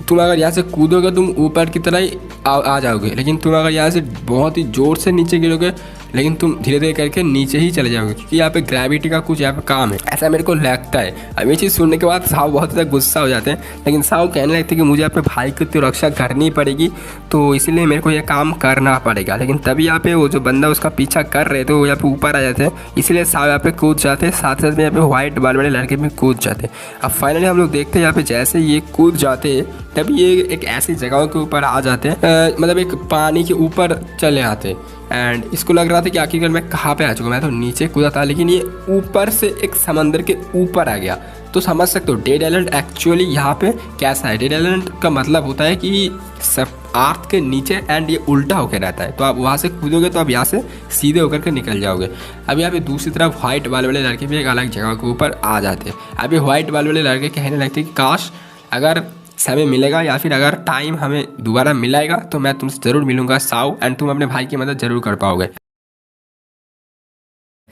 Speaker 2: तुम अगर यहाँ से कूदोगे तुम ऊपर की तरह ही आ जाओगे, लेकिन तुम अगर यहाँ से बहुत ही ज़ोर से नीचे गिरोगे लेकिन तुम धीरे धीरे करके नीचे ही चले जाओगे, क्योंकि यहाँ पे ग्रेविटी का कुछ यहाँ पे काम है, ऐसा मेरे को लगता है। अब ये चीज़ सुनने के बाद साव बहुत ज़्यादा गुस्सा हो जाते हैं, लेकिन साव कहने लगते हैं कि मुझे अपने भाई की तो रक्षा करनी पड़ेगी, तो इसीलिए मेरे को ये काम करना पड़ेगा। लेकिन तभी यहाँ पे वो जो बंदा उसका पीछा कर रहे थे वो यहाँ पे ऊपर आ जाते हैं, इसलिए साव यहाँ पे कूद जाते हैं, साथ साथ में यहाँ पे व्हाइट बाल वाले लड़के भी कूद जाते हैं। अब फाइनली हम लोग देखते हैं यहाँ पे जैसे ये कूद जाते हैं तभी ये एक ऐसी जगहों के ऊपर आ जाते हैं, मतलब एक पानी के ऊपर चले आते हैं। एंड इसको लग रहा था कि आखिरकार मैं कहाँ पे आ चुका, मैं तो नीचे कूदा था, लेकिन ये ऊपर से एक समंदर के ऊपर आ गया। तो समझ सकते हो डेड आइलैंड एक्चुअली यहाँ पे कैसा है। डेड आइलैंड का मतलब होता है कि सब अर्थ के नीचे एंड ये उल्टा होकर रहता है। तो आप वहाँ से कूदोगे तो आप यहाँ से सीधे होकर के निकल जाओगे। अब यहाँ पे दूसरी तरफ व्हाइट वाले लड़के भी एक अलग जगह के ऊपर आ जाते हैं। अभी व्हाइट वाले लड़के कहने लगते कि काश अगर समय मिलेगा या फिर अगर टाइम हमें दोबारा मिलेगा तो मैं तुमसे ज़रूर मिलूंगा साओ, एंड तुम अपने भाई की मदद ज़रूर कर पाओगे।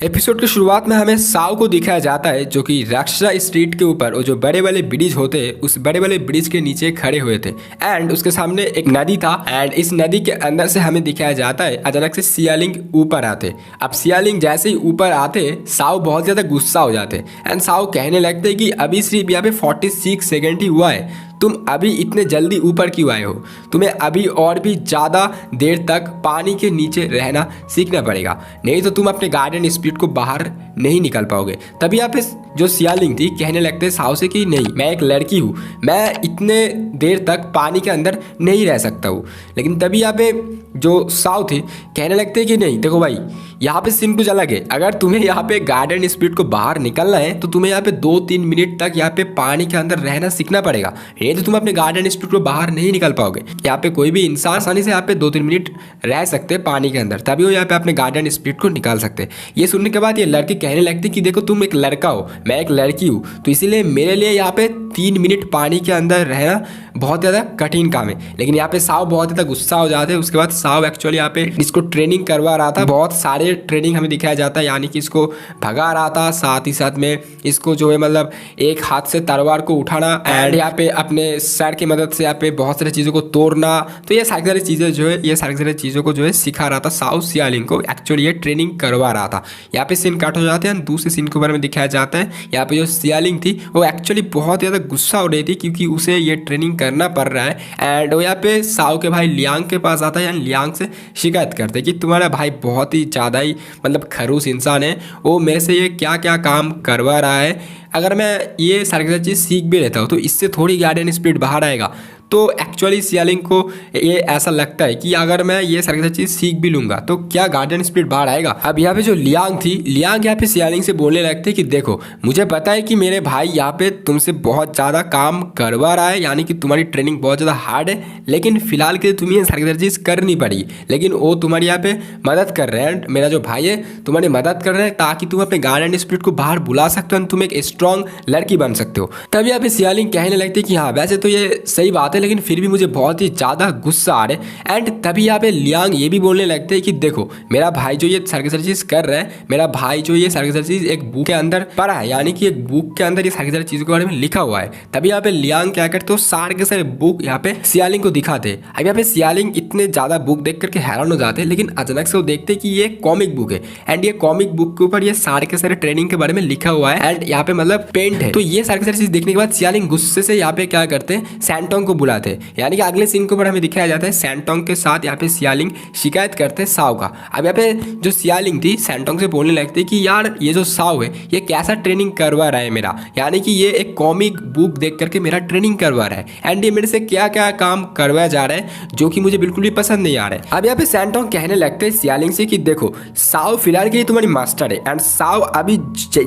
Speaker 2: एपिसोड की शुरुआत में हमें साओ को दिखाया जाता है जो कि रक्षा स्ट्रीट के ऊपर वो जो बड़े वाले ब्रिज होते हैं उस बड़े वाले ब्रिज के नीचे खड़े हुए थे एंड उसके सामने एक नदी था एंड इस नदी के अंदर से हमें दिखाया जाता है अचानक से सियालिंग ऊपर आते। अब सियालिंग जैसे ही ऊपर आते साओ बहुत ज़्यादा गुस्सा हो जाते एंड साओ कहने लगते कि अभी सिर्फ यहाँ पे 46 सेकेंड ही हुआ है, तुम अभी इतने जल्दी ऊपर क्यों आए हो, तुम्हें अभी और भी ज़्यादा देर तक पानी के नीचे रहना सीखना पड़ेगा, नहीं तो तुम अपने गार्डन स्पीड को बाहर नहीं निकल पाओगे। तभी यहाँ पे जो सियालिंग थी कहने लगते साओ से कि नहीं, मैं एक लड़की हूँ, मैं इतने देर तक पानी के अंदर नहीं रह सकता हूँ। लेकिन तभी यहाँ पे जो साओ थी कहने लगते कि नहीं देखो भाई, यहाँ पे सीन कुछ अलग है, अगर तुम्हें यहाँ पे गार्डन स्पीड को बाहर निकलना है तो तुम्हें यहाँ पे 2-3 मिनट तक यहाँ पे पानी के अंदर रहना सीखना पड़ेगा, नहीं तो तुम अपने गार्डन स्पीड को बाहर नहीं निकल पाओगे। यहाँ पे कोई भी इंसान आसानी से यहाँ पे 2-3 मिनट रह सकते हैं पानी के अंदर, तभी वो यहाँ पे अपने गार्डन स्पीड को निकाल सकते हैं। ये सुनने के बाद ये लड़के कहने लगते कि देखो तुम एक लड़का हो, मैं एक लड़की हूँ, तो इसीलिए मेरे लिए यहाँ पे 3 मिनट पानी के अंदर रहना बहुत ज़्यादा कठिन काम है। लेकिन यहाँ पे साओ बहुत ज़्यादा गुस्सा हो जाते हैं। उसके बाद साओ एक्चुअली यहाँ पे इसको ट्रेनिंग करवा रहा था, बहुत सारे ट्रेनिंग हमें दिखाया जाता है, यानी कि इसको भगा रहा था, साथ ही साथ में इसको जो है मतलब एक हाथ से तलवार को उठाना एंड यहाँ पे अपने सर की मदद से यहाँ पे बहुत सारी चीज़ों को तोड़ना। तो ये सारी चीज़ें जो है ये सारी चीज़ों को जो है सिखा रहा था साओ सियालिंग को, एक्चुअली ये ट्रेनिंग करवा रहा था। यहाँ पे सीन काट हो जाते हैं। दूसरे सीन के बारे में दिखाया जाता है, यहाँ पे जो सियालिंग थी वो एक्चुअली बहुत ज़्यादा गुस्सा हो रही थी क्योंकि उसे ये ट्रेनिंग करना पड़ रहा है एंड वो यहाँ पे साओ के भाई लियांग के पास आता है एंड लियांग से शिकायत करते हैं कि तुम्हारा भाई बहुत ही ज़्यादा ही मतलब खड़ूस इंसान है, वो मेरे से ये क्या क्या काम करवा रहा है, अगर मैं ये सारी चीज़ सीख भी लेता हूँ तो इससे थोड़ी गार्डन स्पीड बाहर आएगा। तो एक्चुअली सियालिंग को ये ऐसा लगता है कि अगर मैं ये सारी चीज़ सीख भी लूँगा तो क्या गार्डन स्पीड बाहर आएगा। अब यहाँ पे जो लियांग थी, लियांग यहाँ पे सियालिंग से बोलने लगते कि देखो मुझे पता है कि मेरे भाई यहाँ पे तुमसे बहुत ज़्यादा काम करवा रहा है, यानी कि तुम्हारी ट्रेनिंग बहुत ज़्यादा हार्ड है, लेकिन फिलहाल के लिए तुम्हें सारी चीज़ करनी पड़ेगी, लेकिन वो तुम्हारी यहाँ पे मदद कर रहे हैं, मेरा जो भाई है तुम्हारी मदद कर रहे हैं ताकि तुम अपने गार्डन स्पीड को बाहर बुला सकते हो, तुम एक स्ट्रॉन्ग लड़की बन सकते हो। तभी यहाँ पे सियालिंग कहने लगती कि हाँ वैसे तो ये सही बात है, लेकिन फिर भी मुझे बहुत ही ज़्यादा गुस्सा आ रहा है। एंड तभी यहाँ पे लियांग ये भी बोलने लगते हैं कि देखो मेरा भाई जो ये सारी चीज़ कर रहा है, मेरा भाई जो ये सारी चीज़ एक बुक के अंदर पढ़ा है, यानी कि एक बुक के अंदर ये सारी चीज़ों के बारे में लिखा हुआ है। तभी यहाँ पे लियांग क्या करते हो सारे के सारे बुक यहाँ पे सियालिंग को दिखाते। अब यहाँ पे सियालिंग इतने ज़्यादा बुक देख करके हैरान हो जाते हैं, लेकिन अचानक से वो देखते कि ये कॉमिक बुक है एंड ये कॉमिक बुक के ऊपर ये सारे के सारे ट्रेनिंग के बारे में लिखा हुआ है एंड यहाँ पे मतलब पेंट है। तो ये सारी चीज़ देखने के बाद सियालिंग गुस्से से यहाँ पे क्या करते हैं, सैंटोंग को बुलाते हैं, यानी कि अगले सीन के ऊपर हमें दिखाया जाता है सैंटोंग के साथ यहाँ पे सियालिंग शिकायत करते हैं साओ का। अब यहाँ पे जो सियालिंग थी सैंटोंग से बोलने लगती है कि यार ये जो साओ है ये कैसा ट्रेनिंग करवा रहा है मेरा, यानी कि ये एक कॉमिक बुक देख करके मेरा ट्रेनिंग करवा रहा है एंड ये मेरे से क्या क्या काम करवाया जा रहा है जो कि मुझे बिल्कुल भी पसंद नहीं आ रहा है। अब यहाँ पे सैंटोंग कहने लगते हैं सियालिंग से कि देखो साओ फिलहाल के लिए तुम्हारी मास्टर है एंड साओ अभी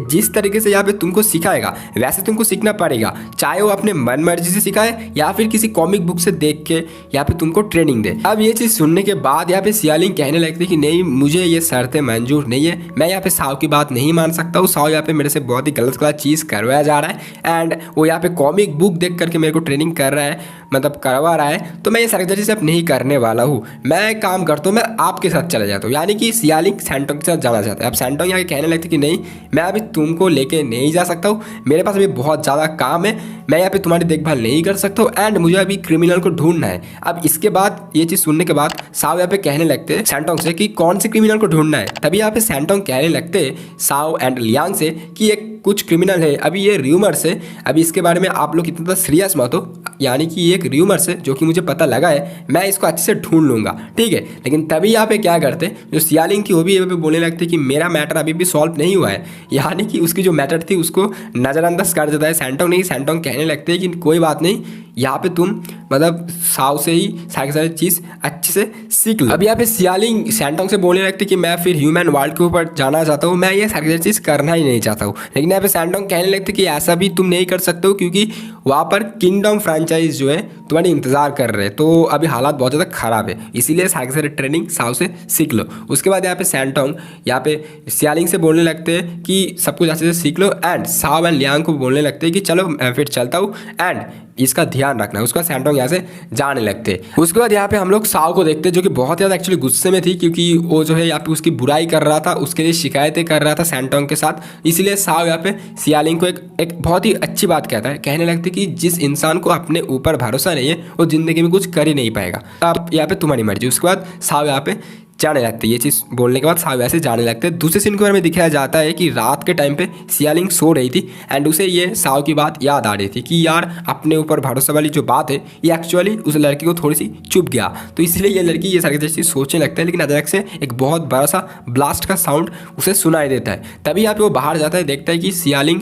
Speaker 2: जिस तरीके से यहाँ पे तुमको सिखाएगा वैसे तुमको सीखना पड़ेगा, चाहे वो अपने मन मर्जी से सिखाए या फिर किसी कॉमिक बुक से देख के यहाँ पे तुमको ट्रेनिंग दे। अब ये चीज़ सुनने के बाद यहाँ पे सियालिंग कहने लगती है कि नहीं मुझे ये शर्तें मंजूर नहीं है, मैं यहाँ पे साओ की बात नहीं मान सकता हूँ, साओ यहाँ पे मेरे से बहुत ही गलत चीज़ करवाया जा रहा है एंड वो यहाँ पे कॉमिक बुक देख करके मेरे को ट्रेनिंग कर रहा है, मतलब करवा रहा है, तो मैं ये सारी चीज़ें अब नहीं करने वाला हूँ, मैं काम करता हूँ मैं आपके साथ चला जाता हूँ, यानी कि सियालिंग सैंटोंग के साथ जाना चाहता है। अब सैंटोंग यहाँ कहने लगती कि नहीं मैं अभी तुमको लेके नहीं जा सकता हूँ, मेरे पास अभी बहुत ज़्यादा काम है, मैं यहाँ पे तुम्हारी देखभाल नहीं कर सकता हूँ एंड मुझे अभी क्रिमिनल को ढूंढना है। अब इसके बाद ये चीज़ सुनने के बाद साओ यहाँ पे कहने लगते हैं सैंटोंग से कि कौन से क्रिमिनल को ढूंढना है। तभी यहाँ पे सैंटोंग कहने लगते हैं साओ एंड लियांग से कि एक कुछ क्रिमिनल है, अभी ये र्यूमर्स है, अभी इसके बारे में आप लोग इतना सीरियस मत हो, यानी कि एक र्यूमर से जो कि मुझे पता लगा है, मैं इसको अच्छे से ढूंढ लूँगा, ठीक है। लेकिन तभी यहाँ पे क्या करते, जो सियालिंग थी वो भी यहाँ पे बोलने लगती कि मेरा मैटर अभी भी सॉल्व नहीं हुआ है, यानी कि उसकी जो मैटर थी उसको नज़रअंदाज कर देता है सैंटोंग। नहीं, सैंटोंग कहने लगते हैं कि कोई बात नहीं, यहाँ पे तुम मतलब साव से ही सारी चीज़ अच्छे से सीख लो। अब यहाँ पे सियालिंग सैंटोंग से बोलने लगती कि मैं फिर ह्यूमन वर्ल्ड के ऊपर जाना चाहता हूँ, मैं ये सारी चीज़ करना ही नहीं चाहता हूँ। लेकिन यहाँ पे सैंटोंग कहने लगते कि ऐसा भी तुम नहीं कर सकते हो, क्योंकि वहाँ पर किंगडम फ्रेंचाइज जो है तुम्हारी इंतजार कर रहे हैं, तो अभी हालात बहुत ज़्यादा खराब है, इसीलिए सारी ट्रेनिंग साव से सीख लो। उसके बाद यहाँ पे सैंटोंग यहाँ पे सियालिंग से बोलने लगते हैं कि सब कुछ अच्छे से सीख लो, एंड साव एंड लियांग को बोलने लगते हैं कि चलो मैं फिर चलता हूँ एंड इसका ध्यान रखना। उसका सैंटोंग यहाँ से जाने लगते। उसके बाद यहाँ पे हम लोग साव को देखते हैं जो कि बहुत ज़्यादा एक्चुअली गुस्से में थी, क्योंकि वो जो है यहाँ पे उसकी बुराई कर रहा था, उसके लिए शिकायतें कर रहा था सैंटोंग के साथ। इसलिए साव यहाँ पे सियालिंग को एक बहुत ही अच्छी बात कहता है, कहने लगती कि जिस इंसान को अपने ऊपर भरोसा नहीं है वो ज़िंदगी में कुछ कर ही नहीं पाएगा, अब यहाँ पे तुम्हारी मर्जी। उसके बाद साव यहाँ पे जाने लगते। ये चीज़ बोलने के बाद साव ऐसे जाने लगते। दूसरे सीन के बारे में दिखाया जाता है कि रात के टाइम पे सियालिंग सो रही थी एंड उसे ये साव की बात याद आ रही थी कि यार अपने ऊपर भरोसा वाली जो बात है ये एक्चुअली उस लड़की को थोड़ी सी चुभ गया, तो इसलिए ये लड़की ये सारी चीज़ सोचने लगता है। लेकिन अचानक से एक बहुत बड़ा सा ब्लास्ट का साउंड उसे सुनाई देता है। तभी यहाँ पे वो बाहर जाता है, देखता है कि सियालिंग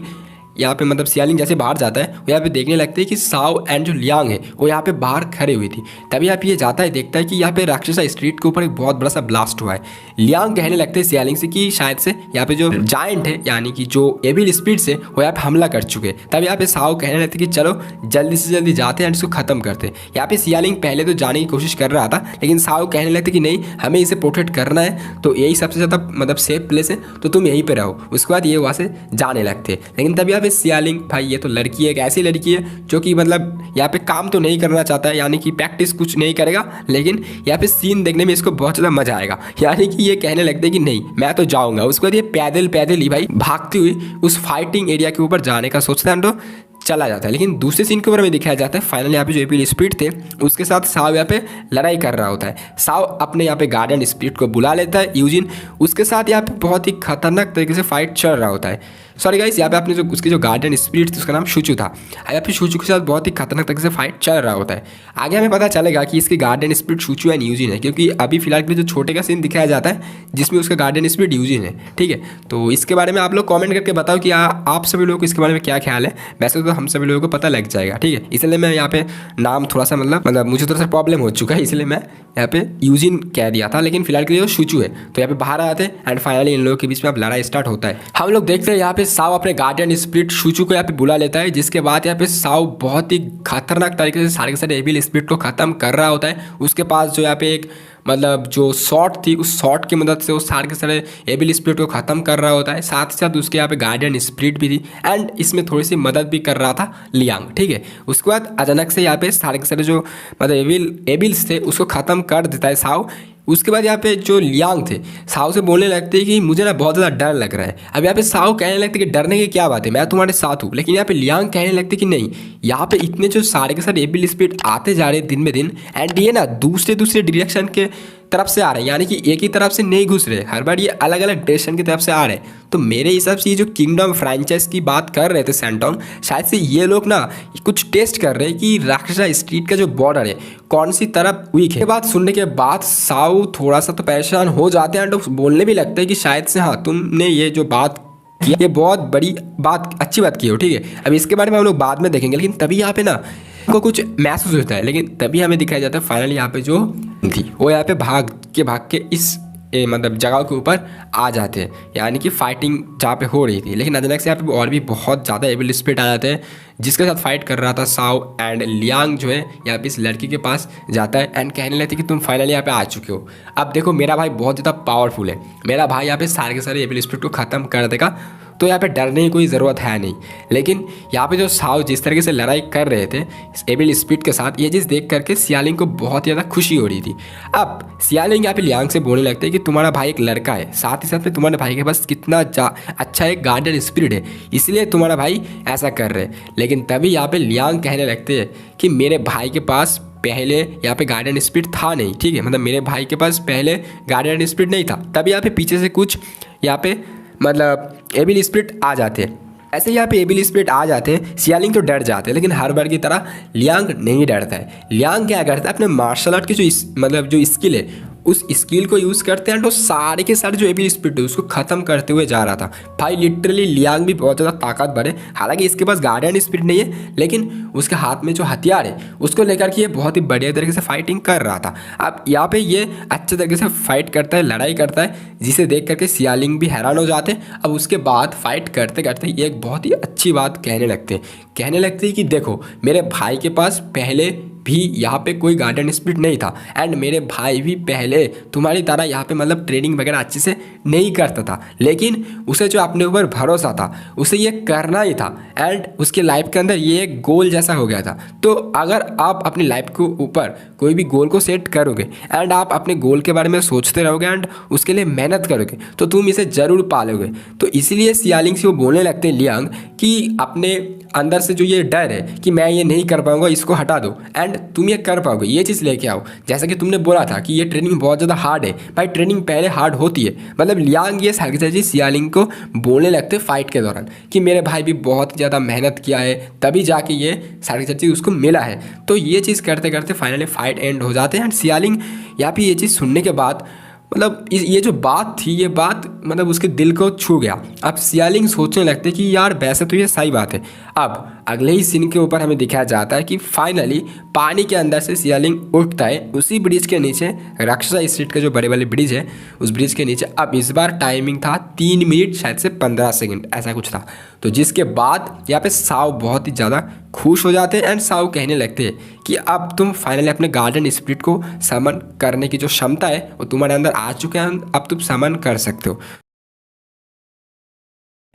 Speaker 2: यहाँ पे मतलब सियालिंग जैसे बाहर जाता है वो यहाँ पे देखने लगते हैं कि साव एंड जो लियांग है वो यहाँ पे बाहर खड़े हुई थी। तभी यहाँ पे ये जाता है, देखता है कि यहाँ पे राक्षसा स्ट्रीट के ऊपर एक बहुत बड़ा सा ब्लास्ट हुआ है। लियांग कहने लगते हैं सियालिंग से कि शायद से यहाँ पे जो जायंट है यानी कि जो एविल स्पीड से वो यहाँ पे हमला कर चुके हैं। तब यहाँ पे साव कहने लगते कि चलो जल्दी से जल्दी जाते हैं एंड इसको खत्म करते हैं। यहाँ पे सियालिंग पहले तो जाने की कोशिश कर रहा था, लेकिन साव कहने लगते कि नहीं हमें इसे प्रोटेक्ट करना है, तो यही सबसे ज़्यादा मतलब सेफ प्लेस है, तो तुम यहीं पर रहो। उसके बाद ये वहाँ से जाने लगते हैं। लेकिन तभी यहाँ पे सियालिंग भाई ये तो लड़की है, एक ऐसी लड़की है जो कि मतलब यहाँ पे काम तो नहीं करना चाहता है, यानी कि प्रैक्टिस कुछ नहीं करेगा, लेकिन यहाँ पे सीन देखने में इसको बहुत ज़्यादा मजा आएगा। यानी कि ये कहने लगते हैं कि नहीं मैं तो जाऊँगा। उसके बाद ये पैदल पैदल ही भाई भागती हुई उस फाइटिंग एरिया के ऊपर जाने का सोचता है तो चला जाता है। लेकिन दूसरे सीन के ऊपर में दिखाया जाता है फाइनली यहाँ पे जो एविल स्पिरिट थे उसके साथ साव यहाँ पे लड़ाई कर रहा होता है। साव अपने यहाँ पे गार्डियन स्पिरिट को बुला लेता है यूजिन, उसके साथ यहाँ पे बहुत ही खतरनाक तरीके से फाइट चल रहा होता है। सॉरी गाइस, यहाँ पे आपने जो उसकी जो गार्डियन स्पिरिट थी उसका नाम शुचू था, यहाँ पे शुचू के साथ बहुत ही खतरनाक तरीके से फाइट चल रहा होता है। आगे हमें पता चलेगा कि इसकी गार्डियन स्पिरिट शुचू एंड यूजिन है, क्योंकि अभी फिलहाल के लिए जो छोटे का सीन दिखाया जाता है जिसमें उसका गार्डियन स्पिरिट यूजिन है। ठीक है, तो इसके बारे में आप लोग कॉमेंट करके बताओ कि आप सभी लोगों को इसके बारे में क्या ख्याल है। वैसे तो हम सभी लोगों को पता लग जाएगा, ठीक है, इसलिए मैं यहाँ पे नाम थोड़ा सा मतलब मुझे थोड़ा सा प्रॉब्लम हो चुका है, इसलिए मैं यहाँ पे यूजिन कह दिया था, लेकिन फिलहाल के लिए वो शुचू है। तो यहाँ पे बाहर आते हैं एंड फाइनली इन लोगों के बीच में अब लड़ाई स्टार्ट होता है। हम लोग देखते हैं यहाँ पे साव अपने गार्डियन स्पिरिट शुचू को यहाँ पे बुला लेता है, जिसके बाद यहाँ पे साव बहुत ही खतरनाक तरीके से सारे के सारे एविल स्पिरिट को खत्म कर रहा होता है। उसके पास जो यहाँ पे एक मतलब जो शॉट थी उस शॉट की मदद से वो सारे के सारे एविल स्पिरिट को ख़त्म कर रहा होता है। साथ ही साथ उसके यहाँ पे गार्डियन स्पिरिट भी थी एंड इसमें थोड़ी सी मदद भी कर रहा था लियांग। ठीक है, उसके बाद अचानक से यहाँ पे सारे के सारे जो मतलब एविल्स थे उसको ख़त्म कर देता है साव। उसके बाद यहाँ पे जो लियांग थे साव से बोलने लगते हैं कि मुझे ना बहुत ज़्यादा डर लग रहा है। अब यहाँ पे साव कहने लगते कि डरने की क्या बात है, मैं तुम्हारे साथ हूँ। लेकिन यहाँ पे लियांग कहने लगते कि नहीं, यहाँ पे इतने जो सारे के सारे एविल स्पिरिट आते जा रहे हैं दिन में दिन एंड ये ना दूसरे डायरेक्शन के तरफ से आ रहे हैं, यानी कि एक ही तरफ से नहीं घुस रहे, हर बार ये अलग अलग डायरेक्शन की तरफ से आ रहे हैं। तो मेरे हिसाब से ये जो किंगडम फ्रेंचाइज की बात कर रहे थे सैंटोंग, शायद से ये लोग ना कुछ टेस्ट कर रहे हैं कि राक्षसा स्ट्रीट का जो बॉर्डर है कौन सी तरफ वीक है। ये बात सुनने के बाद साव थोड़ा सा तो परेशान हो जाते हैं एंड बोलने भी लगते हैं कि शायद से हाँ तुमने ये जो बात किया ये बहुत बड़ी बात अच्छी बात की हो। ठीक है, अब इसके बारे में हम लोग बाद में देखेंगे। लेकिन तभी यहाँ पे ना को कुछ महसूस होता है, लेकिन तभी हमें दिखाया जाता है फाइनली यहाँ पे जो थी वो यहाँ पे भाग के इस मतलब जगह के ऊपर आ जाते हैं, यानी कि फाइटिंग जहाँ पे हो रही थी। लेकिन अचानक से यहाँ पे और भी बहुत ज़्यादा एविल स्पिरिट आ जाते हैं, जिसके साथ फाइट कर रहा था साव एंड लियांग जो है यहाँ पे इस लड़की के पास जाता है एंड कहने लगते कि तुम फाइनली यहाँ पे आ चुके हो। अब देखो मेरा भाई बहुत ज़्यादा पावरफुल है, मेरा भाई यहाँ पे सारे के सारे एविल स्पिरिट को ख़त्म कर देगा, तो यहाँ पे डरने की कोई ज़रूरत है नहीं। लेकिन यहाँ पे जो साव जिस तरीके से लड़ाई कर रहे थे एविल स्पिरिट के साथ, ये चीज़ देख करके सियालिंग को बहुत ज़्यादा खुशी हो रही थी। अब सियालिंग यहाँ पे लियांग से बोलने लगते हैं कि तुम्हारा भाई एक लड़का है, साथ ही साथ में तुम्हारे भाई के पास कितना अच्छा एक गार्डियन स्पिरिट है, इसलिए तुम्हारा भाई ऐसा कर रहे हैं। लेकिन तभी यहाँ पे लियांग कहने लगते हैं कि मेरे भाई के पास पहले यहाँ पे गार्डियन स्पिरिट था नहीं। ठीक है, मतलब मेरे भाई के पास पहले गार्डियन स्पिरिट नहीं था। तभी यहाँ पे पीछे से कुछ यहाँ पे मतलब एविल स्पिरिट आ जाते हैं ऐसे यहाँ पे एबिल स्पिरिट आ जाते हैं, सियालिंग तो डर जाते हैं, लेकिन हर बार की तरह लियांग नहीं डरता है। लियांग क्या करता है, अपने मार्शल आर्ट की जो स्किल है उस स्किल को यूज़ करते हैं, तो सारे के सारे जो एबिल स्पिरिट है उसको ख़त्म करते हुए जा रहा था। भाई लिटरली लियांग भी बहुत ज़्यादा ताकतवर है, हालांकि इसके पास गार्डियन स्पिरिट नहीं है, लेकिन उसके हाथ में जो हथियार है उसको लेकर के ये बहुत ही बढ़िया तरीके से फाइटिंग कर रहा था। अब यहाँ पे ये अच्छे तरीके से फाइट करता है, लड़ाई करता है, जिसे देख करके सियालिंग भी हैरान हो जाते हैं। अब उसके बाद फाइट करते करते ये एक बहुत ही अच्छी बात कहने लगते हैं कि देखो मेरे भाई के पास पहले भी यहाँ पे कोई गार्डियन स्पिरिट नहीं था, एंड मेरे भाई भी पहले तुम्हारी तरह यहाँ पे मतलब ट्रेनिंग वगैरह अच्छे से नहीं करता था, लेकिन उसे जो अपने ऊपर भरोसा था उसे ये करना ही था, एंड उसके लाइफ के अंदर ये एक गोल जैसा हो गया था। तो अगर आप अपनी लाइफ के ऊपर कोई भी गोल को सेट करोगे एंड आप अपने गोल के बारे में सोचते रहोगे एंड उसके लिए मेहनत करोगे तो तुम इसे ज़रूर पालोगे। तो इसीलिए सियालिंग से वो बोलने लगते हैं लियांग कि अपने अंदर से जो ये डर है कि मैं ये नहीं कर पाऊंगा इसको हटा दो, एंड तुम ये कर पाओगे, ये चीज़ लेके आओ। जैसा कि तुमने बोला था कि ये ट्रेनिंग बहुत ज़्यादा हार्ड है, भाई ट्रेनिंग पहले हार्ड होती है। मतलब लियांग ये सारी चीज़ सियालिंग को बोलने लगते फाइट के दौरान कि मेरे भाई भी बहुत ज़्यादा मेहनत किया है तभी जाके ये सारी चीज़ उसको मिला है। तो ये चीज़ करते करते फाइनली फाइट एंड हो जाते हैं, एंड सियालिंग यहाँ पे ये चीज़ सुनने के बाद मतलब ये जो बात थी ये बात मतलब उसके दिल को छू गया। अब सियालिंग सोचने लगते कि यार वैसे तो ये सही बात है। अब अगले ही सीन के ऊपर हमें दिखाया जाता है कि फाइनली पानी के अंदर से सियालिंग उठता है उसी ब्रिज के नीचे, राक्षसा स्ट्रीट का जो बड़े वाले ब्रिज है उस ब्रिज के नीचे। अब इस बार टाइमिंग था 3 मिनट शायद से 15 सेकंड ऐसा कुछ था। तो जिसके बाद यहाँ पे साव बहुत ही ज़्यादा खुश हो जाते हैं एंड साव कहने लगते हैं कि अब तुम फाइनली अपने गार्डियन स्पिरिट को समन करने की जो क्षमता है वो तुम्हारे अंदर आ चुके हैं, अब तुम समन कर सकते हो।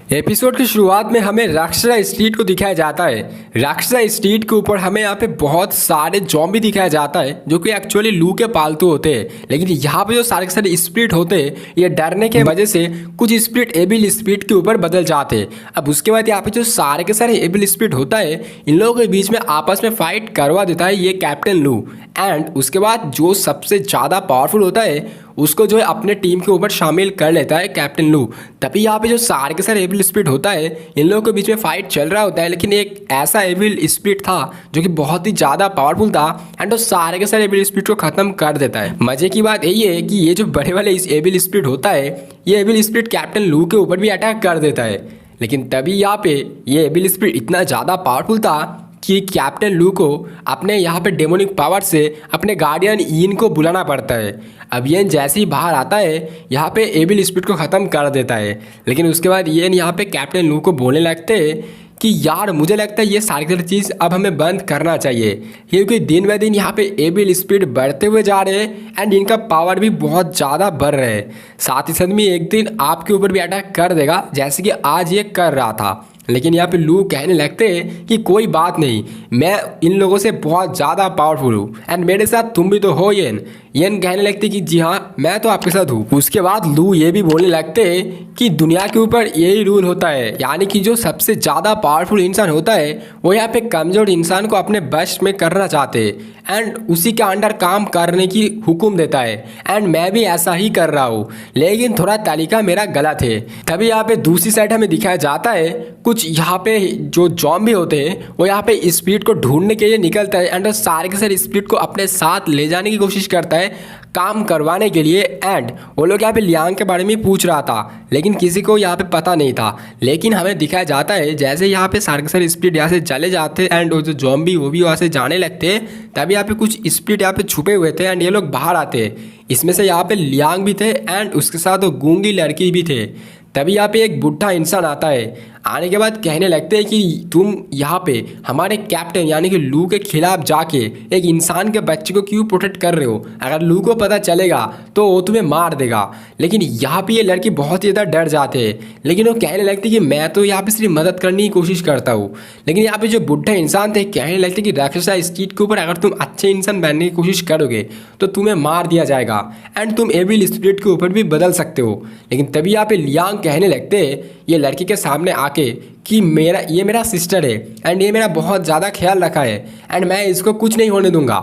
Speaker 2: एपिसोड की शुरुआत में हमें राक्षसा स्ट्रीट को दिखाया जाता है। राक्षसा स्ट्रीट के ऊपर हमें यहाँ पे बहुत सारे जॉम्बी दिखाया जाता है जो कि एक्चुअली लू के पालतू होते हैं, लेकिन यहाँ पे जो सारे के सारे स्पिरिट होते हैं ये डरने के वजह से कुछ स्पिरिट एबिल स्पिरिट के ऊपर बदल जाते हैं। अब उसके बाद यहाँ पे जो सारे के सारे एबिल स्पिरिट होता है इन लोगों के बीच में आपस में फाइट करवा देता है ये कैप्टन लू, एंड उसके बाद जो सबसे ज़्यादा पावरफुल होता है उसको जो है अपने टीम के ऊपर शामिल कर लेता है कैप्टन लू। तभी यहाँ पे जो सारे के सारे एविल स्पिरिट होता है इन लोगों के बीच में फाइट चल रहा होता है, लेकिन एक ऐसा एविल स्पिरिट था जो कि बहुत ही ज़्यादा पावरफुल था एंड वो सारे के सारे एविल स्पिरिट को ख़त्म कर देता है। मज़े की बात यही है कि ये जो बड़े वाले एविल स्पिरिट होता है ये एविल स्पिरिट कैप्टन लू के ऊपर भी अटैक कर देता है, लेकिन तभी यहाँ पे ये एविल स्पिरिट इतना ज़्यादा पावरफुल था कि कैप्टन लू को अपने यहाँ पे डेमोनिक पावर से अपने गार्डियन ईन को बुलाना पड़ता है। अब येन जैसे ही बाहर आता है यहाँ पे एविल स्पिरिट को ख़त्म कर देता है, लेकिन उसके बाद येन यहाँ पे कैप्टन लू को बोलने लगते हैं कि यार मुझे लगता है ये सारी चीज़ अब हमें बंद करना चाहिए, क्योंकि दिन ब दिन यहाँ पे एविल स्पिरिट बढ़ते हुए जा रहे हैं एंड इनका पावर भी बहुत ज़्यादा बढ़ रहा है। साथ ही साथ में एक दिन आपके ऊपर भी अटैक कर देगा जैसे कि आज ये कर रहा था। लेकिन यहाँ पे लू कहने लगते हैं कि कोई बात नहीं, मैं इन लोगों से बहुत ज़्यादा पावरफुल हूँ एंड मेरे साथ तुम भी तो हो। येन कहने लगते कि जी हाँ मैं तो आपके साथ हूँ। उसके बाद लू ये भी बोलने लगते हैं कि दुनिया के ऊपर यही रूल होता है, यानी कि जो सबसे ज़्यादा पावरफुल इंसान होता है वो यहाँ पे कमज़ोर इंसान को अपने बश में करना चाहते हैं एंड उसी के अंडर काम करने की हुक्म देता है, एंड मैं भी ऐसा ही कर रहा हूँ, लेकिन थोड़ा तरीका मेरा गलत है। तभी यहाँ पे दूसरी साइड हमें दिखाया जाता है कुछ यहाँ पे जो जॉम्बी होते हैं वो यहाँ पे स्पिरिट को ढूंढने के लिए निकलता है एंड सारे के सारे स्पिरिट को अपने साथ ले जाने की कोशिश करता है काम करवाने के लिए। एंड वो लोग यहाँ पे लियांग के बारे में पूछ रहा था, लेकिन किसी को यहाँ पे पता नहीं था। लेकिन हमें दिखाया जाता है जैसे यहाँ पे सारे के सारे स्पिरिट यहाँ से चले जाते एंड वो जो जॉम्बी वो भी वहाँ से जाने लगते, तभी यहाँ पे कुछ स्पिरिट यहाँ पे छुपे हुए थे एंड ये लोग बाहर आते। इसमें से यहाँ पे लियांग भी थे एंड उसके साथ वो गूंगी लड़की भी थे। तभी यहाँ पे एक बुढ़ा इंसान आता है, आने के बाद कहने लगते हैं कि तुम यहाँ पे हमारे कैप्टन यानी कि लू के खिलाफ जाके एक इंसान के बच्चे को क्यों प्रोटेक्ट कर रहे हो, अगर लू को पता चलेगा तो वो तुम्हें मार देगा। लेकिन यहाँ पे ये लड़की बहुत ही ज़्यादा डर जाते हैं, लेकिन वो कहने लगते कि मैं तो यहाँ पे सिर्फ मदद करने की कोशिश करता हूँ। लेकिन यहाँ पे जो बुढ़े इंसान थे कहने लगते कि राक्षसा स्ट्रीट के ऊपर अगर तुम अच्छे इंसान बनने की कोशिश करोगे तो तुम्हें मार दिया जाएगा एंड तुम एविल स्पिरिट के ऊपर भी बदल सकते हो। लेकिन तभी यहाँ पे लियांग कहने लगते ये लड़की के सामने आके कि ये मेरा सिस्टर है एंड ये मेरा बहुत ज़्यादा ख्याल रखा है एंड मैं इसको कुछ नहीं होने दूंगा।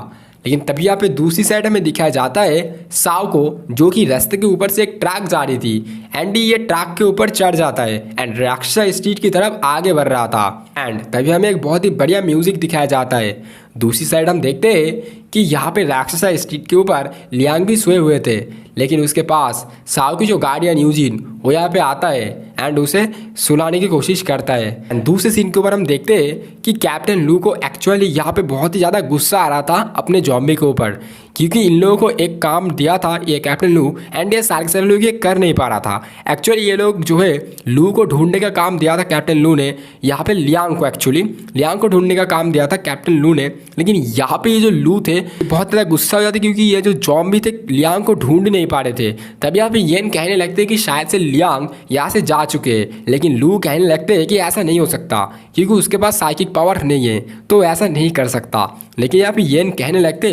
Speaker 2: लेकिन तभी यहाँ पे दूसरी साइड हमें दिखाया जाता है साव को, जो कि रास्ते के ऊपर से एक ट्रक जा रही थी। एंडी ये ट्रक के ऊपर चढ़ जाता है एंड राक्षसा स्ट्रीट की तरफ आगे बढ़ रहा था। एंड तभी हमें एक बहुत ही बढ़िया म्यूजिक दिखाया जाता है। दूसरी साइड हम देखते हैं कि यहाँ पे राक्षसा स्ट्रीट के ऊपर लियांग भी सोए हुए थे, लेकिन उसके पास साव की जो गार्डियन यूजिन वो यहाँ पे आता है एंड उसे सुलाने की कोशिश करता है। एंड दूसरे सीन के ऊपर हम देखते हैं कि कैप्टन लू को एक्चुअली यहाँ पे बहुत ही ज़्यादा गुस्सा आ रहा था अपने जॉम्बी के ऊपर, क्योंकि इन लोगों को एक काम दिया था ये कैप्टन लू एंड ये सारे लोग ये कर नहीं पा रहा था। एक्चुअली ये लोग जो है लू को ढूंढने का काम दिया था कैप्टन लू ने, यहाँ पे लियांग को, एक्चुअली लियांग को ढूंढने का काम दिया था कैप्टन लू ने। लेकिन यहाँ पे ये जो लू थे बहुत ज़्यादा गुस्सा हो जाते, क्योंकि ये जो जॉम्बी थे लियांग को ढूंढ नहीं पा रहे थे। तब यहाँ पे येन कहने लगते कि शायद से लियांग यहाँ से जा चुके हैं, लेकिन लू कहने लगते हैं कि ऐसा नहीं हो सकता क्योंकि उसके पास साइकिक पावर नहीं है तो ऐसा नहीं कर सकता। लेकिन यहाँ पे येन कहने लगते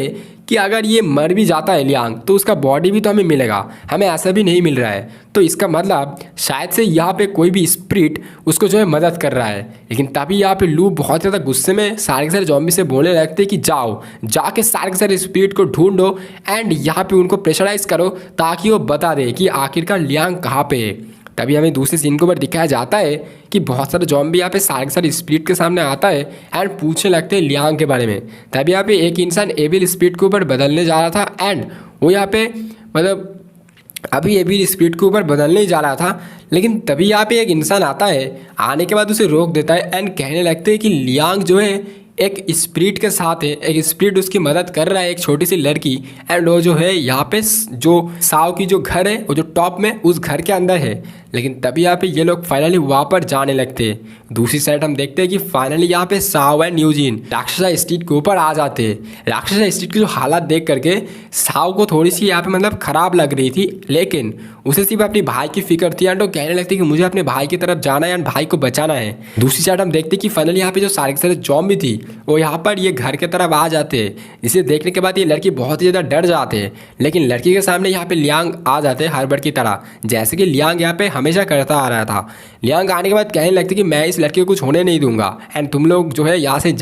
Speaker 2: कि अगर ये मर भी जाता है लियांग तो उसका बॉडी भी तो हमें मिलेगा, हमें ऐसा भी नहीं मिल रहा है, तो इसका मतलब शायद से यहाँ पे कोई भी स्पिरिट उसको जो है मदद कर रहा है। लेकिन तभी यहाँ पे लू बहुत ज़्यादा गुस्से में सारे के सारे जॉम्बी से बोलने लगते कि जाओ जाके सारे के सारे स्पिरिट को ढूंढो एंड यहाँ पे उनको प्रेशराइज करो ताकि वो बता दे कि आखिरकार लियांग कहाँ पे है। तभी हमें दूसरे सीन के ऊपर दिखाया जाता है कि बहुत सारे जॉम्बी यहाँ पे सारे के सारे स्पिरिट के सामने आता है एंड पूछने लगते हैं लियांग के बारे में। तभी यहाँ पे एक इंसान एविल स्पिरिट के ऊपर बदलने जा रहा था एंड वो यहाँ पे मतलब अभी एविल स्पिरिट के ऊपर बदलने ही जा रहा था, लेकिन तभी यहाँ पे एक इंसान आता है, आने के बाद उसे रोक देता है एंड कहने लगते हैं कि लियांग जो है एक स्पिरिट के साथ है, एक स्पिरिट उसकी मदद कर रहा है, एक छोटी सी लड़की, एंड वो जो है यहाँ पे जो साव की जो घर है वो जो टॉप में उस घर के अंदर है। लेकिन तभी यहाँ पे ये लोग फाइनली वहाँ पर जाने लगते हैं। दूसरी साइड हम देखते हैं कि फाइनली यहाँ पे साव एंड यूजिन राक्षसा स्ट्रीट के ऊपर आ जाते हैं। राक्षसा स्ट्रीट की जो हालत देख करके साव को थोड़ी सी यहाँ पे मतलब खराब लग रही थी, लेकिन उसे सिर्फ अपने भाई की फिक्र थी एंड वो कहने लगती कि मुझे अपने भाई की तरफ जाना है एंड भाई को बचाना है। दूसरी साइड हम देखते हैं कि फाइनली यहाँ पे जो सारे के सारे जॉम्बी थी वो यहाँ पर ये घर के तरफ आ जाते हैं, जिसे देखने के बाद ये लड़की बहुत ही ज़्यादा डर जाते हैं। लेकिन लड़की के सामने यहाँ पे लियांग आ जाते हैं हर बार की तरह, जैसे कि लियांग यहाँ पे हमेशा करता आ रहा था। लियांग आने के बाद कहने लगते कि मैं इस लड़की को कुछ होने नहीं दूंगा एंड तुम लोग जो है यहाँ से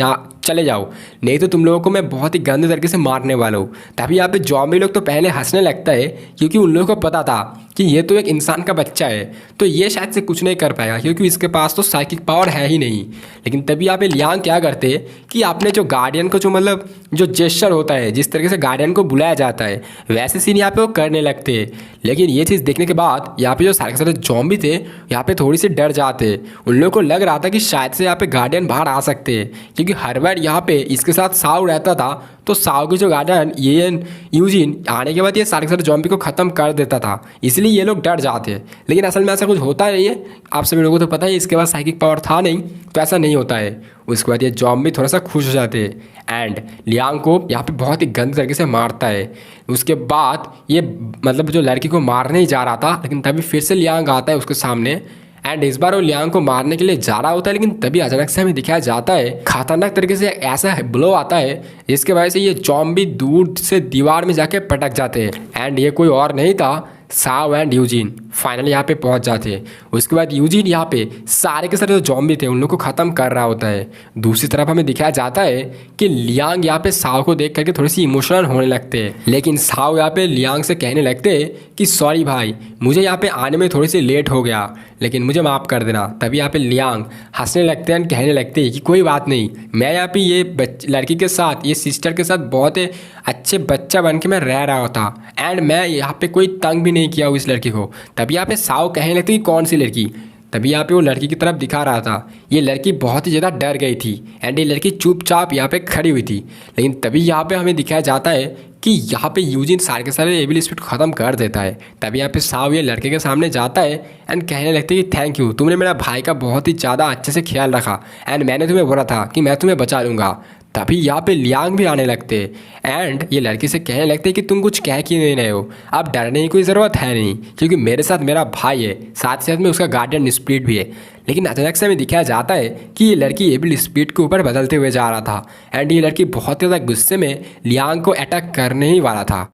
Speaker 2: चले जाओ, नहीं तो तुम लोगों को मैं बहुत ही गंदे तरीके से मारने वाला हूँ। तभी यहाँ पे जॉम्बी लोग तो पहले हंसने लगता है, क्योंकि उन लोगों को पता था कि ये तो एक इंसान का बच्चा है तो ये शायद से कुछ नहीं कर पाएगा, क्योंकि इसके पास तो साइकिक पावर है ही नहीं। लेकिन तभी यहाँ पे लियांग क्या करते हैं कि आपने जो गार्डियन को जो मतलब जो जेस्चर होता है, जिस तरीके से गार्डियन को बुलाया जाता है, वैसे सीन यहाँ पे वो करने लगते हैं। लेकिन ये चीज़ देखने के बाद यहाँ पे जो सारे के सारे जॉम्बी थे यहाँ पे थोड़ी सी डर जाते। उन लोगों को लग रहा था कि शायद से यहाँ पे गार्डियन बाहर आ सकते हैं, क्योंकि हर बार यहाँ पे इसके साथ साव रहता था तो साव की जो गार्डियन ये यूजिन आने के बाद ये सारे के सारे जॉम्बी को ख़त्म कर देता था, इसलिए ये लोग डर जाते हैं। लेकिन असल में ऐसा कुछ होता नहीं है, आप सभी लोगों को तो पता है इसके बाद साइकिक पावर था नहीं, तो ऐसा नहीं होता है। उसके बाद ये जॉम्बी थोड़ा सा खुश हो जाते हैं एंड लियांग को यहाँ पे बहुत ही गंदे तरीके से मारता है। उसके बाद ये मतलब जो लड़की को मारने ही जा रहा था, लेकिन तभी फिर से लियांग आता है उसके सामने एंड इस बार वो लियांग को मारने के लिए जा रहा होता है। लेकिन तभी अचानक से हमें दिखाया जाता है खतरनाक तरीके से ऐसा ब्लो आता है जिसके वजह से ये जॉम्बी दूर से दीवार में जाके पटक जाते हैं एंड ये कोई और नहीं था, साव एंड यूजिन फाइनली यहाँ पे पहुँच जाते हैं। उसके बाद यूजिन यहाँ पे सारे के सारे जो जॉम्बी थे उन लोग को ख़त्म कर रहा होता है। दूसरी तरफ हमें दिखाया जाता है कि लियांग यहाँ पे साव को देख करके थोड़ी सी इमोशनल होने लगते हैं, लेकिन साव यहाँ पे लियांग से कहने लगते हैं कि सॉरी भाई, मुझे यहाँ पे आने में थोड़ी सी लेट हो गया, लेकिन मुझे माफ़ कर देना। तभी यहाँ पे लियांग हंसने लगते हैं, कहने लगते हैं कि कोई बात नहीं, मैं यहाँ पे ये लड़की के साथ, ये सिस्टर के साथ बहुत अच्छे बच्चा बन के मैं रह रहा था एंड मैं यहाँ पे कोई तंग भी नहीं किया हूँ इस लड़की को। तभी यहाँ पे साव कहने लगती कि कौन सी लड़की। तभी यहाँ पे वो लड़की की तरफ दिखा रहा था। ये लड़की बहुत ही ज़्यादा डर गई थी एंड ये लड़की चुपचाप यहाँ पे खड़ी हुई थी। लेकिन तभी यहाँ पे हमें दिखाया जाता है कि यहाँ पे यूजिन सारे के सारे एविल स्पिरिट ख़त्म कर देता है। तभी यहाँ पे साव ये लड़के के सामने जाता है एंड कहने लगते हैं कि थैंक यू, तुमने मेरा भाई का बहुत ही ज़्यादा अच्छे से ख्याल रखा एंड मैंने तुम्हें बोला था कि मैं तुम्हें बचा लूँगा। तभी यहाँ पे लियांग भी आने लगते एंड ये लड़की से कहने लगते कि तुम कुछ कह क्यों नहीं रहे हो, अब डरने की कोई ज़रूरत है नहीं, क्योंकि मेरे साथ मेरा भाई है, साथ साथ में उसका गार्डियन स्पिरिट भी है। लेकिन अचानक से हमें दिखाया जाता है कि ये लड़की एविल स्पिरिट के ऊपर बदलते हुए जा रहा था एंड ये लड़की बहुत ज़्यादा गुस्से में लियांग को अटैक करने ही वाला था।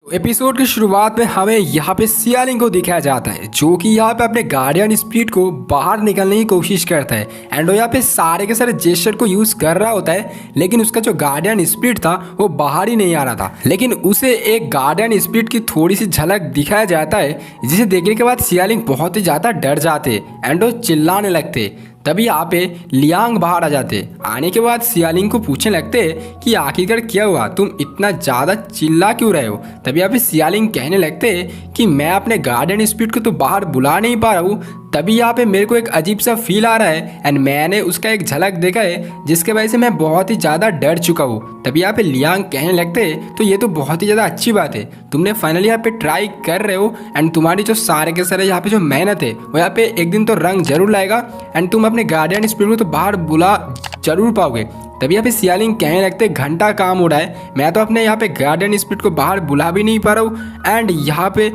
Speaker 1: एपिसोड की शुरुआत में हमें यहाँ पे सियालिंग को दिखाया जाता है, जो कि यहाँ पे अपने गार्डियन स्पिरिट को बाहर निकलने की कोशिश करता है। एंड वो यहाँ पे सारे के सारे जेस्चर को यूज कर रहा होता है, लेकिन उसका जो गार्डियन स्पिरिट था वो बाहर ही नहीं आ रहा था। लेकिन उसे एक गार्डियन स्पिरिट की थोड़ी सी झलक दिखाया जाता है, जिसे देखने के बाद सियालिंग बहुत ही ज्यादा डर जाते एंड वो चिल्लाने लगते। तभी यहाँ पे लियांग बाहर आ जाते। आने के बाद सियालिंग को पूछने लगते कि आखिरकार क्या हुआ, तुम इतना ज़्यादा चिल्ला क्यों रहे हो। तभी यहाँ पे सियालिंग कहने लगते कि मैं अपने गार्डियन स्पिरिट को तो बाहर बुला नहीं पा रहा हूँ। तभी यहाँ पे मेरे को एक अजीब सा फील आ रहा है एंड मैंने उसका एक झलक देखा है, जिसके वजह से मैं बहुत ही ज़्यादा डर चुका हूँ। तभी यहाँ पे लियांग कहने लगते तो ये तो बहुत ही ज़्यादा अच्छी बात है, तुमने फाइनली यहाँ पे ट्राई कर रहे हो एंड तुम्हारी जो सारे के सारे यहाँ पे जो मेहनत है वो यहाँ पे एक दिन तो रंग जरूर लाएगा एंड तुम अपने गार्डियन स्पिरिट को तो बाहर बुला जरूर पाओगे। तभी यहाँ पे सियालिंग कहने लगते घंटा काम हो रहा है, मैं तो अपने यहाँ पे गार्डियन स्पिरिट को बाहर बुला भी नहीं पा रहा हूँ एंड यहाँ पे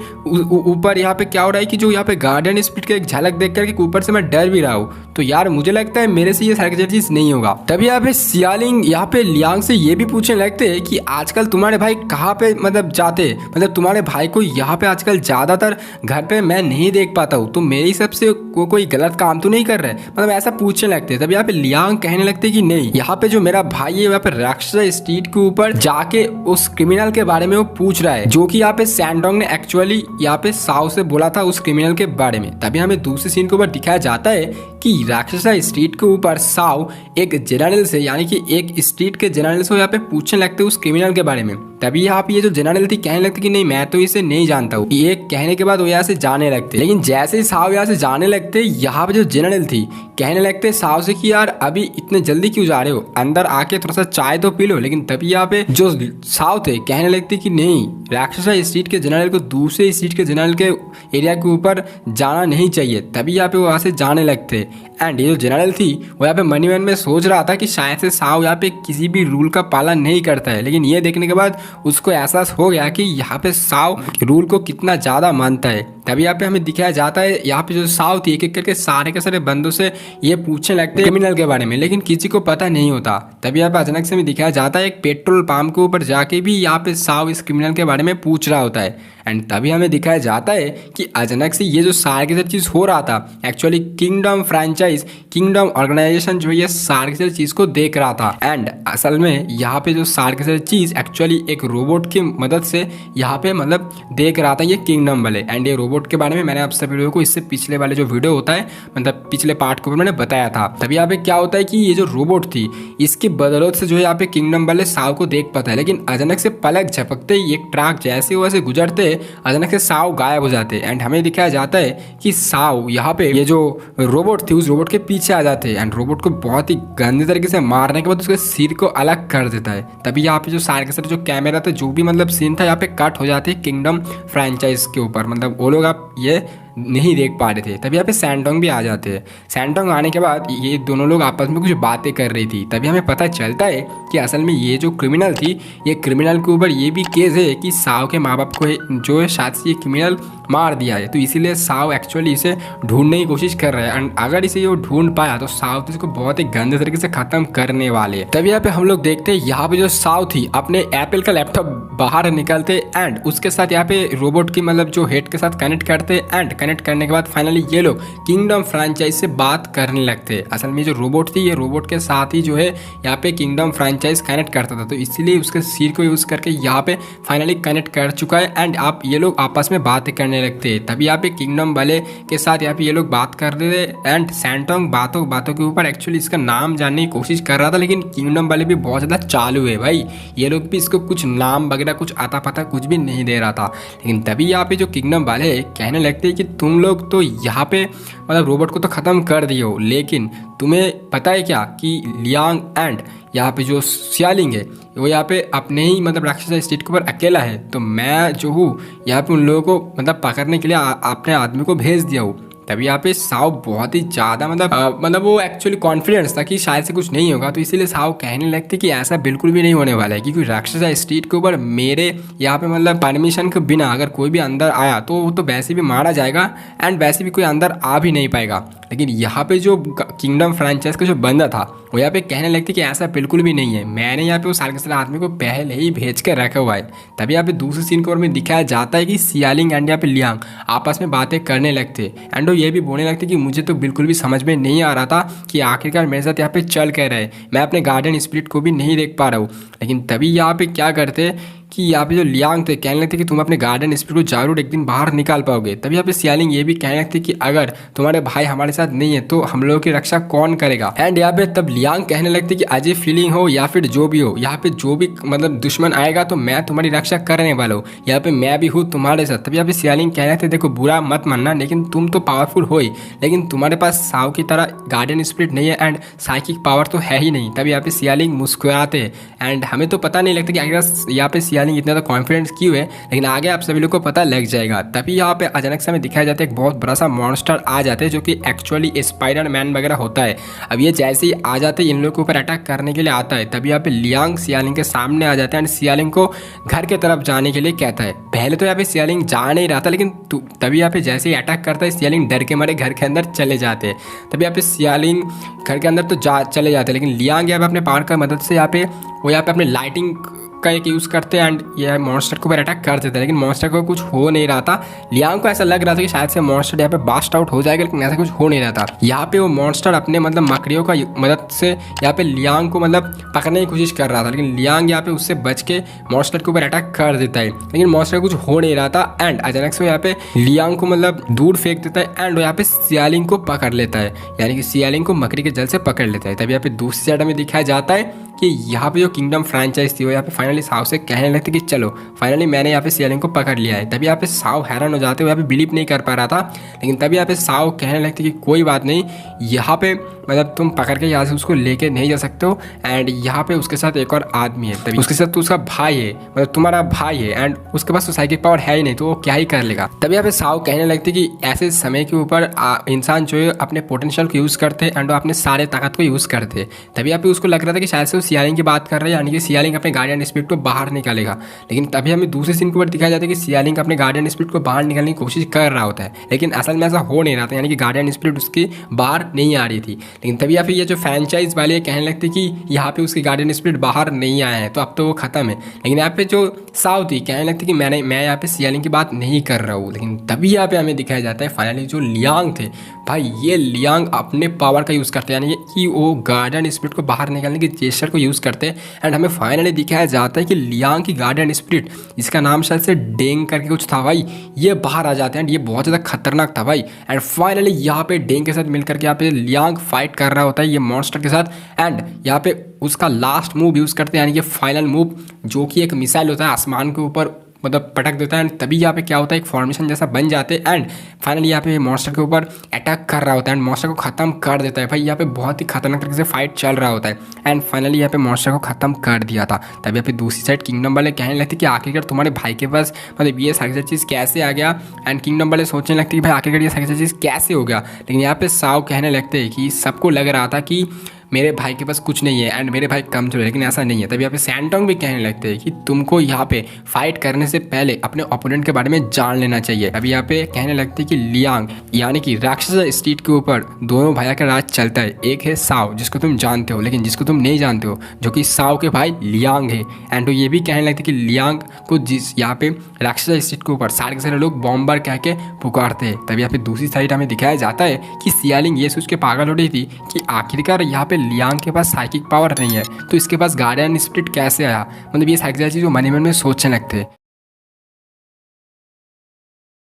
Speaker 1: ऊपर यहाँ पे क्या हो रहा है कि जो यहाँ पे गार्डियन स्पिरिट की एक झलक देख करके ऊपर से मैं डर भी रहा हूँ। तो यार मुझे लगता है मेरे से ये सारी चीज नहीं होगा। तभी यहाँ पे सियालिंग यहाँ पे लियांग से ये भी पूछने लगते हैं कि आजकल तुम्हारे भाई कहाँ पे मतलब जाते, मतलब तुम्हारे भाई को यहाँ पे आजकल ज्यादातर घर पे मैं नहीं देख पाता हूँ, तो मेरे हिसाब से कोई गलत काम तो नहीं कर रहे, मतलब ऐसा पूछने लगते। तभी यहाँ पे लियांग कहने लगते कि नहीं, यहाँ पे जो मेरा भाई है वहाँ पे राक्षस स्ट्रीट के ऊपर जाके उस क्रिमिनल के बारे में वो पूछ रहा है, जो कि यहाँ पे सैंडोंग ने एक्चुअली यहाँ पे साओ से बोला था उस क्रिमिनल के बारे में। तभी हमें दूसरे सीन के ऊपर दिखाया जाता है कि राक्षसा स्ट्रीट के ऊपर साओ एक जनरल से, यानी कि एक स्ट्रीट के जनरल से यहाँ पे पूछने लगते उस क्रिमिनल के बारे में। तभी यहाँ पे ये जो जनरल थी कहने लगती कि नहीं मैं तो इसे नहीं जानता हूँ। ये कहने के बाद वो यहाँ से जाने लगते, लेकिन जैसे ही साओ यहाँ से जाने लगते यहाँ पे जो जनरल थी कहने लगते साओ से कि यार अभी इतने जल्दी क्यों जा रहे हो, अंदर आके थोड़ा सा चाय तो पी लो। लेकिन तभी यहाँ पे जो साओ थे कहने लगते कि नहीं, राक्षसा स्ट्रीट के जनरल को दूसरे स्ट्रीट के जनरल के एरिया के ऊपर जाना नहीं चाहिए। तभी यहाँ पे वो वहाँ से जाने लगते एंड ये जो जनरल थी वो यहाँ पे मन में सोच रहा था कि शायद से साओ यहाँ पे किसी भी रूल का पालन नहीं करता है, लेकिन ये देखने के बाद उसको एहसास हो गया कि यहाँ पे साओ रूल को कितना ज़्यादा मानता है। तभी यहाँ पे हमें दिखाया जाता है यहाँ पे जो साओ थी एक एक करके सारे के सारे बंदों से ये पूछने लगते क्रिमिनल के बारे में, लेकिन किसी को पता नहीं होता। तभी यहाँ पे अचानक से हमें दिखाया जाता है एक पेट्रोल पंप के ऊपर जाके भी यहाँ पे साओ इस क्रिमिनल के बारे में पूछ रहा होता है एंड तभी हमें दिखाया जाता है कि अचानक से ये जो सारे के सारे चीज़ हो रहा था actually kingdom franchise, kingdom organisation जो ये सारे के सारे चीज़ को देख रहा था एंड असल में यहाँ पे जो सारे के सारे चीज़ एक्चुअली एक रोबोट की मदद से यहाँ पे मतलब देख रहा था ये किंगडम वाले। एंड ये रोबोट के बारे में मैंने आप सभी लोगों को इससे पिछले वाले जो वीडियो होता है मतलब पिछले पार्ट के ऊपर मैंने बताया था। तभी यहाँ पे क्या होता है कि ये जो रोबोट थी इसकी बदौलत से जो है यहाँ पे किंगडम वाले साओ को देख पाता है, लेकिन अचानक से पलक झपकते ही एक ट्रक जैसे वैसे गुजरते अचानक से साओ गायब हो जाते एंड हमें दिखाया जाता है कि साओ यहाँ पे ये जो रोबोट थी उस रोबोट के पीछे आ जाते एंड रोबोट को बहुत ही गंदे तरीके से मारने के बाद उसके सिर को अलग कर देता है। तभी यहाँ पे जो सारे के सारे जो कैमरा था जो भी मतलब सीन था यहाँ पे कट हो जाते हैं किंगडम फ्रेंचाइज के ऊपर, मतलब वो लोग आप ये नहीं देख पा रहे थे। तभी यहाँ पे सैंडोंग भी आ जाते हैं। सैंडोंग आने के बाद ये दोनों लोग आपस में कुछ बातें कर रही थी। तभी हमें पता चलता है कि असल में ये जो क्रिमिनल थी ये क्रिमिनल के ऊपर ये भी केस है कि साओ के माँ बाप को जो है शायद से ये क्रिमिनल मार दिया है, तो इसीलिए साओ एक्चुअली इसे ढूंढने की कोशिश कर रहा है एंड अगर इसे ये ढूंढ पाया तो साओ तो इसको बहुत ही गंदे तरीके से खत्म करने वाले हैं। तभी यहाँ पे हम लोग देखते हैं यहाँ पे जो साओ थी अपने एप्पल का लैपटॉप बाहर निकलते एंड उसके साथ यहाँ पे रोबोट की मतलब जो हेड के साथ कनेक्ट करते एंड कनेक्ट करने के बाद फाइनली ये लोग किंगडम फ्रेंचाइज से बात करने लगते। असल में जो रोबोट थी ये रोबोट के साथ ही जो है यहाँ पे किंगडम फ्रेंचाइज कनेक्ट करता था, तो इसीलिए उसके सिर को यूज करके यहाँ पे फाइनली कनेक्ट कर चुका है एंड आप ये लोग आपस में बातें करने लगते हैं। तभी यहाँ पे किंगडम वाले के साथ यहाँ पे ये लोग बात कर रहे थे एंड सैंडोंग बातों के ऊपर एक्चुअली इसका नाम जानने की कोशिश कर रहा था, लेकिन किंगडम वाले भी बहुत ज़्यादा चालू है भाई, ये लोग भी इसको कुछ नाम वगैरह कुछ आता पता कुछ भी नहीं दे रहा था। लेकिन तभी यहाँ पे जो किंगडम वाले कहने लगते हैं कि तुम लोग तो यहाँ पे मतलब रोबोट को तो ख़त्म कर दिए हो, लेकिन तुम्हें पता है क्या कि लियांग एंड यहाँ पे जो सियालिंग है वो यहाँ पे अपने ही मतलब राक्षस स्टेट के ऊपर अकेला है, तो मैं जो हूँ यहाँ पे उन लोगों को मतलब पकड़ने के लिए अपने आदमी को भेज दिया हूँ।
Speaker 2: तभी यहाँ पे साव बहुत ही ज़्यादा मतलब वो एक्चुअली कॉन्फिडेंस था कि शायद से कुछ नहीं होगा, तो इसीलिए साव कहने लगते कि ऐसा बिल्कुल भी नहीं होने वाला है, क्योंकि राक्षस स्ट्रीट के ऊपर मेरे यहाँ पे मतलब परमिशन के बिना अगर कोई भी अंदर आया तो वो तो वैसे भी मारा जाएगा एंड वैसे भी कोई अंदर आ भी नहीं पाएगा। लेकिन यहाँ पे जो किंगडम फ्रेंचाइज का जो बंदा था वो यहाँ पे कहने लगते कि ऐसा बिल्कुल भी नहीं है, मैंने यहाँ पे उस साल आदमी को पहले ही भेज कर रखा हुआ है। तभी यहाँ पे दूसरे सीन के ओर में दिखाया जाता है कि सियालिंग एंड यहाँ पे लियांग आपस में बातें करने लगते एंड वो ये भी बोलने लगते कि मुझे तो बिल्कुल भी समझ में नहीं आ रहा था कि आखिरकार मेरे साथ यहाँ पे चल कर रहे, मैं अपने गार्डन स्पिरिट को भी नहीं देख पा रहा हूँ। लेकिन तभी यहाँ पे क्या करते कि यहाँ पे जो लियांग थे कहने लगते कि तुम अपने गार्डन स्पिरिट को जरूर एक दिन बाहर निकाल पाओगे। तभी यहाँ पे सियालिंग ये भी कहने लगते कि अगर तुम्हारे भाई हमारे साथ नहीं है तो हम लोगों की रक्षा कौन करेगा। एंड यहाँ पे तब लियांग कहने लगते कि अजय फीलिंग हो या फिर जो भी हो, यहाँ पे जो भी मतलब दुश्मन आएगा तो मैं तुम्हारी रक्षा करने वाला हूँ, यहाँ पे मैं भी हूँ तुम्हारे साथ। तभी यहाँ पे सियालिंग कहने लगते देखो बुरा मत मानना, लेकिन तुम तो पावरफुल हो ही, लेकिन तुम्हारे पास साव की तरह गार्डन स्पिरिट नहीं है एंड साइकिक पावर तो है ही नहीं। तभी यहाँ पे सियालिंग मुस्कुराते एंड हमें तो पता नहीं लगता कि आखिर यहाँ पे सियालिंग इतना तो कॉन्फिडेंस क्यों है, लेकिन आगे आप सभी लोग को पता लग जाएगा। तभी यहाँ पे अचानक से हमें दिखाया जाता है एक बहुत बड़ा सा मॉन्स्टर आ जाते हैं जो कि एक्चुअली स्पाइडर मैन वगैरह होता है। अब ये जैसे ही आ जाते हैं इन लोगों के ऊपर अटैक करने के लिए आता है। तभी यहाँ पे लियांग सियालिंग के सामने आ जाता है एंड सियालिंग को घर के तरफ जाने के लिए कहता है। पहले तो यहाँ पे सियालिंग जा नहीं रहा था, लेकिन तभी यहाँ पे जैसे ही अटैक करता है सियालिंग डर के मारे घर के अंदर चले जाते हैं। तभी यहाँ पे सियालिंग घर के अंदर तो चले जाते हैं, लेकिन लियांग यहाँ पे अपने पावर की मदद से यहाँ पे अपने लाइटिंग का एक यूज़ करते हैं एंड ये मॉन्स्टर के ऊपर अटैक कर देते हैं। लेकिन मॉन्स्टर को कुछ हो नहीं रहा था। लियांग को ऐसा लग रहा था कि शायद से मॉन्स्टर यहाँ पे बास्ट आउट हो जाएगा, लेकिन ऐसा कुछ हो नहीं रहा था। यहाँ पे वो मॉन्स्टर अपने मतलब मकड़ियों का मदद से यहाँ पे लियांग को मतलब पकड़ने की कोशिश कर रहा था, लेकिन लियांग यहाँ पे उससे बच के मॉन्स्टर के ऊपर अटैक कर देता है, लेकिन मॉन्स्टर कुछ हो नहीं रहा था। एंड अचानक से यहाँ पे लियांग को मतलब दूर फेंक देता है एंड वो यहाँ पे सियालिंग को पकड़ लेता है, यानी कि सियालिंग को मकड़ी के जल से पकड़ लेता है। तभी यहाँ पे दूसरी साइड में दिखाया जाता है कि यहाँ पे जो किंगडम फ्रेंचाइज थी वो यहाँ पे फाइनली साव से कहने लगते कि चलो फाइनली मैंने यहाँ पे सियालिंग को पकड़ लिया है। तभी यहाँ पे साव हैरान हो जाते, वो यहाँ पे बिलीव नहीं कर पा रहा था। लेकिन तभी यहाँ पे साव कहने लगते कि कोई बात नहीं, यहाँ पे मतलब तुम पकड़ के यहाँ से उसको लेके नहीं जा सकते हो एंड यहाँ पे उसके साथ एक और आदमी है, तभी उसके साथ तो उसका भाई है, मतलब तुम्हारा भाई है एंड उसके पास तो साइकिक पावर है ही नहीं, तो वो क्या ही कर लेगा। तभी यहाँ पे साव कहने लगते कि ऐसे समय के ऊपर इंसान जो है अपने पोटेंशियल को यूज़ करते एंड वो अपने सारे ताकत को यूज़ करते। तभी यहाँ पे उसको लग रहा था कि शायद से वो सियालिंग की बात कर रहे हैं, यानी कि सियालिंग अपने गार्डियन स्पिरिट को बाहर निकालेगा। लेकिन तभी हमें दूसरे सीन के ऊपर दिखाया जाता है कि सियालिंग अपने गार्डियन स्पिरिट को बाहर निकालने की कोशिश कर रहा होता है, लेकिन असल में ऐसा हो नहीं रहा था, यानी कि गार्डियन स्पिरिट उसकी बाहर नहीं आ रही थी। लेकिन तभी यहाँ पे ये जो फ्रेंचाइज वाले कहने लगते कि यहाँ पे उसकी गार्डियन स्पिरिट बाहर नहीं आया है तो अब तो वो खत्म है। लेकिन यहाँ पे जो साव थी कहने लगती कि मैं यहाँ पे सियालिंग की बात नहीं कर रहा हूँ। लेकिन तभी यहाँ पे हमें दिखाया जाता है फाइनली जो लियांग थे, भाई ये लियांग अपने पावर का यूज़ करते हैं, यानी कि वो गार्डियन स्पिरिट को बाहर निकालने के जेस्चर को यूज़ करते हैं। एंड हमें फाइनली दिखाया जाता है कि लियांग की गार्डियन स्पिरिट, जिसका नाम शायद से डेंग करके कुछ था भाई, ये बाहर आ जाते हैं एंड ये बहुत ज़्यादा खतरनाक था भाई। एंड फाइनली यहाँ पे डेंग के साथ मिलकर के यहाँ पे लियांग फाइट कर रहा होता है ये मॉन्स्टर के साथ एंड यहाँ पे उसका लास्ट मूव यूज़ करते हैं, यानी कि फाइनल मूव जो कि एक मिसाइल होता है आसमान के ऊपर मतलब पटक देता है। एंड तभी यहाँ पे क्या होता है एक फॉर्मेशन जैसा बन जाते हैं एंड फाइनली यहाँ पे मॉन्स्टर के ऊपर अटैक कर रहा होता है एंड मॉन्स्टर को ख़त्म कर देता है। भाई यहाँ पे बहुत ही खतरनाक तरीके से फाइट चल रहा होता है एंड फाइनली यहाँ पे मॉन्स्टर को ख़त्म कर दिया था। तभी यहाँ पे दूसरी साइड किंगडम वाले कहने लगते कि आखिरकार तुम्हारे भाई के पास मतलब ये सारी चीज़ कैसे आ गया। एंड किंगडम वाले सोचने लगते कि भाई आखिरकार ये सारी चीज़ कैसे हो गया। लेकिन यहाँ पे साव कहने लगते हैं कि सबको लग रहा था कि मेरे भाई के पास कुछ नहीं है एंड मेरे भाई कमजोर है, लेकिन ऐसा नहीं है। तभी यहाँ पे सैंटोंग भी कहने लगते हैं कि तुमको यहाँ पे फाइट करने से पहले अपने ओपोनेंट के बारे में जान लेना चाहिए। अभी यहाँ पे कहने लगते हैं कि लियांग यानी कि राक्षस स्ट्रीट के ऊपर दोनों भैया का राज चलता है। एक है साव जिसको तुम जानते हो, लेकिन जिसको तुम नहीं जानते हो जो कि साव के भाई लियांग है। एंड तो ये भी कहने लगते कि लियांग को जिस यहाँ पे राक्षस स्ट्रीट के ऊपर सारे के सारे लोग बॉम्बर कह के पुकारते हैं। तभी यहाँ पे दूसरी साइड हमें दिखाया जाता है कि सियालिंग ये सोच के पागल हो रही थी कि आखिरकार यहाँ पे लियांग के पास साइकिक पावर नहीं है तो इसके पास गार्डियन स्पिरिट कैसे आया। मतलब ये सारी चीज़ जो मन ही मन में सोचने लगते हैं।